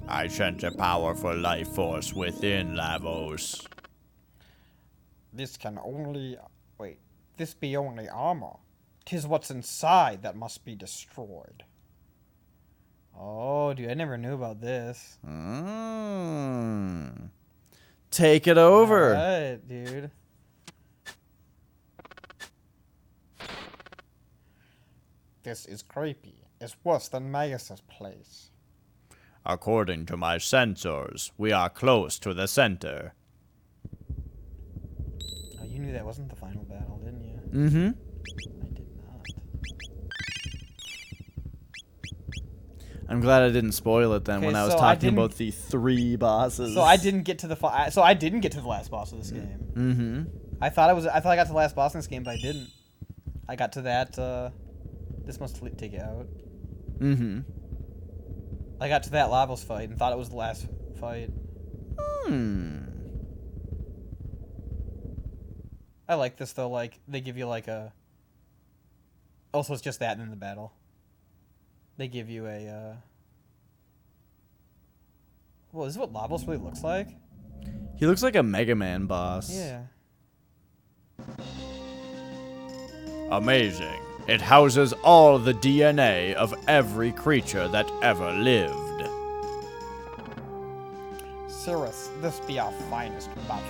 B: I sense a powerful life force within Lavos.
A: This can only... Wait. This be only armor. 'Tis what's inside that must be destroyed. Oh, dude, I never knew about this.
B: Take it over.
A: Alright, dude. This is creepy. It's worse than Magus' place.
B: According to my sensors, we are close to the center.
A: Oh, you knew that wasn't the final battle, didn't you?
B: Mm-hmm.
A: I did not.
B: I'm glad I didn't spoil it then
A: Okay,
B: when I was
A: so I
B: talking
A: didn't-
B: about the 3 bosses.
A: So I didn't get to the I didn't get to the last boss of this game.
B: Mm-hmm.
A: I thought I got to the last boss in this game, but I didn't. I got to that. This must take it out.
B: Mm-hmm.
A: I got to that Lavos fight and thought it was the last fight. I like this though. Like they give you like a. Also, it's just that in the battle. They give you a. Well, is this what Lavos really looks like?
B: He looks like a Mega Man boss.
A: Yeah.
B: Amazing. It houses all the DNA of every creature that ever lived.
A: Cirrus, this be our finest battle.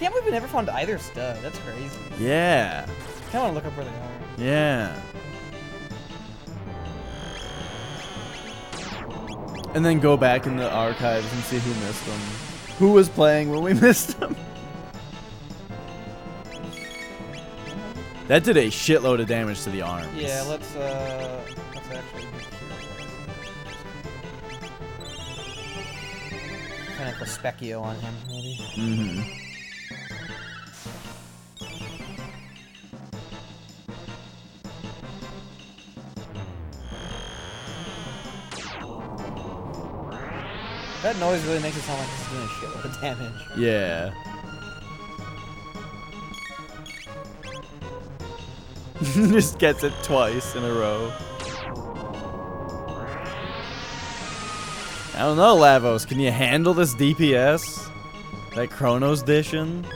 A: can't believe we never found either stud. That's crazy.
B: Yeah.
A: I kind of want to look up where they are.
B: Yeah. And then go back in the archives and see who missed them. Who was playing when we missed them? That did a shitload of damage to the arms.
A: Yeah, let's actually kind of put Specchio on him, maybe.
B: Mm-hmm.
A: That noise really makes it sound like it's doing a shitload of damage.
B: Yeah. Just gets it twice in a row. I don't know, Lavos. Can you handle this DPS that Chrono's dishing?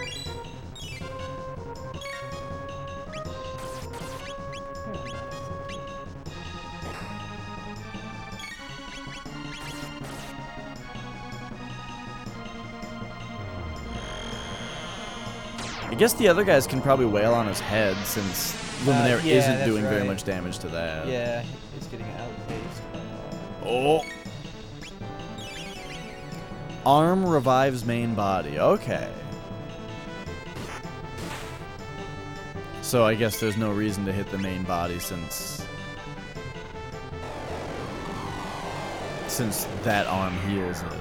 B: I guess the other guys can probably wail on his head since Luminaire
A: yeah,
B: isn't doing very
A: right.
B: much damage to that.
A: Yeah, he's getting outpaced.
B: Oh. Arm revives main body. Okay. So I guess there's no reason to hit the main body since that arm heals it.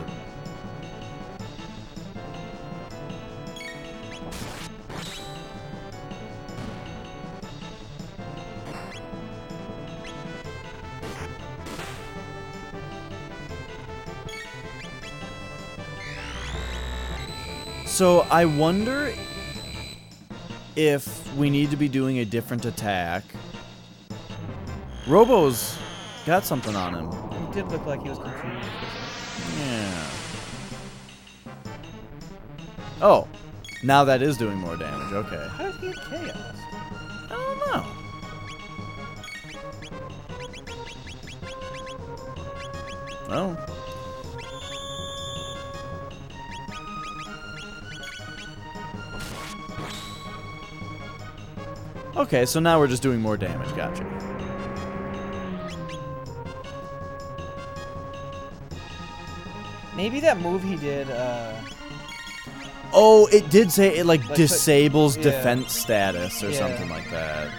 B: So I wonder if we need to be doing a different attack. Robo's got something on him.
A: He did look like he was confused.
B: Yeah. Oh, now that is doing more damage. Okay.
A: How did he get chaos?
B: I don't know. Oh. Okay, so now we're just doing more damage. Gotcha.
A: Maybe that move he did,
B: Oh, it did say it like
A: Like,
B: disables
A: yeah.
B: defense status or
A: Yeah.
B: something like that.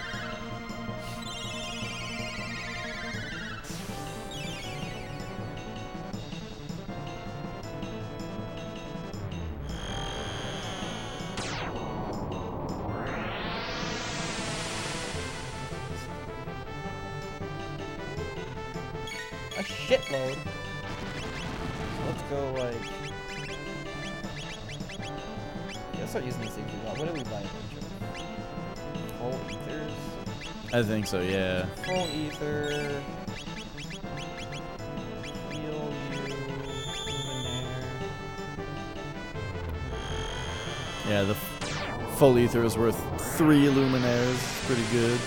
A: a shitload. So let's go, like... Yeah, let's start using these things we got. What did we buy a bunch of? Full ethers?
B: I think so, yeah.
A: Full ether... Heal you... Luminaire...
B: Yeah, the full ether is worth 3 luminaires. Pretty good.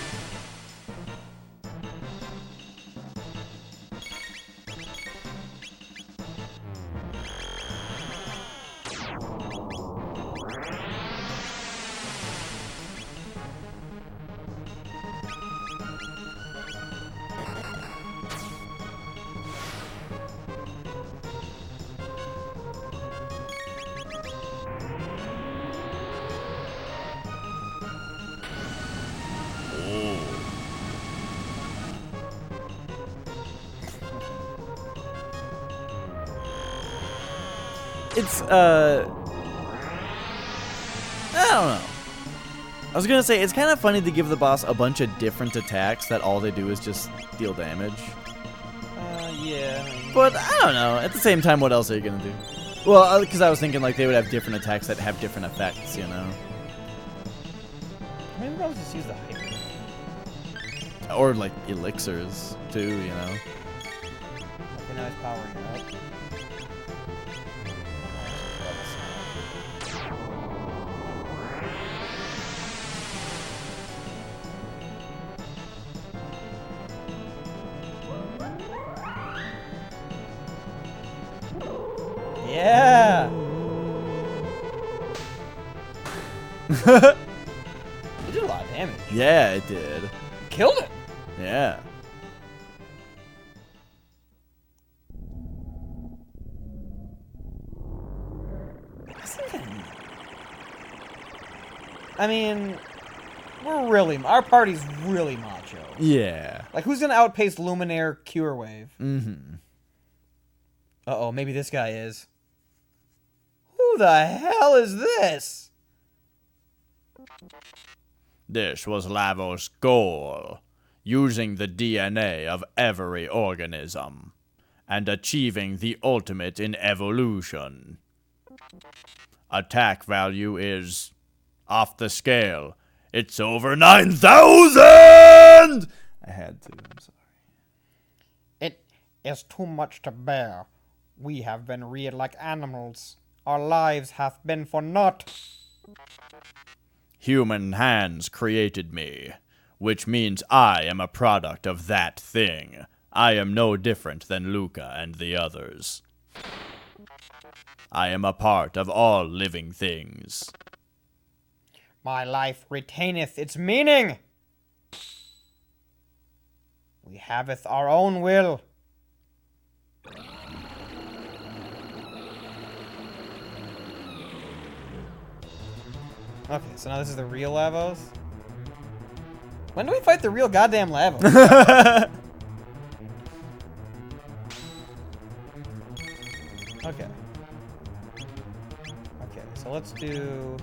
B: It's, I don't know. I was gonna say, it's kind of funny to give the boss a bunch of different attacks that all they do is just deal damage.
A: Yeah.
B: But, I don't know. At the same time, what else are you gonna do? Well, because I was thinking, like, they would have different attacks that have different effects, you know?
A: Maybe I'll just use the hyper.
B: Or, like, elixirs, too, you know?
A: Okay, now he's powering up. Yeah! It did a lot of damage.
B: Yeah, it did.
A: Killed it.
B: Yeah.
A: I mean, our party's really macho.
B: Yeah.
A: Like, who's gonna outpace Luminaire Cure Wave?
B: Mm-hmm.
A: Uh-oh, maybe this guy is. Who the hell is this?
B: This was Lavos' goal, using the DNA of every organism, and achieving the ultimate in evolution. Attack value is off the scale. It's over 9,000! I had to, I'm sorry.
C: It is too much to bear. We have been reared like animals. Our lives have been for naught.
B: Human hands created me, which means I am a product of that thing. I am no different than Luca and the others. I am a part of all living things.
C: My life retaineth its meaning. We haveth our own will.
A: Okay, so now this is the real Lavos? When do we fight the real goddamn Lavos? Okay. Okay, so let's do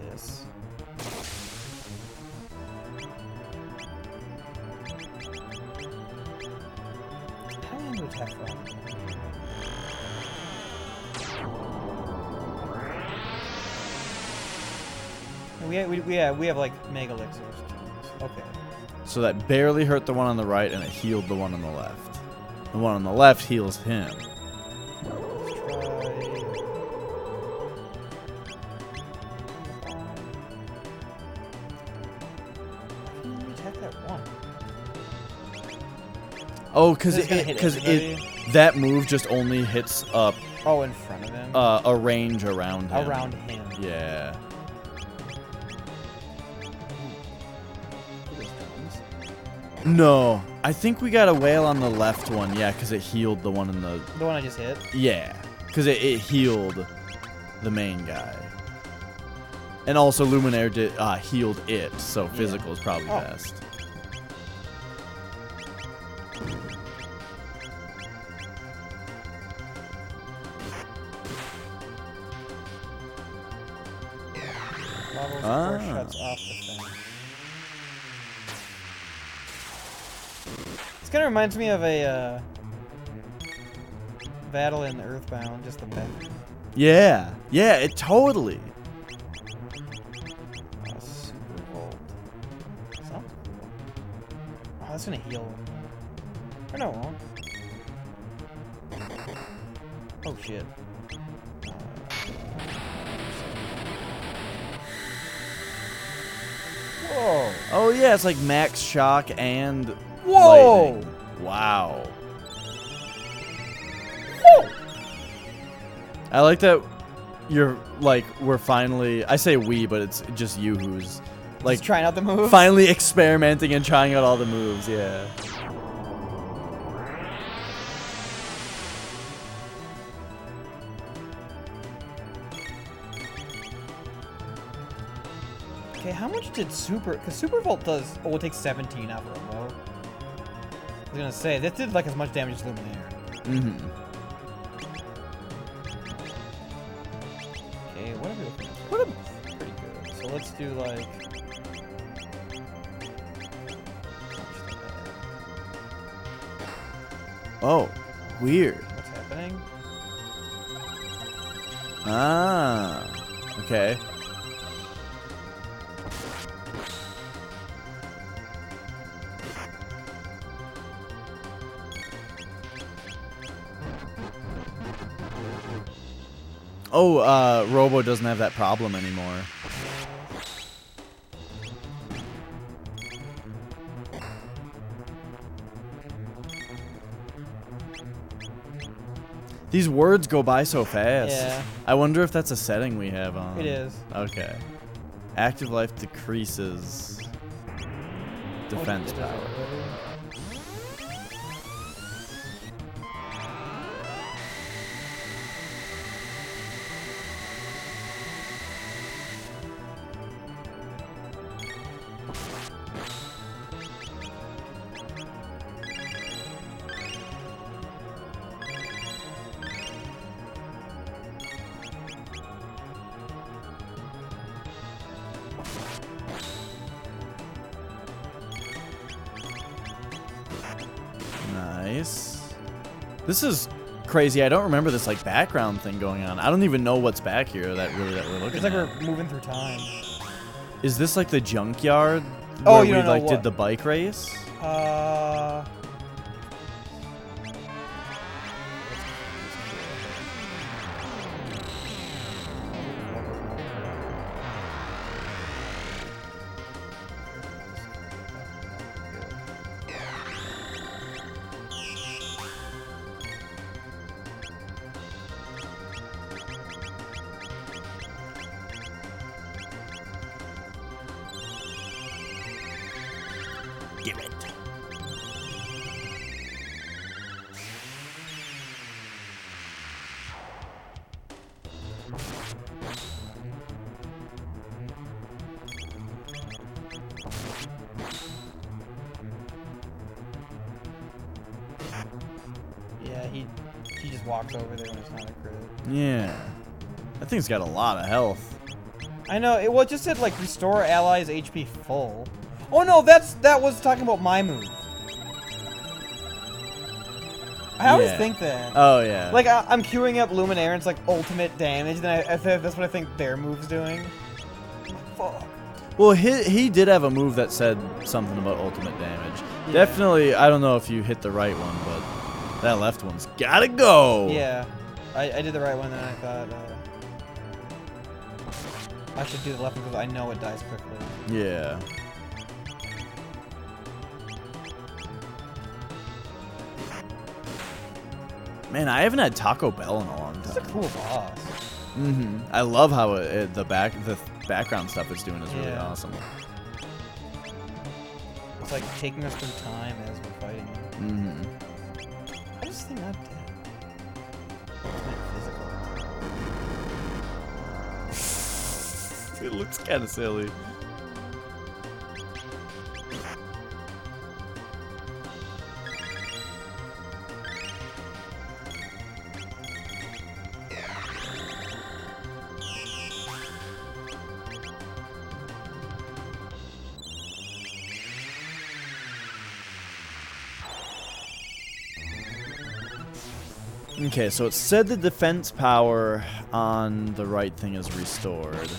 A: this. How do I do attack from? We have like mega elixirs. Okay.
B: So that barely hurt the one on the right, and it healed the one on the left. The one on the left heals him. Oh, because that move just only hits up.
A: Oh, in front of him.
B: A range around him.
A: Around him.
B: Yeah. No, I think we got a whale on the left one. Yeah, because it healed the one in the.
A: The one I just hit.
B: Yeah, because it healed the main guy. And also Luminaire did healed it, so physical is probably best.
A: Shuts off the thing. This kind of reminds me of a battle in Earthbound, just the pet.
B: Yeah, it totally.
A: Super Volt. Sounds cool. Oh, that's gonna heal. Or no, it won't. Oh shit. Whoa.
B: Oh yeah, it's like max shock and
A: Whoa.
B: lightning. Wow.
A: Whoa.
B: I like that you're like we're finally I say we, but it's just you who's like
A: just trying out the moves.
B: Finally experimenting and trying out all the moves, yeah.
A: Okay, how much did because Super Volt does, it takes 17 out of a remote. I was gonna say, this did like as much damage as Luminaire.
B: Mm-hmm.
A: Okay, what are we looking at? What a pretty good. So let's do like...
B: Oh, weird.
A: What's happening?
B: Ah, okay. Oh, Robo doesn't have that problem anymore. These words go by so fast.
A: Yeah.
B: I wonder if that's a setting we have on.
A: It is.
B: Okay. Active life decreases defense power. Nice. This is crazy. I don't remember this like background thing going on. I don't even know what's back here that we're looking
A: It's like
B: at.
A: we're moving through time.
B: Is this like the junkyard
A: Oh,
B: where
A: you
B: we
A: don't know
B: like
A: what?
B: did the bike race? Do it.
A: Yeah, he just walks over there when it's not a crit.
B: Yeah. That thing's got a lot of health.
A: I know. Well, it just said like restore allies HP full. Oh no, that was talking about my move. I always
B: Yeah.
A: think that.
B: Oh yeah.
A: Like I'm queuing up Luminaire, and it's like ultimate damage. Then that's what I think their move's doing. Fuck.
B: Well, he did have a move that said something about ultimate damage.
A: Yeah.
B: Definitely, I don't know if you hit the right one, but that left one's gotta go.
A: Yeah, I did the right one, and I thought I should do the left one because I know it dies quickly.
B: Yeah. Man, I haven't had Taco Bell in a long
A: This is a
B: time.
A: cool boss.
B: Mm-hmm. I love how the background stuff it's doing is really
A: Yeah.
B: awesome.
A: It's like taking us through time as we're fighting.
B: Mm-hmm.
A: How does this thing not dead? Physical.
B: It looks kind of silly. Okay, so it said the defense power on the right thing is restored.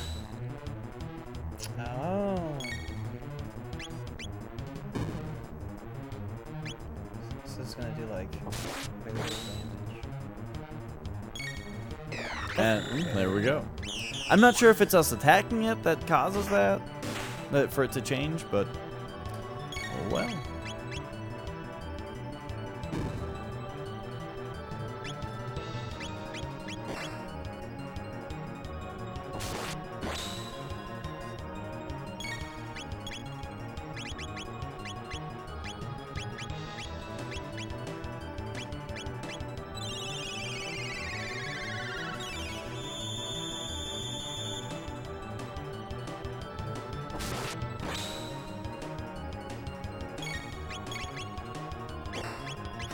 A: Oh. So it's gonna do like bigger damage.
B: And there we go. I'm not sure if it's us attacking it that causes that for it to change, but oh well.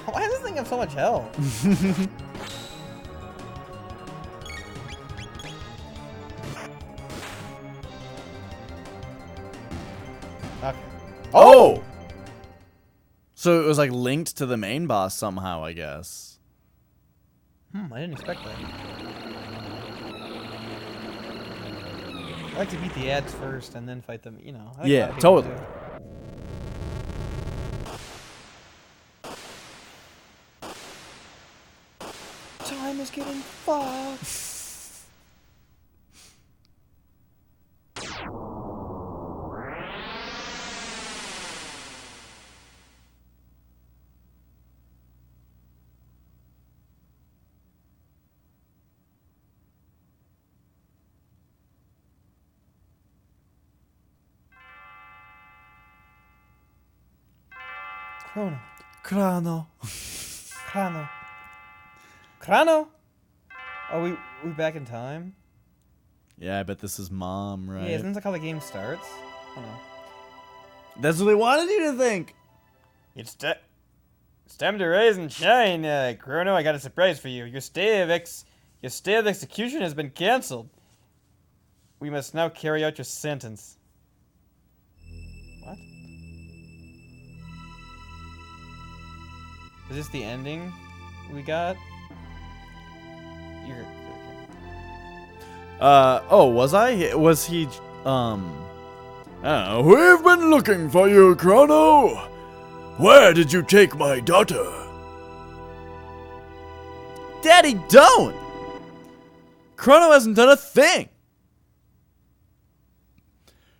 A: Why does this thing have so much health? Okay.
B: Oh! So it was like linked to the main boss somehow, I guess.
A: I didn't expect that. I like to beat the ads first and then fight them, you know. I think a lot
B: Yeah,
A: of people
B: totally.
A: do. Time is getting fucked. Chrono.
B: Chrono.
A: Chrono. Chrono? Oh, we back in time?
B: Yeah, I bet this is mom, right?
A: Yeah, isn't that how the game starts? I don't know.
B: That's what they wanted you to think.
A: It's time to rise and shine, Chrono. I got a surprise for you. Your stay of execution has been cancelled. We must now carry out your sentence. What? Is this the ending we got? You're
B: Oh, was I? Was he, we've been looking for you, Chrono. Where did you take my daughter? Daddy, don't! Chrono hasn't done a thing.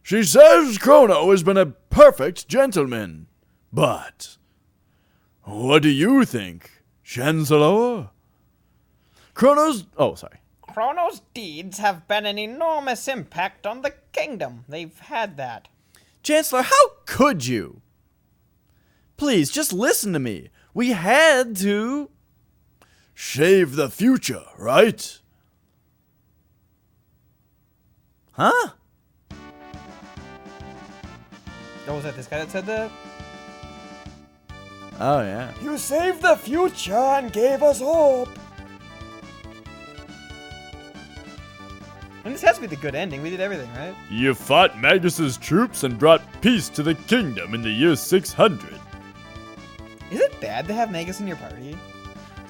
B: She says Chrono has been a perfect gentleman. But what do you think, Chancellor? Chrono's... Oh, sorry.
A: Chrono's deeds have been an enormous impact on the kingdom. They've had that.
B: Chancellor, how could you? Please, just listen to me. We had to... shave the future, right? Huh?
A: Oh, was that this guy that said that?
B: Oh, yeah.
A: You saved the future and gave us hope. And this has to be the good ending. We did everything, right?
D: You fought Magus's troops and brought peace to the kingdom in the year 600.
A: Is it bad to have Magus in your party?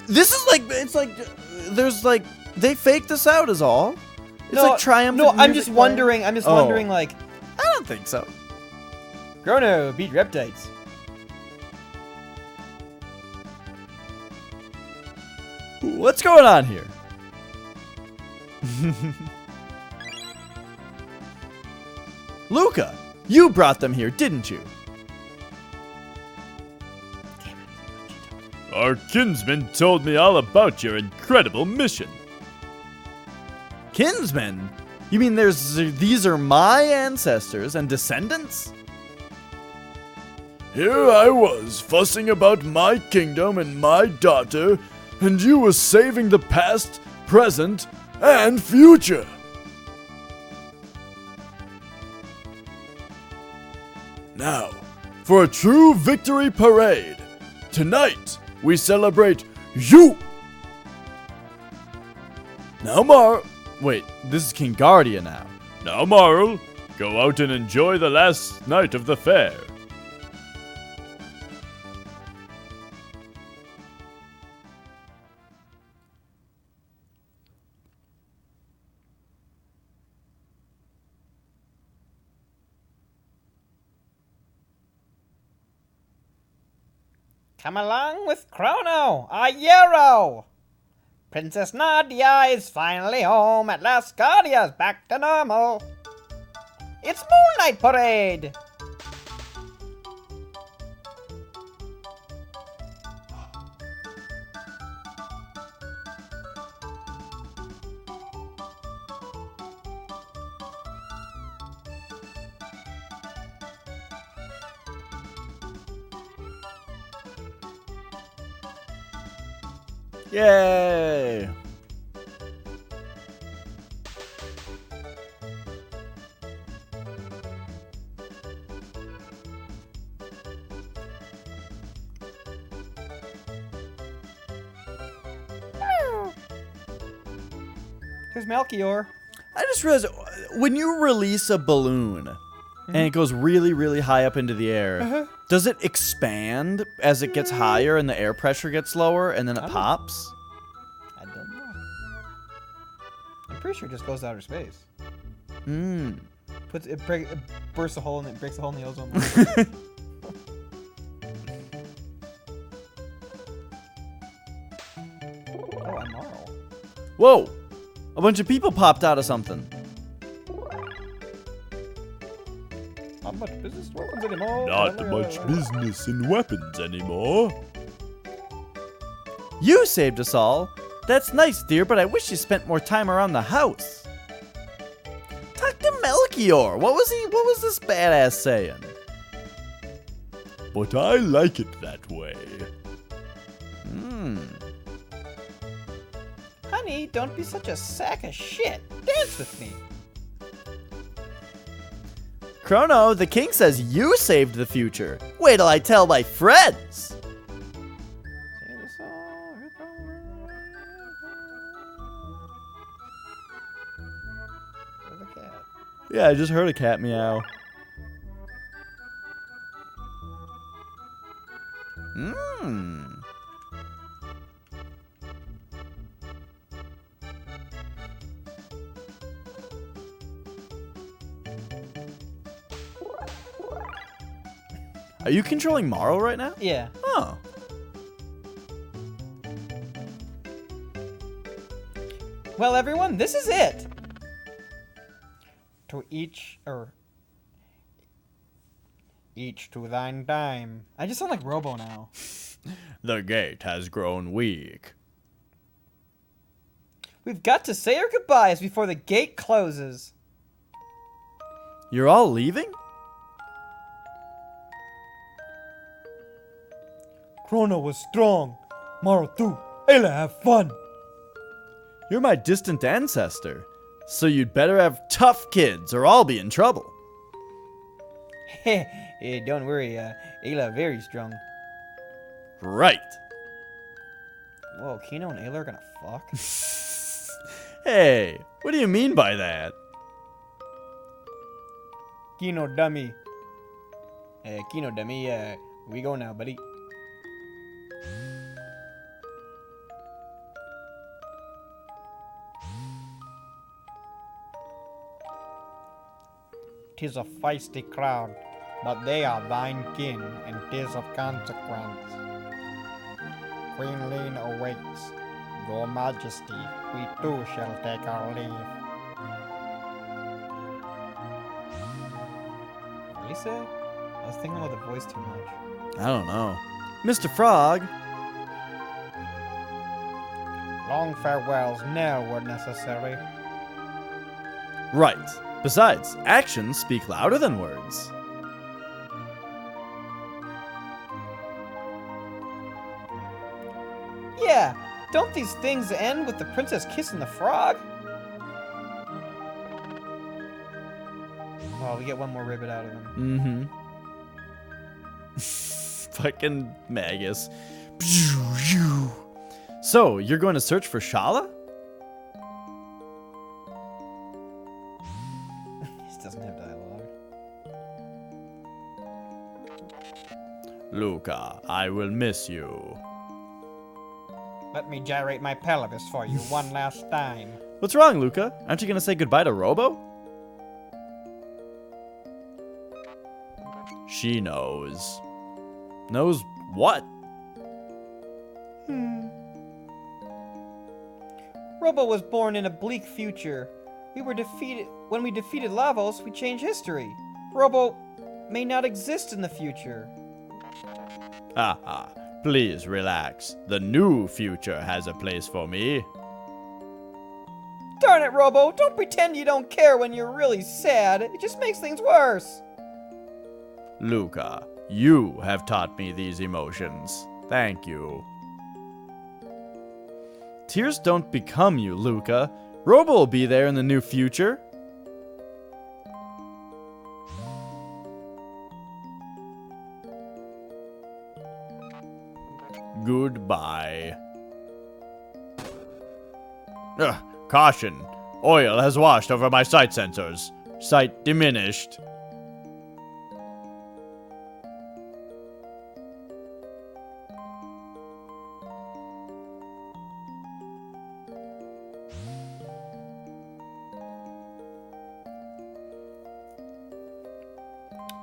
B: This is like... It's like... There's like... They faked us out is all. It's like triumphant
A: No, I'm
B: music
A: just
B: playing.
A: wondering. I'm just
B: Oh.
A: wondering, like...
B: I don't think so.
A: Chrono beat Reptites.
B: What's going on here? Luca, you brought them here, didn't you?
D: Our kinsman told me all about your incredible mission.
B: Kinsmen? You mean these are my ancestors and descendants?
D: Here I was, fussing about my kingdom and my daughter, and you were saving the past, present, and future. Now, for a true victory parade. Tonight, we celebrate you. Now,
B: Wait, this is King Guardia now.
D: Now, Marl, go out and enjoy the last night of the fair.
A: Come along with Chrono, our hero! Princess Nadia is finally home. At last, Guardia's back to normal. It's Moonlight Parade!
B: Yay!
A: Here's Melchior.
B: I just realized, when you release a balloon and it goes really, really high up into the air, does it expand as it gets higher and the air pressure gets lower and then it pops?
A: I don't know. I'm pretty sure it just goes to outer space.
B: Hmm.
A: It bursts a hole and it breaks a hole in the ozone. Oh, I'm Marl.
B: Whoa! A bunch of people popped out of something.
A: Not much business weapons anymore.
D: Not much business in weapons anymore.
B: You saved us all. That's nice, dear, but I wish you spent more time around the house. Talk to Melchior. What was this badass saying?
D: but I like it that way.
A: Honey, don't be such a sack of shit. Dance with me.
B: Chrono, the king says you saved the future. Wait till I tell my friends.
A: Where's the cat?
B: Yeah, I just heard a cat meow. Are you controlling Morrow right now?
A: Yeah.
B: Oh.
A: Well, everyone, this is it. To each to thine dime. I just sound like Robo now.
D: The gate has grown weak.
A: We've got to say our goodbyes before the gate closes.
B: You're all leaving?
A: Chrono was strong. Maro too. Ayla have fun.
B: You're my distant ancestor, so you'd better have tough kids or I'll be in trouble.
A: Hey, don't worry, Ayla very strong.
B: Right.
A: Whoa, Kino and Ayla are gonna fuck?
B: Hey, what do you mean by that?
A: Kino dummy. Kino dummy, we go now, buddy. Tis a feisty crowd, but they are thine kin, and tis of consequence. Queen Lean awaits. Your Majesty, we too shall take our leave. What did he say? I was thinking about the voice too much.
B: I don't know. Mr. Frog.
A: Long farewells now were necessary.
B: Right. Besides, actions speak louder than words.
A: Yeah, don't these things end with the princess kissing the frog? Oh, we get one more ribbit out of him.
B: Fucking Magus. So, you're going to search for Shala?
A: This doesn't have dialogue.
D: Luca, I will miss you.
A: Let me gyrate my pelvis for you one last time.
B: What's wrong, Luca? Aren't you going to say goodbye to Robo?
D: She knows.
B: Knows what?
A: Robo was born in a bleak future. When we defeated Lavos, we changed history. Robo may not exist in the future.
D: Haha, please relax. The new future has a place for me.
A: Darn it, Robo, don't pretend you don't care when you're really sad. It just makes things worse.
D: Luca, you have taught me these emotions. Thank you.
B: Tears don't become you, Luca. Robo will be there in the new future.
D: Goodbye. Ugh, caution. Oil has washed over my sight sensors. Sight diminished.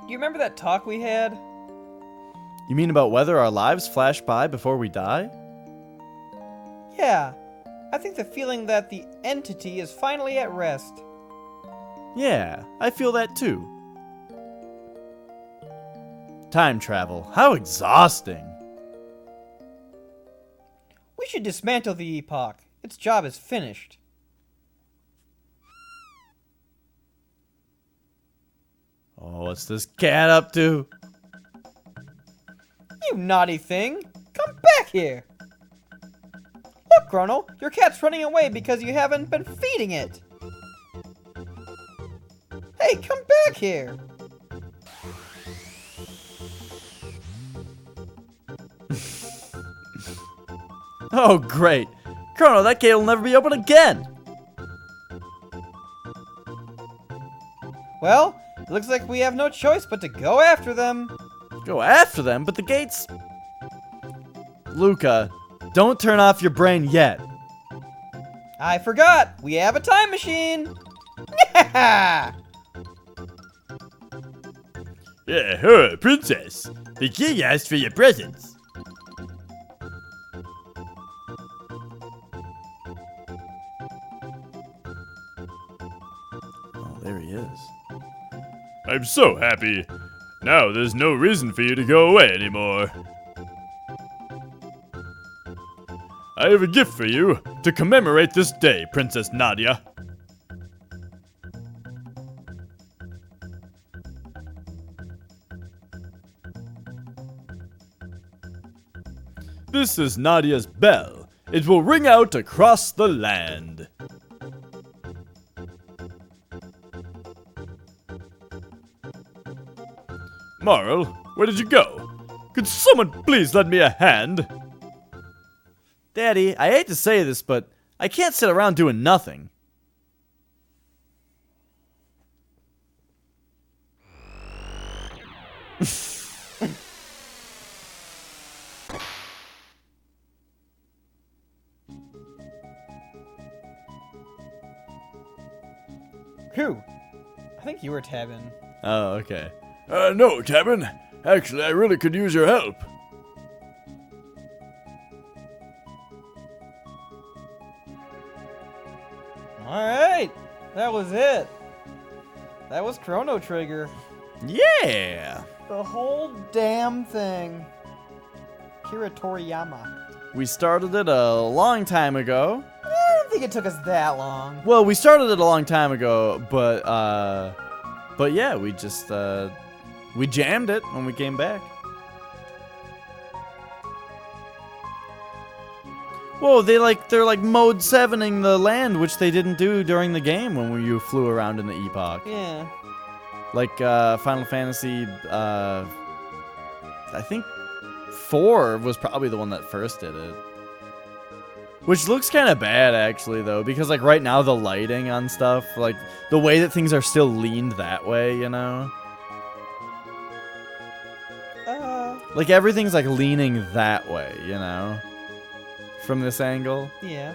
A: Do you remember that talk we had?
B: You mean about whether our lives flash by before we die?
A: Yeah. I think the feeling that the entity is finally at rest.
B: Yeah, I feel that too. Time travel, how exhausting.
A: We should dismantle the epoch. Its job is finished.
B: Oh, what's this cat up to?
A: naughty thing. Come back here. Look, Chrono, your cat's running away because you haven't been feeding it. Hey, come back here.
B: Oh, great. Chrono, that gate will never be open again.
A: Well, it looks like we have no choice but to go after them.
B: Go after them, but the gates... Luca, don't turn off your brain yet.
A: I forgot. We have a time machine. Yeah!
D: Princess. The king asked for your presents.
B: Oh, there he is.
D: I'm so happy. Now there's no reason for you to go away anymore. I have a gift for you to commemorate this day, Princess Nadia. This is Nadia's bell. It will ring out across the land. Marl, where did you go? Could someone please lend me a hand?
B: Daddy, I hate to say this, but I can't sit around doing nothing.
A: Who? I think you were tabbing.
B: Oh, okay.
D: No, Cabin. Actually, I really could use your help.
A: Alright, that was it. That was Chrono Trigger.
B: Yeah!
A: The whole damn thing. Kira Toriyama.
B: We started it a long time ago.
A: I don't think it took us that long.
B: Well, we started it a long time ago, but yeah, we just, we jammed it when we came back. Whoa, they're like mode 7ing the land, which they didn't do during the game when you flew around in the Epoch.
A: Yeah.
B: Like, Final Fantasy, I think 4 was probably the one that first did it. Which looks kind of bad, actually, though, because, like, right now the lighting on stuff, like, the way that things are still leaned that way, you know? Like, everything's, like, leaning that way, you know? From this angle.
A: Yeah.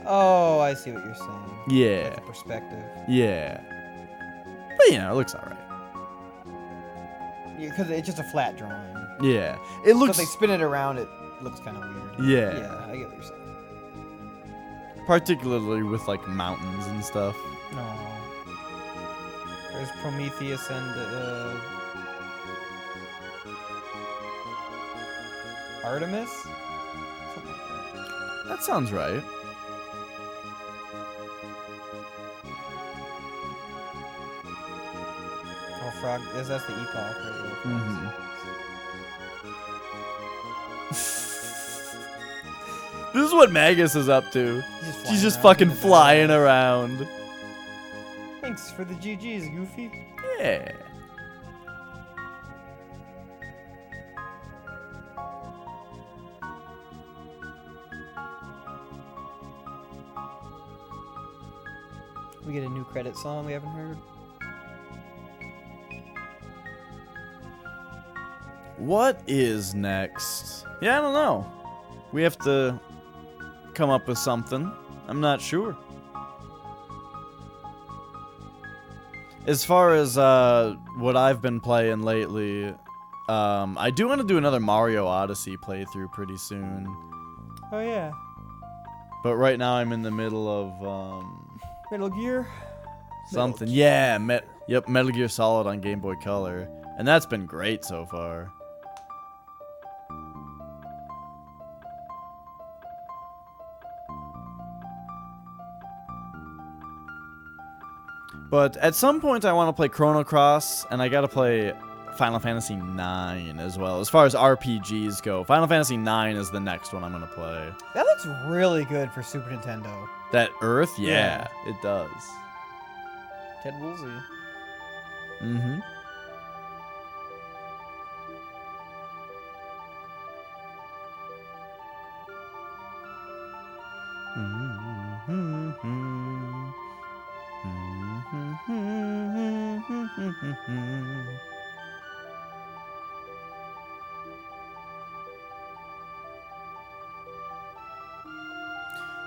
A: Oh, I see what you're saying.
B: Yeah.
A: Like the perspective.
B: Yeah. But, you know, it looks alright.
A: Yeah, because it's just a flat drawing.
B: Yeah. It
A: So
B: looks...
A: if they spin it around, it looks kind of weird.
B: Yeah.
A: Yeah, I get what you're saying.
B: Particularly with, like, mountains and stuff.
A: No. There's Prometheus and, Artemis? Something like that.
B: That sounds right.
A: Oh, Frog. That's the Epoch, right?
B: Mm-hmm. This is what Magus is up to. She's just fucking flying around.
A: Thanks for the GG's, Goofy.
B: Yeah.
A: We get a new credit song we haven't heard.
B: What is next? Yeah, I don't know. We have to come up with something. I'm not sure. As far as what I've been playing lately, I do want to do another Mario Odyssey playthrough pretty soon.
A: Oh, yeah.
B: But right now I'm in the middle of
A: Metal Gear?
B: something. Yeah, Metal Gear Solid on Game Boy Color. And that's been great so far. But at some point I want to play Chrono Cross, and I gotta play Final Fantasy 9 as well. As far as RPGs go, Final Fantasy 9 is the next one I'm gonna play.
A: That looks really good for Super Nintendo.
B: That Earth,
A: Yeah.
B: it does.
A: Ted Woolsey.
B: Mm-hmm.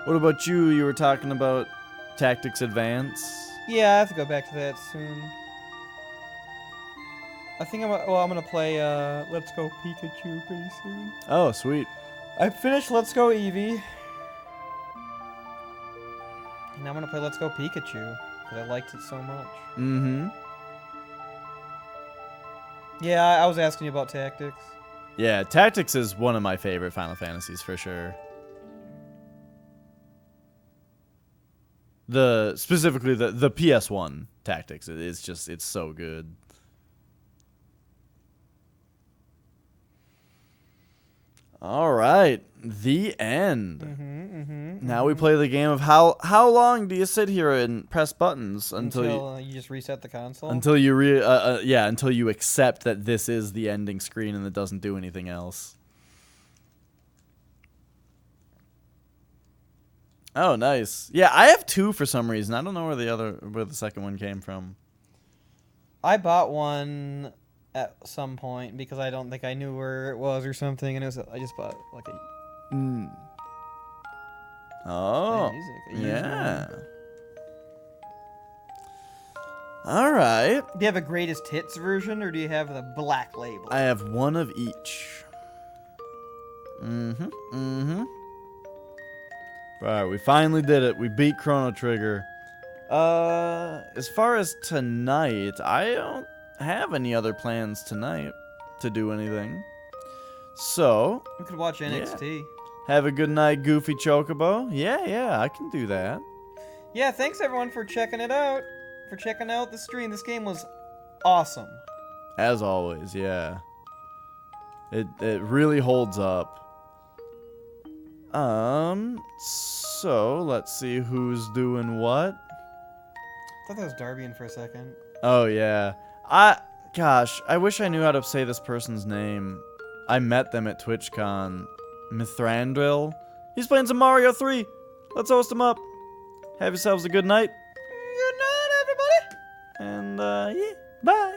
B: What about you? You were talking about Tactics Advance.
A: Yeah, I have to go back to that soon. I think I'm gonna play Let's Go Pikachu pretty soon.
B: Oh, sweet.
A: I finished Let's Go Eevee. And I'm gonna play Let's Go Pikachu because I liked it so much.
B: Mm-hmm.
A: Yeah, I was asking you about Tactics.
B: Yeah, Tactics is one of my favorite Final Fantasies for sure. Specifically the PS1 Tactics. It's so good. All right, the end. Now we play the game of how long do you sit here and press buttons until
A: you just reset the console?
B: until you until you accept that this is the ending screen and it doesn't do anything else. Oh, nice. Yeah, I have two for some reason. I don't know where the second one came from.
A: I bought one at some point because I don't think I knew where it was or something, and I just bought like a
B: Oh,
A: music. A used
B: yeah.
A: one.
B: All right.
A: Do you have a greatest hits version or do you have the black label?
B: I have one of each. All right, we finally did it. We beat Chrono Trigger. As far as tonight, I don't have any other plans tonight to do anything. So,
A: We could watch NXT.
B: have a good night, Goofy Chocobo. Yeah, I can do that.
A: Yeah, thanks everyone for checking it out. For checking out the stream. This game was awesome.
B: As always, yeah. It really holds up. So let's see who's doing what.
A: I thought that was Darbian for a second.
B: Oh yeah. Gosh, I wish I knew how to say this person's name. I met them at TwitchCon. Mithrandril. He's playing some Mario 3. Let's host him up. Have yourselves a good night.
A: Good night, everybody.
B: And yeah, bye.